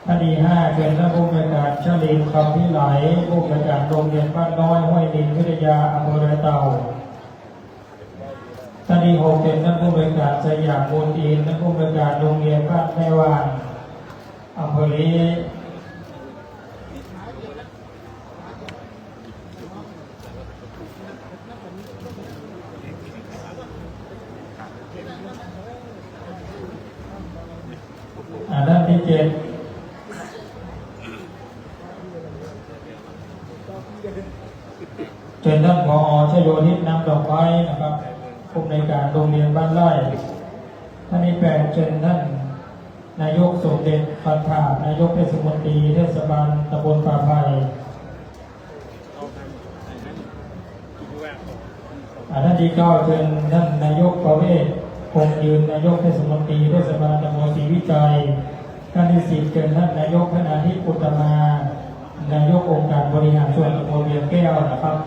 ท่านที่5เชิญท่านผู้อำนวยการชลินคำพิไหลผู้อำนวยการโรงเรียนบ้านน้อยห้วยดินวิทยาอำเภอไรเต่าท่านที่6เป็นท่านผู้อำนวยการสยามมูลอินท่านผู้อำนวยการโรงเรียนบ้านแม่วางอำเภอลีด้านที่7เชิญท่านผอ.ชโยนิตนำดอกไม้นะครับผู้อำนวยการโรงเรียนบ้านไร่ท่านที่8เชิญท่านนายกสมเด็จปัทภานายกเทศมนตรีเทศบาลตำบลป่าไผ่ท่านที่9เชิญท่านนายกประเวศคงยืนนายกเทศมนตรีเทศบาลตำบลศรีวิจัยท่านที่10เชิญท่านนายกคณาธิปุตตมานายกองค์การบริหารส่วนตำบลเวียงแก้วนะครับ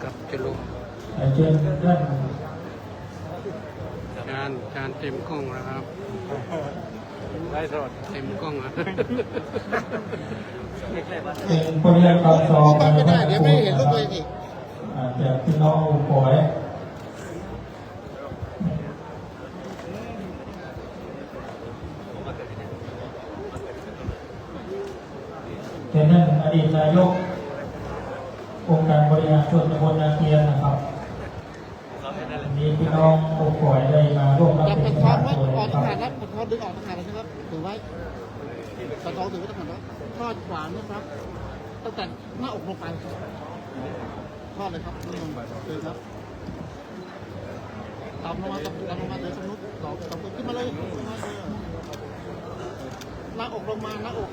กับจะลง เชิญท่าน จานเต็มกล้องแล้วครับได้สดเต็มกล้องอ่ะ เป็นคนเรียนคำสอนไม่ได้เดี๋ยวไม่เห็นรูปตัวเองอีกจากพี่น้องอุปอยเป็นท่านอดีตนายกองค์การบริหารส่วนตำบลนาเกียนนะครับมีพี่น้องอุปอยได้มาร่วมรับเป็นทางไว้ออกทหารครับเป็นทางดึงออกทหารนะครับถือไว้ตะท้องถือไว้ทหารครับทอดขวานนะครับตั้งแต่หน้าอกลงไปทอดเลยครับลงเลยครับตามลงมาเดี๋ยวสมมติหลอกสมมติขึ้นมาเลยหน้าอกลงมาหน้าอก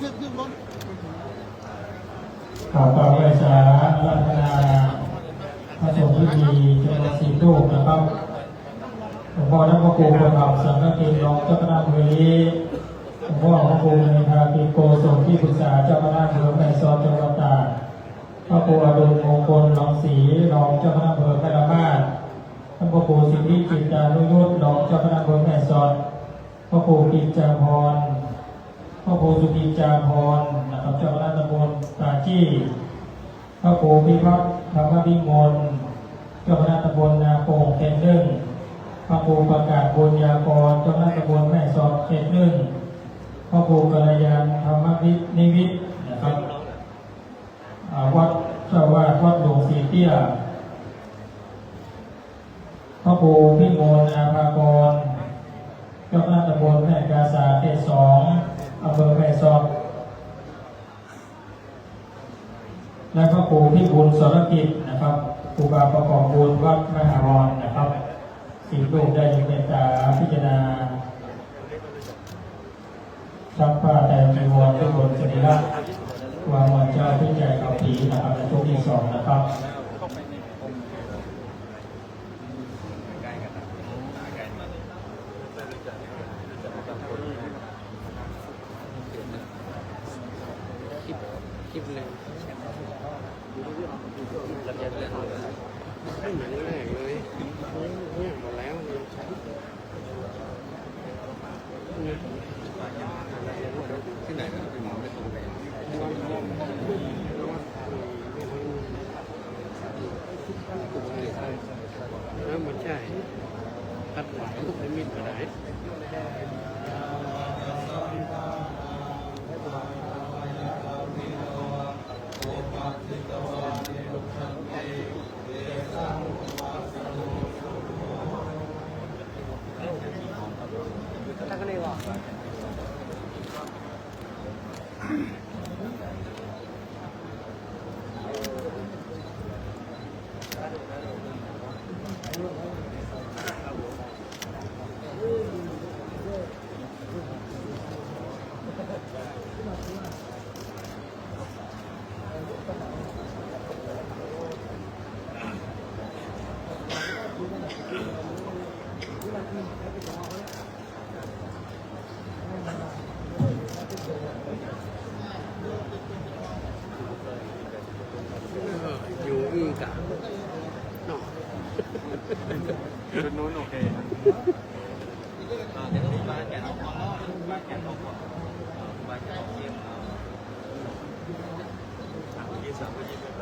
ขึ้นบนข่าวต่อไปสารัตนาพระสงฆ์พิธีจำนวน4รูปนะครับหลวงพ่อท่านพระครูประทับสังฆทินรองเจ้าคณะอำเภอหลวงพ่อพระครูในภาคีโกศลที่ปรึกษาเจ้าคณะอำเภอแม่สอดจังหวัดตากพระครูอดุลมงคลรองศรีรองเจ้าคณะอำเภอแม่ละมาดท่านพระครูสิทธิจิตตานุยุทธรองเจ้าคณะอำเภอแม่สอดพระครูกิจจาภรณ์พระครูสุกิจจาภรณ์นะครับเจ้าคณะตำบลตาจี้พระครูพิพัฒน์ธรรมวิมลเจ้าคณะตำบลนาโป่งเขต 1พระครูประกาศบุญญากรเจ้าคณะตำบลแม่สอดเขต 1พระครูกัลยาณธรรมนิวิทย์นะครับวัดเจ้าวาดวัดหลวงศรีเตี้ยพระครูพิมลอาภากรเจ้าคณะตำบลแม่กาสาเขต 2อำเภอแม่สอดและพระครูพิบูลสรกิจนะครับครูบาประกอบบุญวัดมหาวรนะครับ4รูปได้ยินเมตตาพิจารณาซักผ้าแต่จีวรด้วยบนสรีระวางวันเจ้าพิจัยกับผีนะครับในช่วงที่2นะครับคลิปเลยไม่เหมือนแรกเลยเนี่ยหมดแล้วที่ไหนนะเป็นหมอไม่ตรงกันแล้วมันใช่ตัดหวานทุกนิมิตก็ได้อยู่อีกอะเนาะชุดนู้นโอเคเดี๋ยวต้องมาแกะเอาของมาแกะเอาของมาแกะเอาเกมยี่สิบก็ยี่สิบไป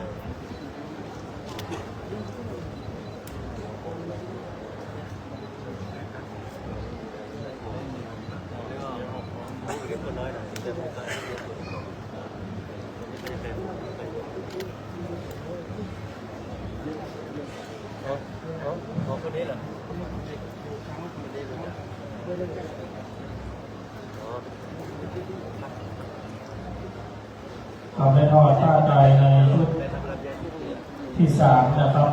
เรียกคนน้อยหน่อยจะไม่ใส่คนนี้เหรอเอาได้ทอดผ้าไตรในชุดที่3นะครับ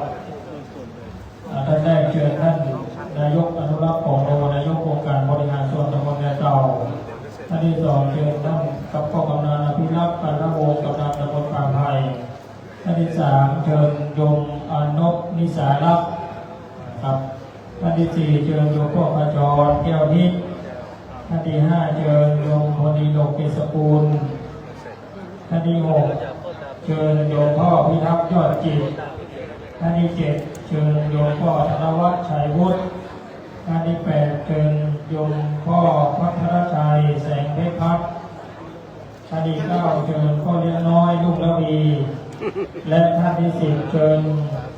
ท่านแรกเชิญท่านนายกอนุรักษ์ของโลนายกองค์การบริหารส่วนตำบลนาเก่าท่าน ที่สองเชิญท่านกับพ่อกำนันอภิรักษ์ปันวงศ์กำนันตำบลป่าไผ่ท่านที่สามเชิญโยมอนุนิสารักษ์ครับท่านที่สี่เชิญโยมพ่อขจรแก้วนิดท่านที่ห้าเชิญโยมพดีโลกเกษกูลท่านที่หกเชิญโยมพ่อพิทักษ์ยอดจิตท่านที่เจ็ดเชิญโยมพ่อธนวัฒน์ชัยวุฒิท่านที่แปดเชิญโยมพ่อพัทรชัยแสงเพชรพัฒน์ท่านที่เก้าเชิญพ่อเลี้ยงน้อยลูกระวีและท่านที่สิบเชิญ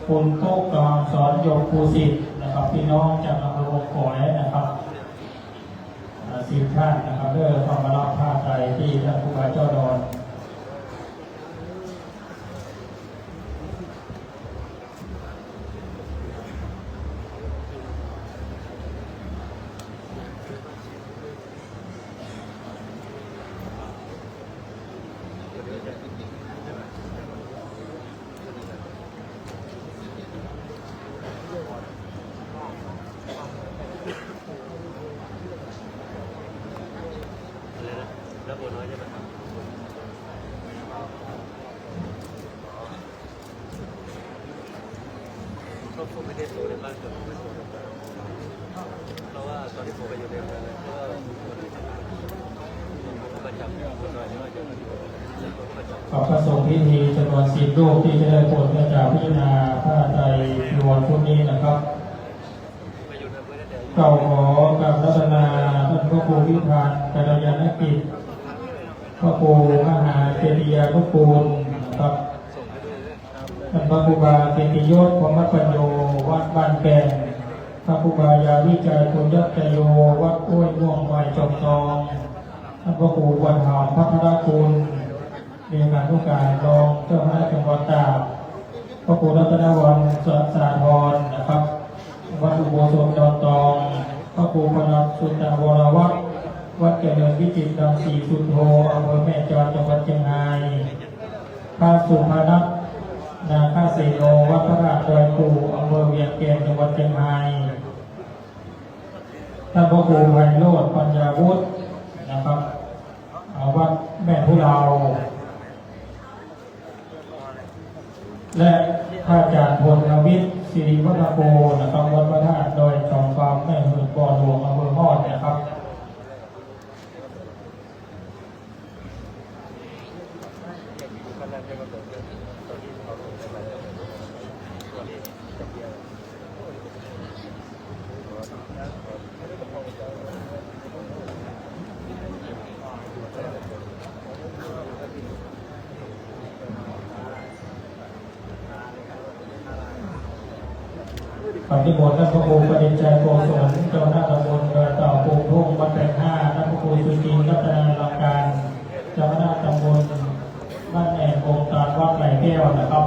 คุณโต๊ะกองสอนโยมภูสิทธิ์นะครับพี่น้องจากอำเภอวงโขยนะครับ10 ท่านนะครับเพื่อความมารับผ้าไตรที่ท่านผู้ว่าเจ้าดอนแล้วบัวน้อยใช่ไหมครับก็ผมไม่ได้โตในบ้านเกิดผมไม่โตในบ้านเพราะว่าตอนที่ผมไปอยู่ในเมืองก็ผมก็ประจำบัวน้อยไม่ว่าจะขอประสงค์พิธีจำนวน10 รูปที่จะได้โปรดพระเจ้าพิจารณาผ้าไตรรวมชุดนี้นะครับเก่าขอกับรัตนาท่านพระครูวิพานกัลยาณกิจพระครูมหาเจดียานุกูลนะครับท่านพระครูบาเกติยศพรหมปัญโยวัดบ้านแก่นพระครูบายาวิจัยคุณยัตโยวัดกล้วยม่วงไม้จอมทองท่านพระครูวันหามพัฒนาคุณเรียนการทุกการรองเจ้าคณะจังหวัดตากพระครูรัตนวันสาธรนะครับวัดอุโบสถดอนตองพระครูพนัสสุตตวรวัฒน์วัดเจริญวิจิตรรังสีสุโธอำเภอแม่จอดจังหวัดเชียงรายพระสุภนัสนาคาเสโนวัดพระราชดอยปู่อำเภอเวียงแก่นจังหวัดเชียงรายท่านพระครูไพโรจน์ปัญญาวุฒินะครับวัดแม่ทุเลาและพระอาจารย์พลวิทย์ศิริวัฒโกนะครับวัดพระธาตุดอยสองฟาร์มแม่หืนบ่อหลวงอำเภอฮอดนะครับปฏิบัติท่านพระครูปฏิจัยโกศลเจ้าหน้าตำบลดอยเต่าปูทุ่งวัดแปดห้าท่านพระครูสุจินรัตนาลังการเจ้าหน้าตำบลบ้านแอนองค์การวัดไหลแก้วนะครับ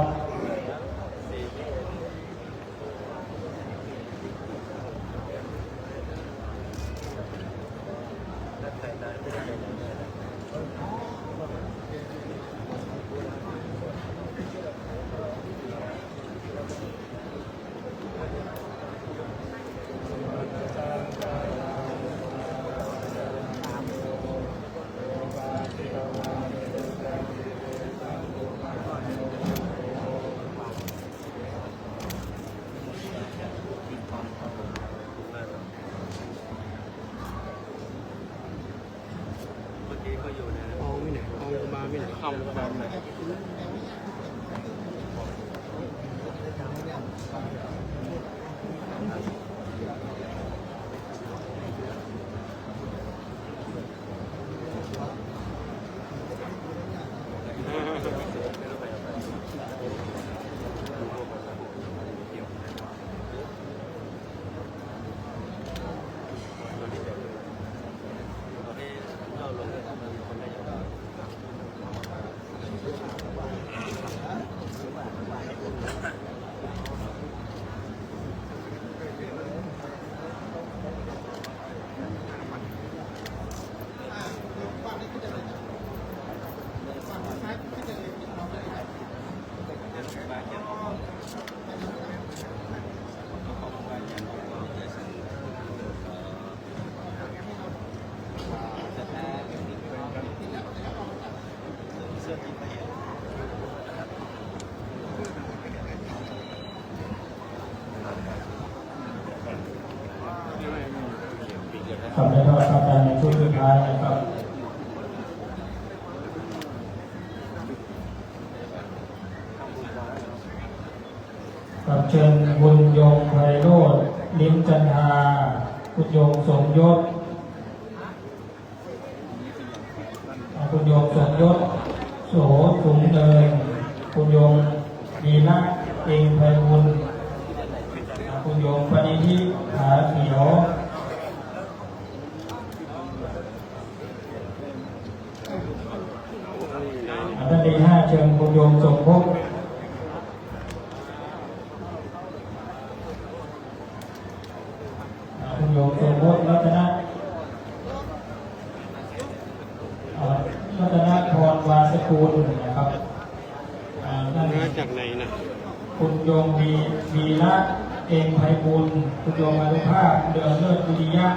กับในทอดพระจันทร์ในช่วงสุดท้ายนะครับกับเชิญบุญยงไพโรจน์ลิ้มจันทาคุณยงสมยศคุณยงสมยศโสสูงเนินคุณยงดีนะเองไพบุญคุณยงปณิธิผาเขียวท่านที่ห้าเชิญคุณยงสมภพคุณโยมสมภพรัตนพรวาสกุลนะครับมาจากไหนนะคุณโยมวีระเองไพบุญคุณโยมอนุภาพเดือนเลิศวิริยะ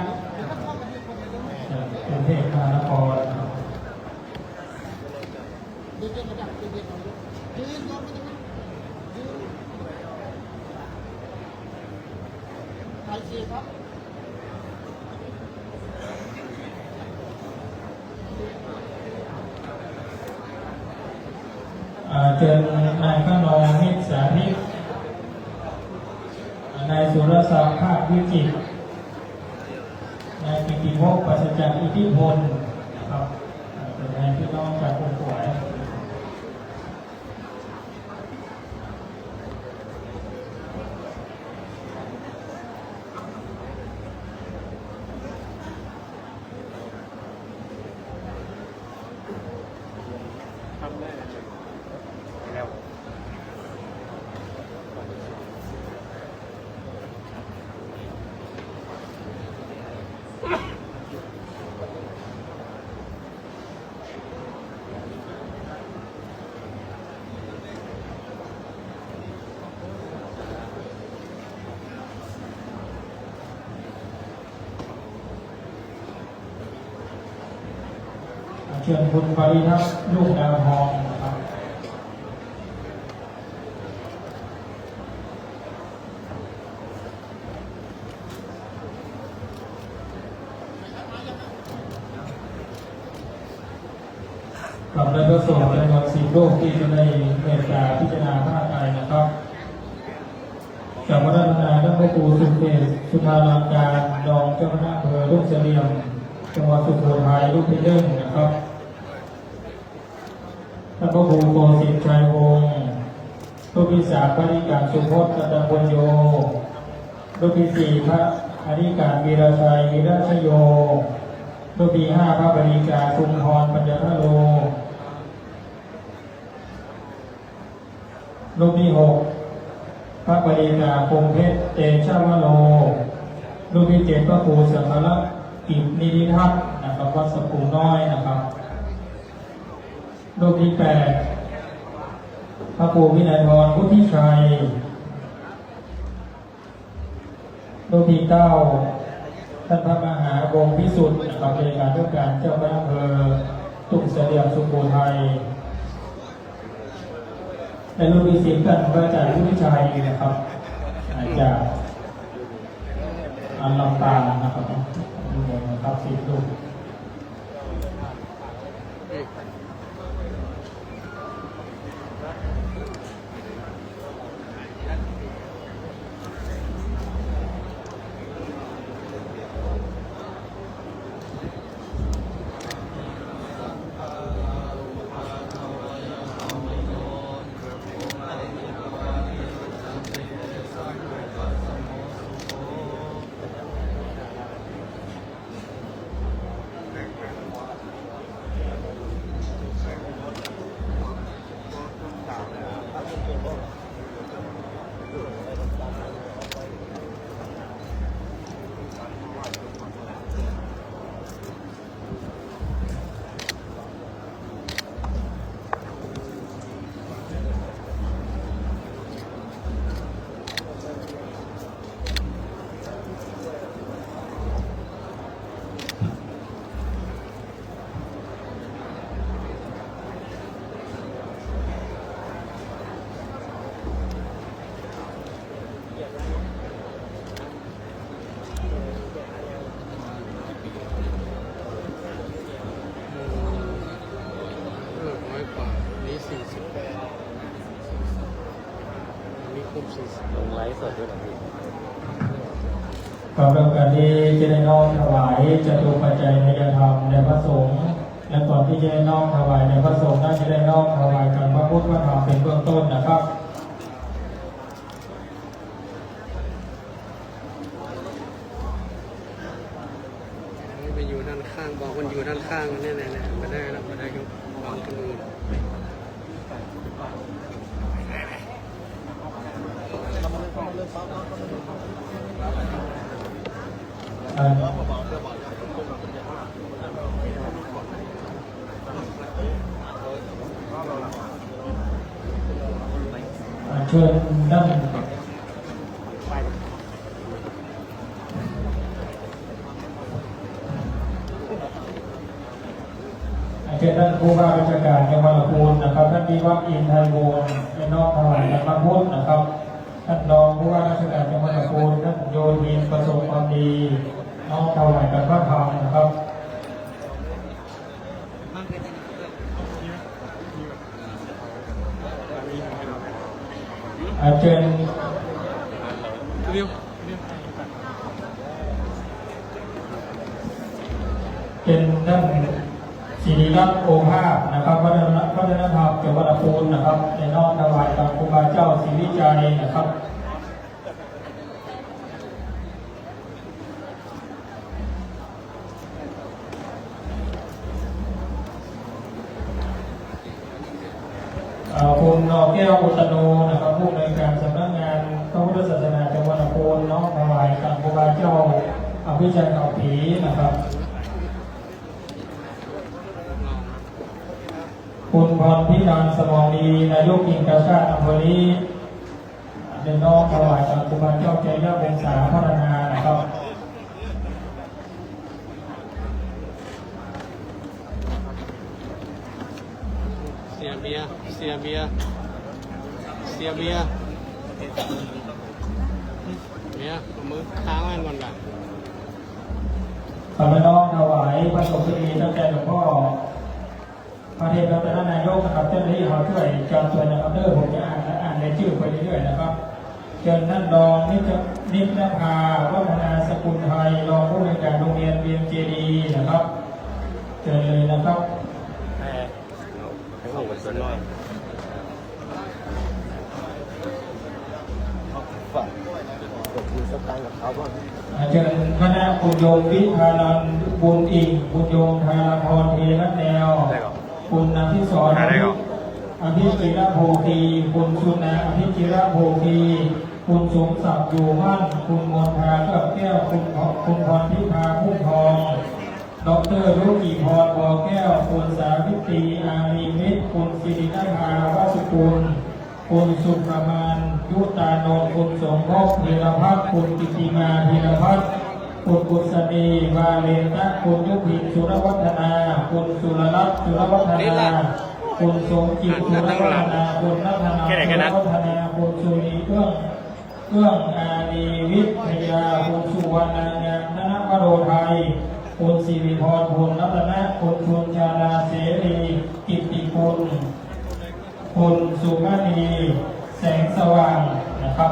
กรุงเทพมหานครเชิญนายขนองมิตรสาธิตนายสุรศักดิ์ภาควิจิตรนายกิติภพปัสจักรอิทธิพลครับเป็นนายพี่น้องจากองค์ป่วยเชิญคุณปริทัศน์ลูกดาวทองนะครับกับได้ประสบในวัน10โลกที่จะได้เมตตาพิจารณาพระกายนะครับจากวัฒนธรรมด้านพระครูสุเทพสุธาลังการรองเจ้าคณะอำเภอลูกเสลี่ยมจังหวัดสุโขทัยลูกพิเรื่องนะครับท่านพระครูโกศิษฐ์ชัยวงศ์ลูกที่3พระอธิการสุพจน์ตะบุญโยลูกที่4พระอธิการวีรชัยวีรชโยลูกที่5พระบริการชุมพรปัญญาโลลูกที่6พระบริการพงเพชรเตชะวโรลูกที่7พระครูสังฆรัตน์กิจนิติทัศน์นะครับวัดสปูน้อยนะครับรูปที่8พระครูวินัยพรพุทธิชัยรูปที่9ท่านพระมหาวงศ์พิสุทธิ์นะครับเลขาธิการเจ้าคณะอำเภอตุ่มเสลี่ยมสุโขทัยในรูปที่10ท่านพระอาจารย์พุทธิชัยนะครับจากลำปางนะครับครับ10รูป มีครบ40ลงไลฟ์สดด้วยเหรอพี่ ขอโอกาสนี้จะได้น้อมถวายจตุปัจจัยทายธรรมแด่พระสงฆ์และก่อนที่จะได้น้อมถวายแด่พระสงฆ์น่าจะได้น้อมถวายกันพระพุทธพระธรรมเป็นเบื้องต้นนะครับไปอยู่ด้านข้างบอกมันอยู่ด้านข้างเนี่ยไม่ได้แล้วไม่ได้ยกวางคนอื่น เชิญด้านเชิญท่านผู้ว่าราชการจังหวัดลำพูนนะครับท่านวิวัฒน์อินทร์ไทยวงศ์ในนอกถวายพระพุทธนะครับท่านรองผู้ว่าราชการจังหวัดลำพูนท่านโยธินประสบความดีน้องถวายพระธรรมนะครับเชิญเป็นท่านศิริรัตน์โอภาสนะครับวัฒนธรรมจังหวัดลำพูนนะครับในนอกถวายกับครูบาเจ้าศรีวิจัยนะครับคุณนอแก้วอุตโนนะครับผู้อำนวยการสำนักงานพระพุทธศาสนาจังหวัดลำพูนน้องถวายกับครูบาเจ้าอภิชัยเขาผีนะครับคุณพรพินันท์สมองดีนายกกิ่งกาชาติอำเภอนี้เดินน้องถวายกับครูบาเจ้าใจยะวงศาพัฒนานะครับเสียเบียร์เอามือค้างไว้ก่อนก่อน ขอน้องถวายพระสงฆ์ที่ดีตั้งแต่หลวงพ่อพระเทพรัตนนายกนะครับเจ้าหน้าที่เขาช่วยจำตัวนะครับเด้อผมจะอ่านในชื่อไปเรื่อยๆนะครับเชิญท่านรองนิพนภาวัฒนาสกุลไทยรองผู้อำนวยการโรงเรียนเวียงเจดีนะครับเชิญเลยนะครับให้ผมเป็นส่วนน้อยเชิญคณะคุณโยมวิภานันท์บุญอิงคุณโยมธาราพรเทระแนวคุณนภิสรอภิจิระโภคีคุณสุนาอภิจิระโภคีคุณสมศักดิ์อยู่มั่นคุณมนทาเกือบแก้วคุณพรพิพาพุ่มทองดร.รุกีพรบัวแก้วคุณสาวิตรีอารีมิตรคุณศิรินาภาวสุกุลคุณสุประมาณยุตานนท์คุณสมภพธีรพัฒน์คุณกิติมาธีรพัฒน์คุณกุศณีวาเลนะคุณยุพินสุรวัฒนาคุณสุรรัตน์สุรวัฒนาคุณสมจิตสุรวัฒนาคุณนัทนาสุรวัฒนาคุณสุรีเอื้องอาดีวิทยาคุณสุวรรณงามธนวโรไทยคุณสิริพรพลรัตนะคุณชุนชาดาเสรีกิตติคุณคุณสุมาณีแสงสว่างนะครับ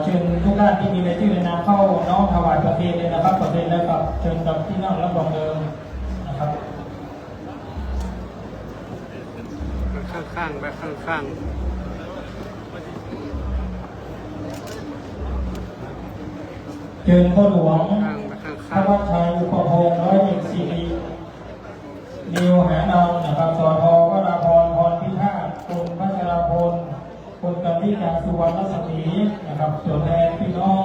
เชิญทุกท่านที่มีรายชื่อในนามเข้าน้อมถวายประเคนเลยนะครับประเคนแล้วกับเชิญกับที่นั่งรับรองเดิมนะครับ ข้างๆไปข้างเชิญพ่อหลวง ๆ พระวัชชัยอุปพงศ์114นิวหานองนะครับสทวราพรพรพิธาคุณพัชรพลคุณกันธิกาสุวรรณสมีนะครับส่วนแทนพี่น้อง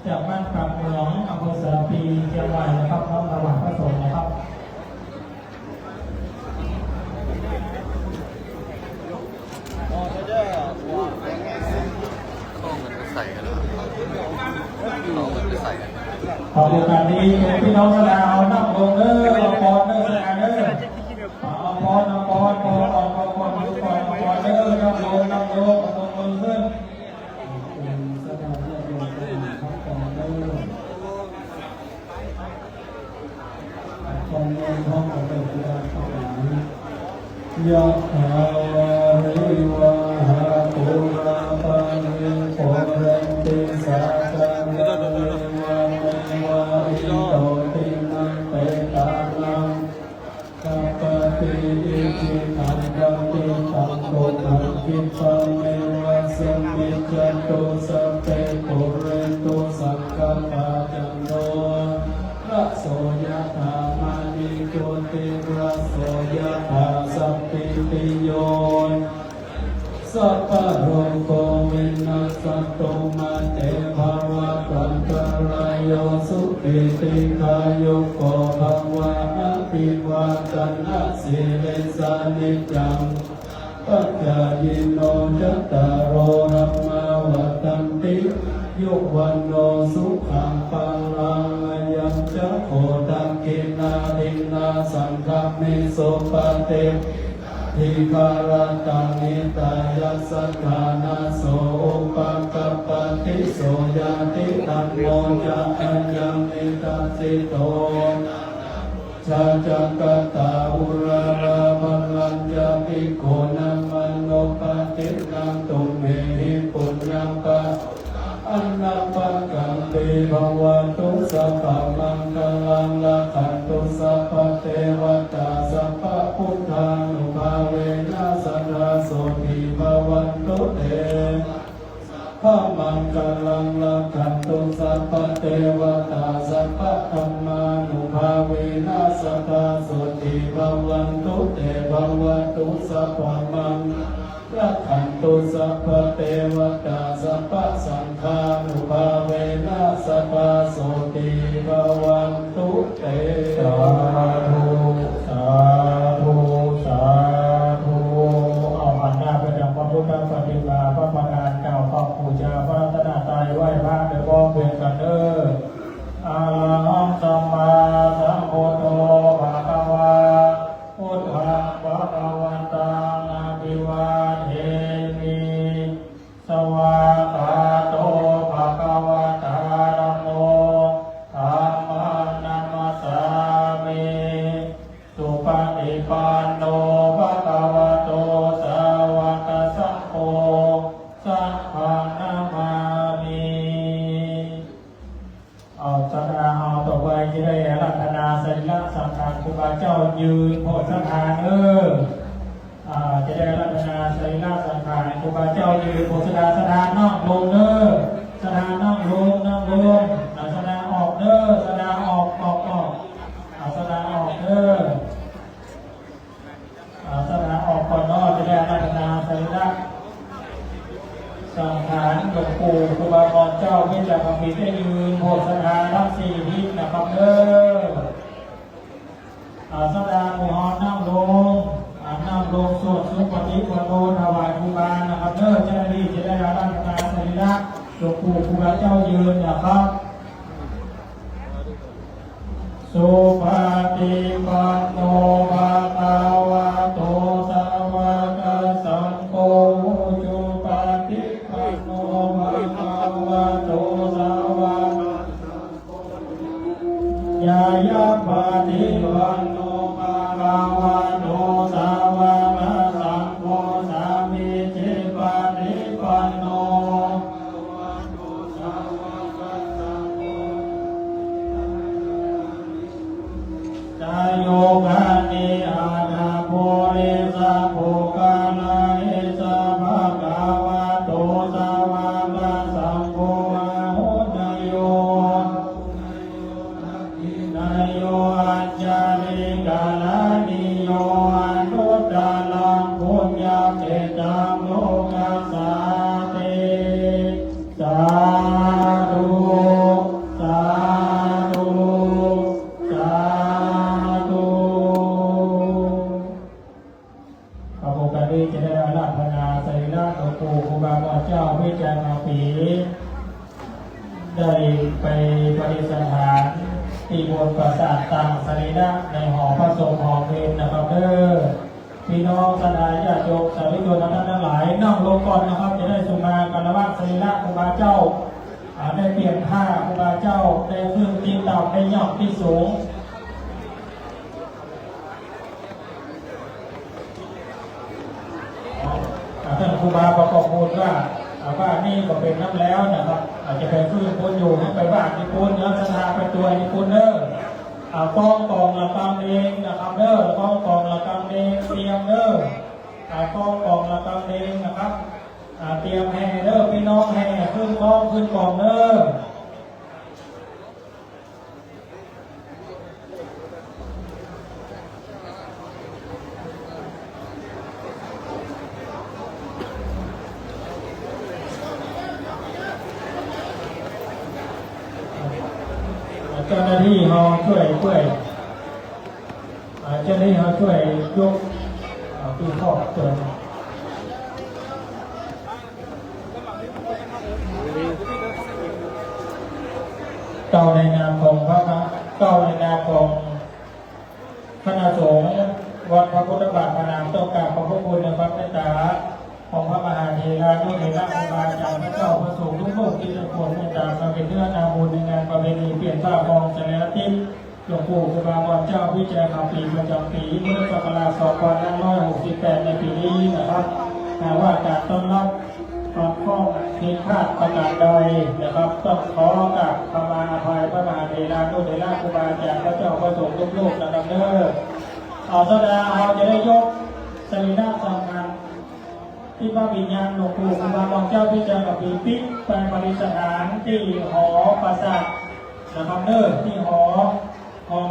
จากบ้านปากเหมืองอำเภอสระพีเชียงใหม่นะครับน้อมถวายพระสงฆ์นะครับข้อมันจะใส่กันแล้วข้อมันจะใส่กัน ขอบคุณการนี้พี่น้องสลาเอานั่งลงเด้อเอาปอนเด้อสลาเด้อเอาปอนเอาปอนปอนเอาปอนปอนเอาปอนเอาปอนเด้อนั่งลงนั่งลงเอาตรงมือขึ้นสลาเด้อครับปอนเด้อปอนเด้อท้องเอาไปที่ร้านข้าวหลามยะถาวาริวาหาปุราปานิโภเรนติสาจังเววะเมวะอิโตตินังเปตานังกัปปติอิจิตังกัปติตังโกตังกิปังเมวะสมิจจตุสัพเพปุเรนตุสังฆปาจันโนระโสยถามานิโกติระโสยถาสัพพิติโยสัพพะโรโควินัสสัตโตมาเตภวะตันตรายโยสุขิติกายุโกภวะอภิวาตันาสิริสานิจังปัจจายิโนจัตตารโอหัมมาวัตันติยุวันโนสุขังปังลังยังจะโคตังกินาลินาสังฆมิโสปะเตทิภารตังนิตายัสสะฐานาโสปะกัปปติโสยาติตัมโมจะอัญญังนิตัสสิโตชาจักตาอุราราบัลลัญจะภิกขุนัมมโนปฏินังตุเมหิปุญญังปะอันนาปะกังติภวันตุสัพพะมังคลังละขันตุสัพพะเทวตาสัพพะพุทธานุภาเวนัสสะโสติภวันตุเตพระมังคลังละขันตุสัพพะเทวตาสัพพะธัมมานุภาเวนัสสะโสติภวันตุเตภวันตุสัพพะมังละขันตุสัพพะเทวตาสัพพะสังฆานุภาเวนัสสะโสติภวันตุเตสาธุสาธุสาธุเอาหันหน้าไปยังพระพุทธปฏิมาพระประธานเก่าขอบบูชาพระรัตนตรัยไหว้พระเดวองเวียนกันเด้ออะระหังสัมมาสัมพุทโธภะคะวาพุทธังภะคะวันตังอะภิวาเทมิสวากขาโตภะคะวะตาธัมโมธัมมังนัมมัสสามิสุปฏิปันโนภะคะวะโตสาวกสังโฆสังฆังนามามิเอาสนาเอาต่อไปจะได้รัตนาสัญลักษณ์สังฆครูบาเจ้ายืนโพธิทานจะได้รัตนาสัญลักษณ์สังฆครูบาเจ้ายืนโพธิสถานนั่งลงเด้อสถานนั่งลงนั่งลงสถานออกเด้อสถานออกสถานออกเด้อสถานออกก่อนนอกจะได้รัตนาสัญลักษณ์สังขารหลวงปู่ครูบาอาจารย์เจ้าไม่จะทำผิดได้ยืนโพธิทานทั้งสี่ทิศนะครับเด้อสถานมุหอนั่งลงนั่งลงสวดสุปฏิปันโนถวายครูบานะครับเด้อเจ้าหน้าที่จะได้รับราชการสัญลักษณ์หลวงปู่ครูบาเจ้ายืนนะครับสุปฏิปันโนภะคะวะโตสาวกสังโฆสุปฏิปันโนภะคะวะโตสาวกยายาปฏิปันโนภะคะวะโตสาวกสังโฆสามิจิปฏิปันโนจายโยกานิอาณาโพริสาโภกานาอิสาภะคะวะโตสาวกสังโฆอาหุนายโยนายโยอัจจาริกาลานิโยอนุต ปฏิสถานที่บนปราสาทต่างสรีระในหอพระสงฆ์หอเพลนะครับเด้อพี่น้องศรัทธาญาติโยมสาธุชนท่านทั้งหลายนั่งลงก่อนนะครับจะได้สมาการละวะสรีระครูบาเจ้าได้เปลี่ยนผ้าครูบาเจ้าได้ขึ้นที่ต่ำได้ย่ำที่สูงท่านครูบาประกอบพูดว่านี่ก็เป็นน้ำแล้วนะครับอาจจะเป็นพื้นปูนอยู่ให้ไปบ้านที่ปูนเนื้อสถาไปตัวที่ปูนเด้อกองละกำเองนะครับเด้อกองละกำเองเตรียมเด้อกองละกำเองนะครับเตรียมแห่เด้อพี่น้องแห่ขึ้นกองเด้อเจ้าหน้าที่เขาช่วยเจ้าหน้าที่เขาช่วยยกตู้ครอบเตือนเก้าในนามของพระเก้าในนามของคณะสงฆ์วัดพระพุทธบาทพระนามต้องการขอบพระคุณในพระเมตตาของพระมหาเถระนุเถระครูบาอาจารย์พระเจ้าพระสงฆ์ทุกพระองค์ที่ได้โปรดเมตตามาเป็นเนื้อนาบุญในงานประเพณีเปลี่ยนผ้าครองเสนาทิพย์หลวงปู่ครูบาเจ้าวิจัยข่าวปีประจำปีพุทธศักราช2568ในปีนี้นะครับว่าการต้อนรับความคล่องผิดพลาดประการใดนะครับต้องขอกราบขมาอภัยพระมหาเถระนุเถระครูบาอาจารย์พระเจ้าพระสงฆ์ทุกรูปนะครับเด้อแสดงเราจะได้ยกสรีระสำคัญที่พระวิญญาณหลวงปู่ครูบาเจ้าพิจารณาปีปิกไปปฏิสถานที่หอปราสาทนะครับเด้อที่หอ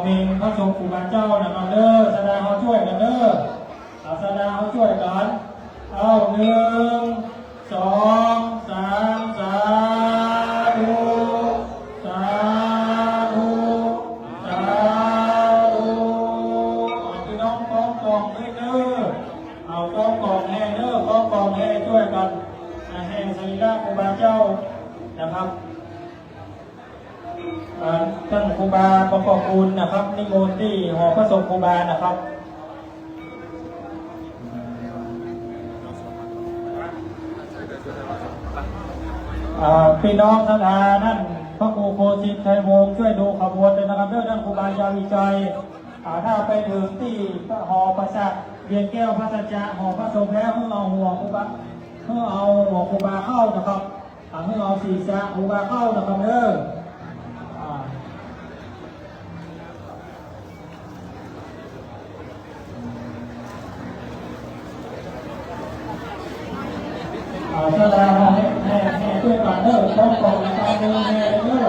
เมงพระสงฆ์ครูบาเจ้านะครับเด้อแสดงเขาช่วยกันเด้อแสดงเขาช่วยกันเอา1 2 3สาธุสาธุสาธุพี่น้องกองด้วยเด้อเอากองแห่เด้อกองแห่ช่วยกันแห่สรีระครูบาเจ้านะครับท่านครูบาประกอบคุณนะครับนิมนต์ที่หอพระสงฆ์ครูบานะครับพี่น้องศรัทธานั่นพระครูโคสิทธิ์ชัยวงศ์ช่วยดูขบวนเลยนะครับเด้อท่านครูบายาวิจัยถ้าไปถึงที่หอประสาทเวียนแก้วพระสัจจะหอพระสงฆ์แล้วเพื่อเอาหัวครูบาเพื่อเอาหัวครูบาเข้านะครับเพื่อเอาศีรษะครูบาเข้านะครับเด้อเจ้าดาวแห่ช่วยกันเด้อต้องกองตายเดินแห่เด้อ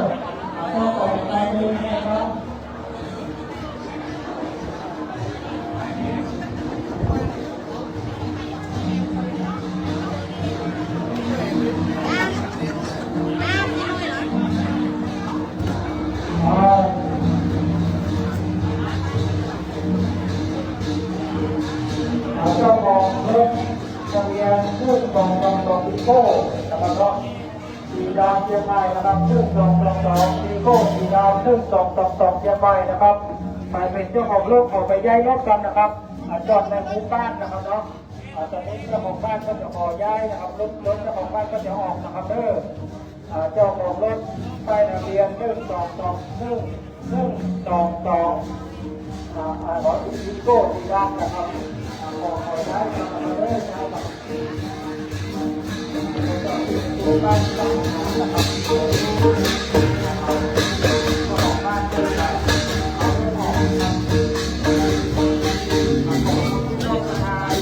ต้องกองตายเดินแห่ครับเจ้าของรถทะเบียนขึ้น2 2 2ปีโก้นะครับก็สีดาวเชียงใหม่นะครับขึ้น2 2 2ปีโก้สีดาวขึ้น2 2 2เชียงใหม่นะครับไปเป็นเจ้าของรถขอไปย้ายรถกันนะครับจอดในหมู่บ้านนะครับเนาะตอนนี้เจ้าของบ้านก็จะขอย้ายนะครับรถเจ้าของบ้านก็จะออกนะครับเด้อเจ้าของรถป้ายทะเบียน1 2 2 1 2 2รถปีโก้สีดำนะครับขอย้ายนะครับเด้อนะครับบ้านต่างๆนะครับของบ้านเดินมาเอาไม่ออกครับนอกทาง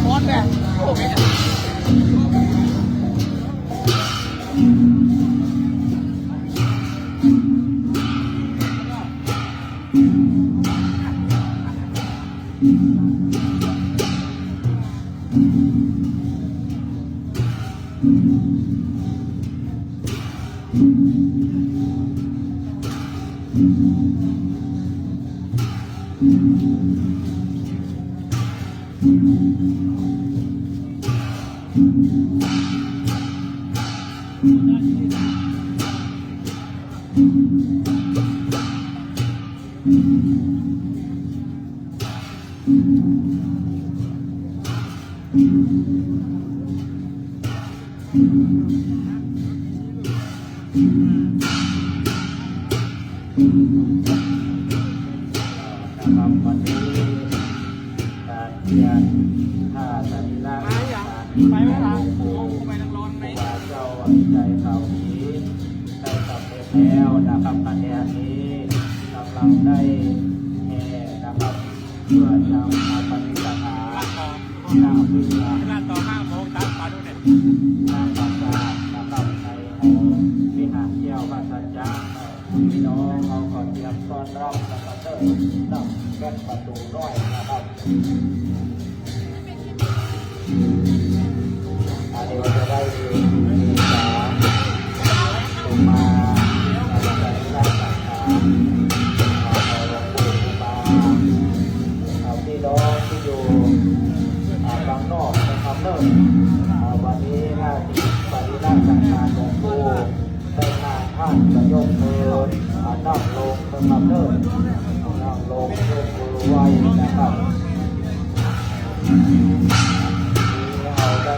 มอนแบบโอ้ไม่ได้ นะครับวันนี้การเรียนท่าสรีระไปไหมล่ะไปนังร้อนไหมเจ้าใจเขานี้ได้สำเร็จแล้วนะครับขณะนี้กำลังได้แห่นะครับเพื่อนำมาปฏิบัติธรรมนำวิชาต่อ5 โมงตามปาดูเนี่ยนำปากกานะครับในวิหารเที่ยวพระสัจจะพี่น้องเขาขอเตรียมต้อนรับนะครับเจ้าตั้งแก้ประตูน้อยนะครับเดี๋ยวจะได้มีสารลงมาในการรักษาเอาหลวงปู่มาเอาพี่น้องที่อยู่บางนอกนะครับเริ่มวันนี้ถ้าปฏิบัติการหลวงปู่ได้มาท่านจะยกมือนั่งลงนะครับเริ่มนั่งลงยกมือไหว้นะครับเราได้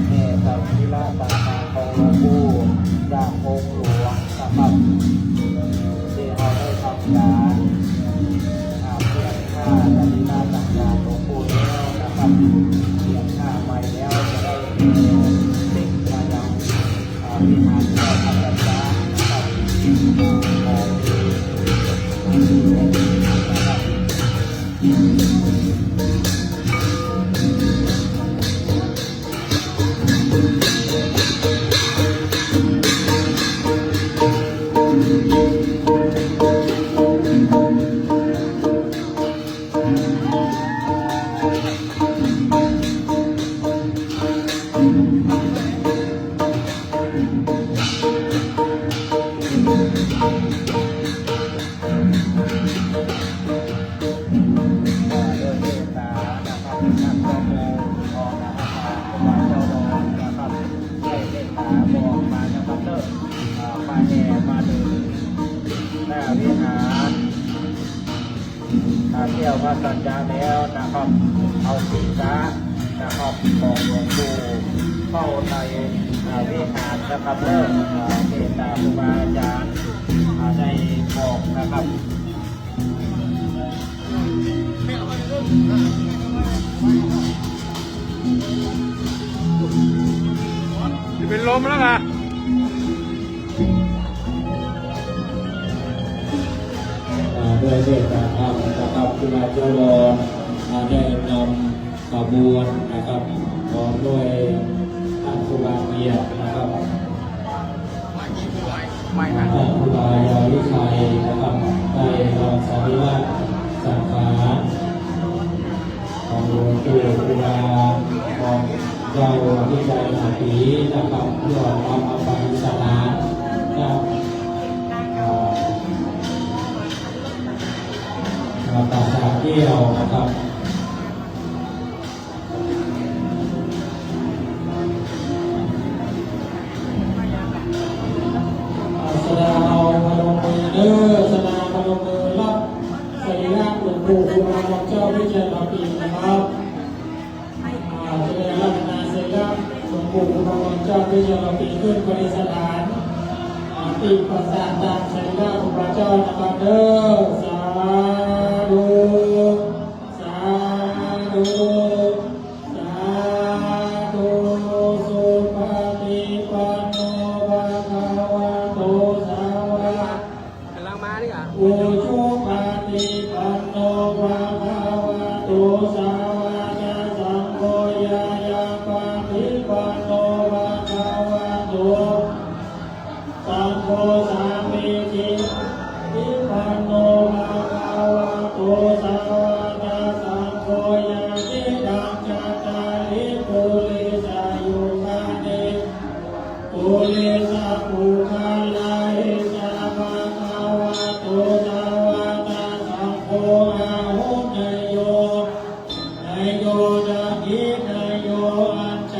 แห่สักการะต่างๆของหลวงปู่จากองค์หลวงนะครับที่เราได้ทำการเพียงค่าสักการะต่างๆหลวงปู่แล้วนะครับเพียงค่าใหม่แล้วจะได้เด็กมายังวิหารเจ้าพระสัจจะนะครับเที่ยวพระสัจจะแล้วนะครับเอาศีรษะนะครับของหลวงปู่เข้าในวิหารนะครับเริ่มเมตตาครูบาอาจารย์ได้บอกนะครับจะเป็นลมแล้วค่ะด้วยเดชธรรมนะครับครูบาเจ้ารองได้นำขบวนนะครับพร้อมด้วยท่านครูบาเกียรตินะครับท่านครูบายาวิชัยนะครับได้นำสรีระสังขารของหลวงปู่ครูบาของเราวิจัยหาปีนะครับเพื่อทำมาปฏิสถานนะครับปราสาทเกี่ยวนะครับแสดงเอาพนมมือเด้อแสดงพนมมือรับสรีระหลวงปู่ครูบาของเจ้าวิเชียรลำปีนะครับแสดงลักษณะสรีระหลวงปู่ครูบาของเจ้าวิเชียรลำปีขึ้นปฏิสถานติดประสาทตามสรีระของพระเจ้านะครับเด้อสาธุสาธุสาธุสุปฏิปันโนภะคะวะโตสาวก กำลังมานี่อ่ะ อุชุปฏิปันโนภะคะวะโตสาวกสังโฆยายาปฏิปันโนภะคะวะโตสังโฆสามิจิปิปันโนภะคะวะโตสาวกสังโฆยามิดังจัตตาริปุริสายุคาเนปุริสาภูคาลาหิสาภะคะวะโตสาวกสังโฆอาหุเนโยนายโยดังกินายโยอัญช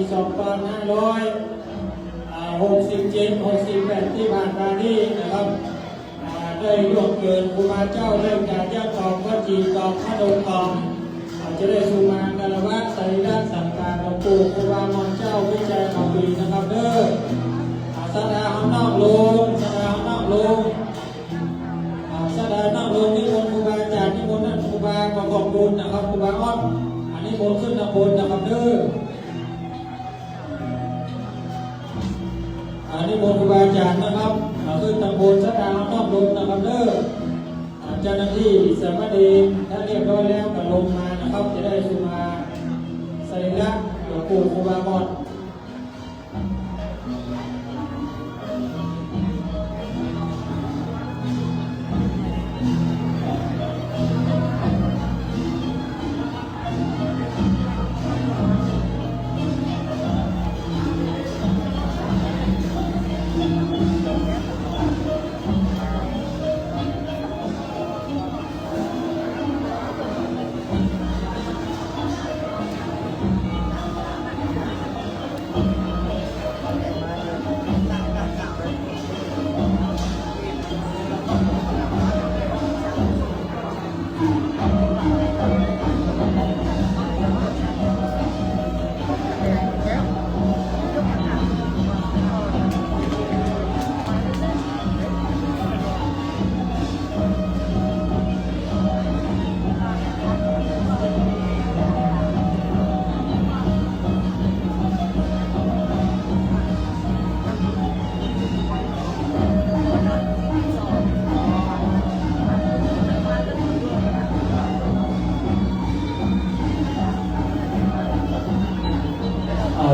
2567-68ที่ผ่านมานี้นะครับได้ร่วมเกินครูบาเจ้าเรื่องการยัดตองพระจีตองพระโดนตองจะได้สุมาการวะสรีระสังการหลวงปู่ครูบามอนเจ้าวิจัยขอบคุณนะครับเด้อสดาห้องนอกลงสดาห้องนอกลงสดานอกลงนิมนต์ครูบาอาจารย์นิมนต์นั่นครูบาขอบคุณนะครับครูบาอ้อนอันนี้บนขึ้นตะบนนะครับเด้ออันนี้บนครูบาอาจารย์นะครับขึ้นตะบนสดาห้องนอกลงนะครับเด้อเจ้าหน้าที่สามเณรถ้าเรียบร้อยแล้วก็ลงมานะครับจะได้สุมาสรีระหลวงปู่ครูบามอน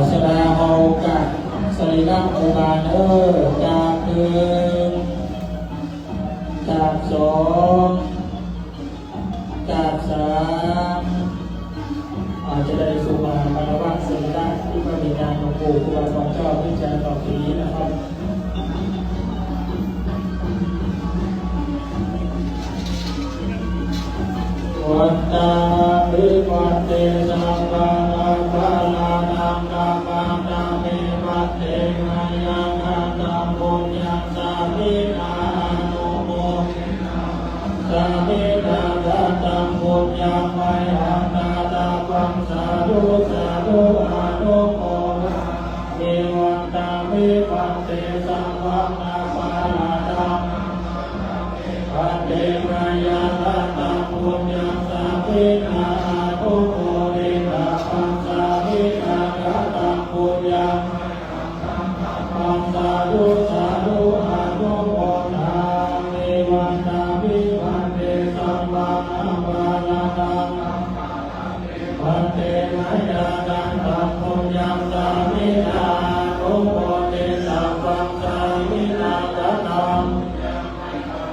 สดาเฮากับสรีระครูบาจากหนึ่งจากสองจากสามจะได้สุมาปารวะสรีระที่พระบิดาหลวงปู่ครูบาของเจ้าพิจารณาต่อปีนะครับวัตตาภิวัตเตสังฆาปาลานังนามานาเมวัตเตมายังคันตังปุญญังสามินานุโมสามินาตังปุญญังไมหังนาตาปังสาธุสาธุอานุโมเอวัตตาภิวัตเตสังฆาปาลานังวัตเตมายังคันตังปุญญังสามินานุโมเดตาปังสามินาตังปุญญังปังสาธุสาธุอานุโมทาเอวัตตาภิวัตเตสัมมาสัมพุทธัสสะวัตเตมะยาตังตังปุญญังสามินานุโมเดตาปังสามินาตัง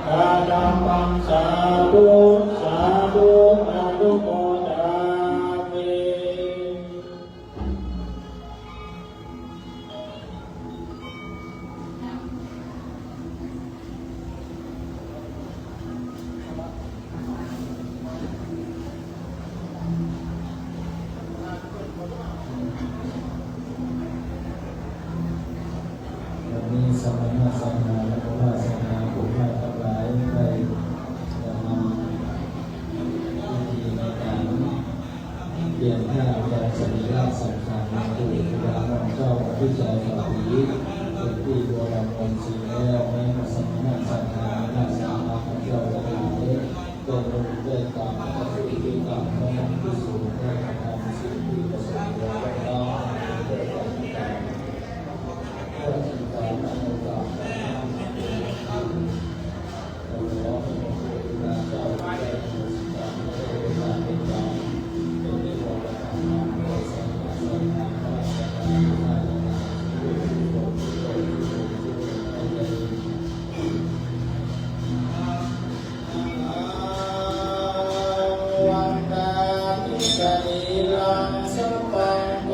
อาดัมปังสาธุสาธุอานุโมทามิ วันนี้สมณะสังฆาและวาสนาผู้ให้ทั้งหลายได้นำวิธีในการเปลี่ยนผ้าจากสรีระสังขารมาสู่ครูบาหลวงเจ้าพิจัยฝ่าผีเป็นที่บัวลำวันสีแล้วแม้สมณะสังฆาและสามาของเจ้าทั้งหลายได้ลงได้ตามพระสุติกรรมของผู้สูงได้ทำสิ่งที่ประสงค์ไว้ต้องได้ทำการเพื่อที่จะนำเอาการเราขอให้พระพุทธเจ้าได้ทำสิ่งต่างๆในการเป็นการเป็นในวันละครั้งในสังฆาสังฆาพระสังฆาด้วยความที่เราได้วันตาทิกานิลังสัมปังโก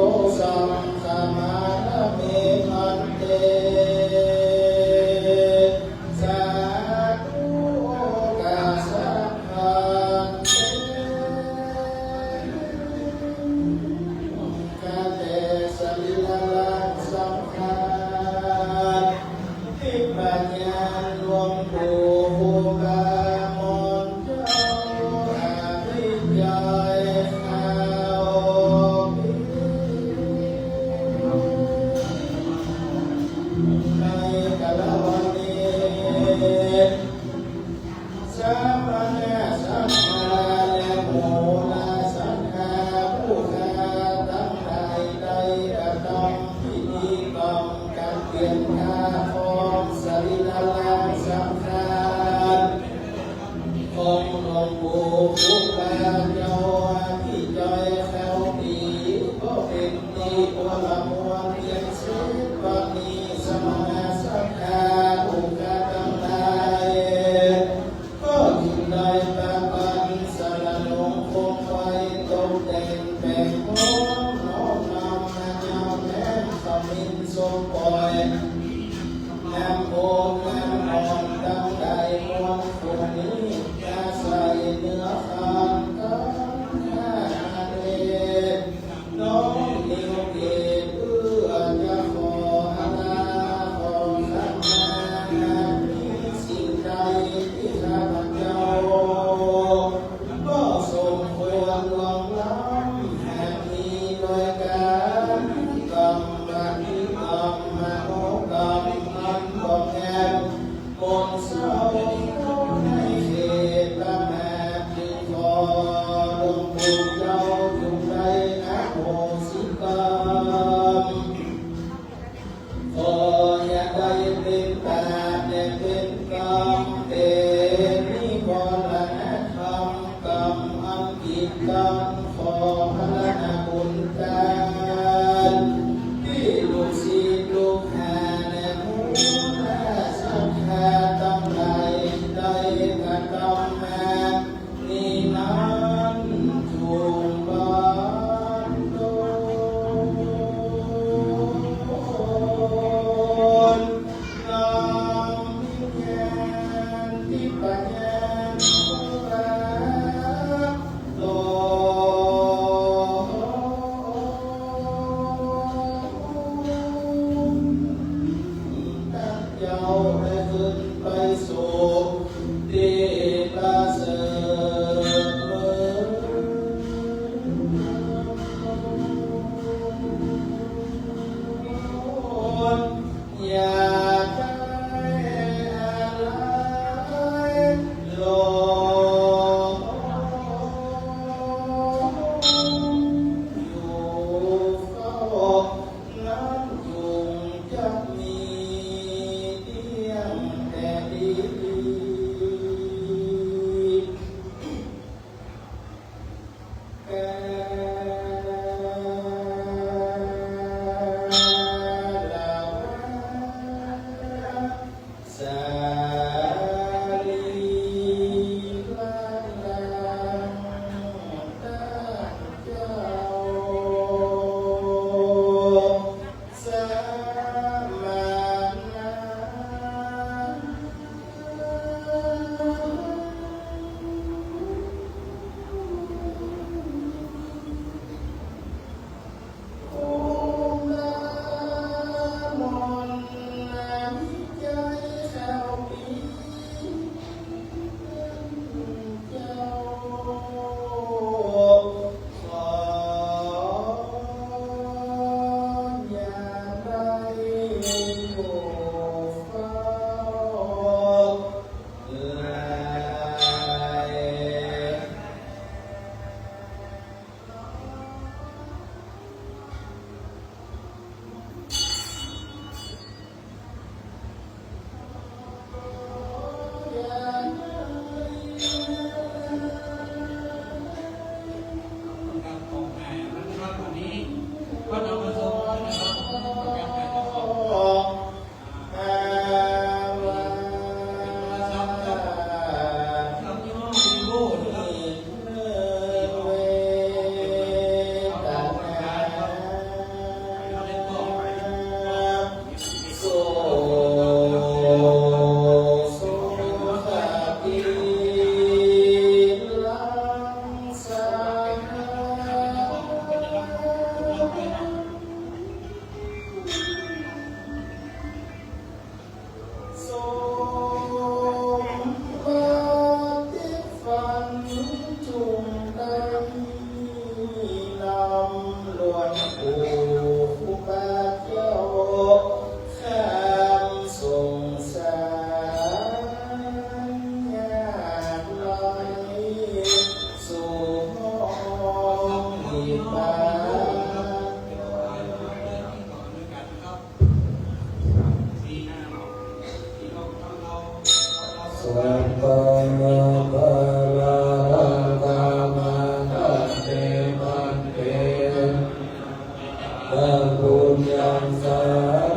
เปลี่ยนทาของสรีระสังขาร องค์หลวงปู่พุทธเจ้าที่ใจแถวดีก็เป็นดีบัวละมัวเพียงเสียปณีสมณสักขาอุกาตังไดก็ยินได้ประกันสารลงคงไว้ตกแต่งแบ่งของน้อมนำมาเจ้าแม่ขมิ้นทรงปล่อยน้ำโอน้ำอ่อนตั้งใดมวลคนนี้ใส่เนื้อคำกันข้าเดชน้องนิวเกตเพื่อจะขออาลาขอสัญญามีสิ่งใดที่ข้าพเจ้าก็สมควรลองล้ำแห่งนี้โดยการกรรมบัติกรรมมโนกรรมมันบอกแก่มนต์เศร้าให้เขตละแม่จึงขอหลวงปู่เจ้าจงได้อโหสิกรรมขออย่าได้เป็นบาปแต่เป็นกรรมเดชนิพนธ์และธรรมกรรมอันผิดกันขอพระนาบุญกันที่ลูกศิษย์ลูกหาและผู้และสังฆาตั้งหลายได้กระทำมานี่นั้นถูกบันดลนำวิญญาณที่ปัญญารักโลตั้งเจ้าได้ขึ้นไปสู่ที่ประเสริฐอย่าได้อะไรหลงอยู่เฝ้านั้นยุงจะมีเพียงแต่ดีแก่เราสาลีลังลังตั้งเจ้าสามานา โอ้ลามนน้ำใจแถวปีเจ้าขออย่าได้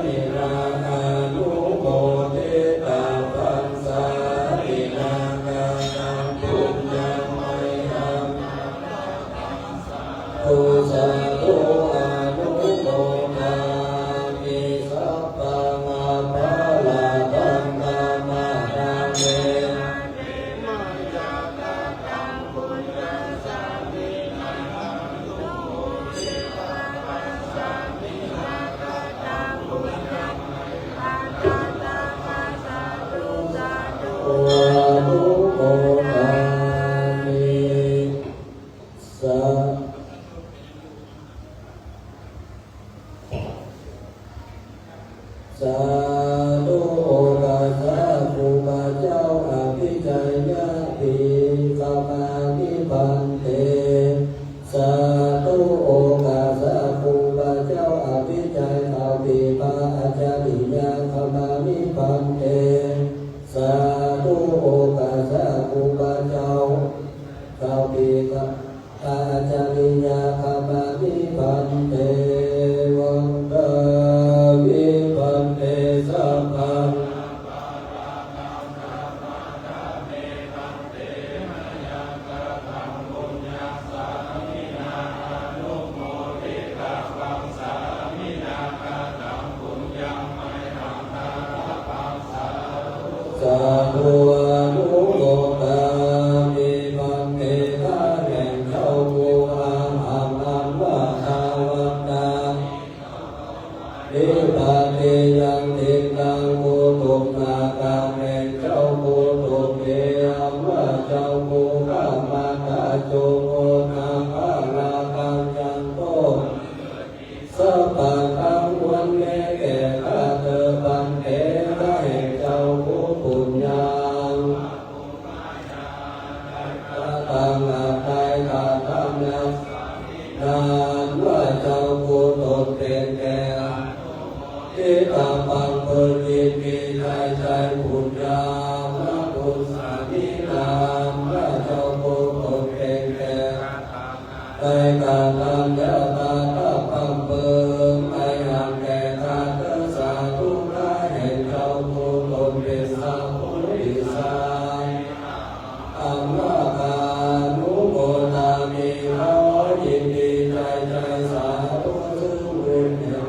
มินาอานุโมทิตาปัสสามินานานังปุญญามยังตุสาธุอานุโมทามิสัพพะมาภาลาภังนามานาเม โออานุโมทามิสาธุโอกาสาภูบาเจ้าอภิชัยญาติสมาธิพันเตสาธุโอกาสาภูบาเจ้าอภิชัยอาภิปาอาจาริยาสมาธิพันเตสาธุโอกาสาภูบาเจ้าอาภิปาอาจาริยาสมาธิพันเตวันตาวิพันเตสัพพัง สาธุอนุโมทามิพันเตทาแห่งเจ้าภูอาหังอันว่าทาวันตานิพาเตยังติตังโมตุนาการแห่งเจ้าภูตุเตอันว่าเจ้าภูข้ามาตาโจโมนาภาลาคังยันโตสัพพะคังวันเมแก่ข้าเธอบันเทระแห่งเจ้าภูปุญญาตังอาภัยขาธรรมนานว่าเจ้าภูตนเป็นแก่ที่ตาปังเปิดยินมีใจใจปุญญาพระบุญสามินามว่าเจ้าภูตนเป็นแก่ในการทำและตาตาปังเปิงในหางแก่ตาเตสาธุได้เห็นเจ้าภูตนเป็นสัมพุทธิสายอัมมาคานุโมทามิขอยินดีใจใจสาธุซึ่งบุญเนี่ย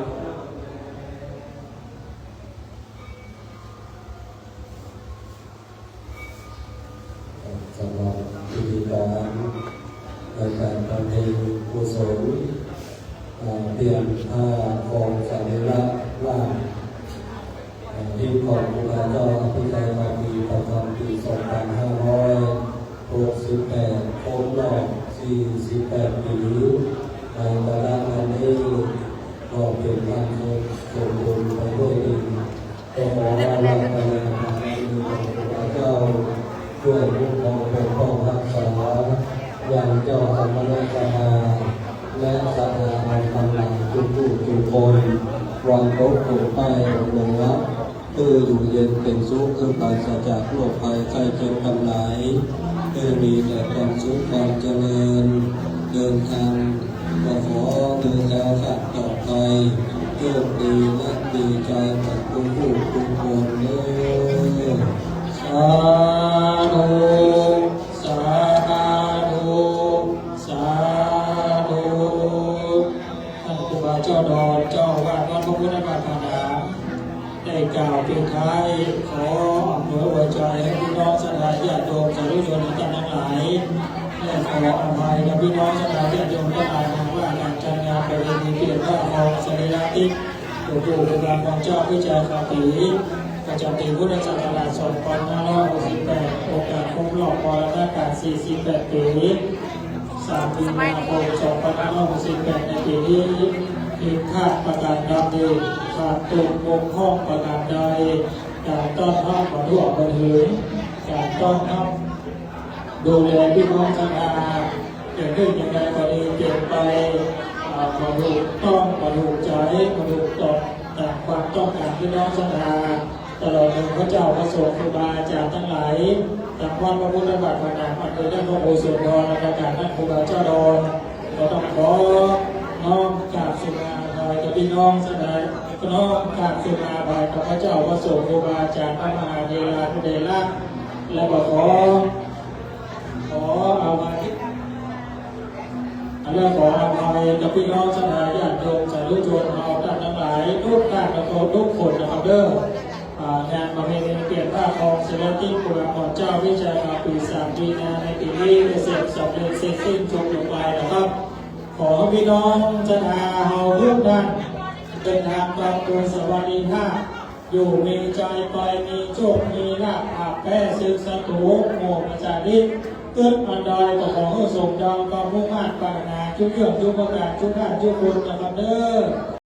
สำหรับพิธีการในการบำเพ็ญกุศลเตรียมผ้าของสัญลักษณ์ว่าที่ของพระเจ้าอภิชัยมาปีประจำปี2568ครบรอบ48 ปีในวาระวันนี้ก็เป็นการสมบูรณ์ไปด้วยดีก็ขอว่าเราไปในทางที่ของพระเจ้าด้วยผู้ปกครองรักษาอย่างเจ้าธรรมนัสนาและสถาบันกำลังทุกผู้ทุกคนวางโต๊ะถูกป้ายลงรับคืออยู่เย็นเป็นสุขคือปราศจากโรคภัยไข้เจ็บทั้งหลายคือมีแต่ความสุขความเจริญเดินทางก็ขอเดินแล้วขัดต่อไปโชคดีและดีใจกับทุกผู้ทุกคนเลยสาธุสาธุสาธุท่านครูบาเจ้าดอนเจ้าวาดวัดพระพุทธบาทนาได้กล่าวเพียงท้ายขออำนวยหัวใจให้พี่น้องศรัทธาญาติโยมสาธุชนทุกท่านทั้งหลายและขออภัยกับพี่น้องศรัทธาญาติโยมทั้งหลายว่าการจัดงานประเพณีเปลี่ยนผ้าครองสรีระทิศหลวงปู่เป็นการของเจ้าพิจัยคาปีประจำปีพุทธศักราช2568โอกาสครบรอบมรณกาล48 ปี3 มีนาคม2568ในปีนี้ผิดพลาดประการใดขาดตกบกพร่องประการใดการต้อนรับมาทั่วประเทศการต้อนรับดูแลพี่น้องชาวนาอย่างนี้อย่างไรก็ดีเก็บไปมาดูต้องมาดูใจมาดูตอบตามความต้องการพี่น้องชาวนาตลอดถึงพระเจ้าพระสงฆ์ครูบาอาจารย์ทั้งหลายตามวันพระพุทธบาทนาอันโดยท่านพระโอษฐ์ดอนและประกาศท่านครูบาเจ้าดอนก็ต้องขอน้อมกราบสุมากับพี่น้องชาวนา น้อมการสุนาบายกับพระเจ้าพระสงฆ์ครูบาอาจารย์พระมหาเทรานุเดระและขอเอามาและขออภัยกับพี่น้องชาวญาติโยมสาธุชนเราท่านทั้งหลายทุกท่านทุกคนนะครับเด้องานประเพณีเปลี่ยนผ้าคลองเสด็จที่กุลาขอเจ้าวิชาการปี3ปีนาในปีนี้ได้เสร็จสำเร็จเสร็จสิ้นจบลงไปนะครับขอพี่น้องชาวเฮาทุกท่านเดินทางกลับโดยสวัสดิภาพอยู่มีใจไปมีโชคมีลาภอาบแพ้ศึกศัตรูโมประจาริกเกิดมันดอยก็ขอให้ส่งดาวความมุ่งมั่นปรารถนาทุกเรื่องทุกประการทุกท่านทุกคนนะครับเด้อ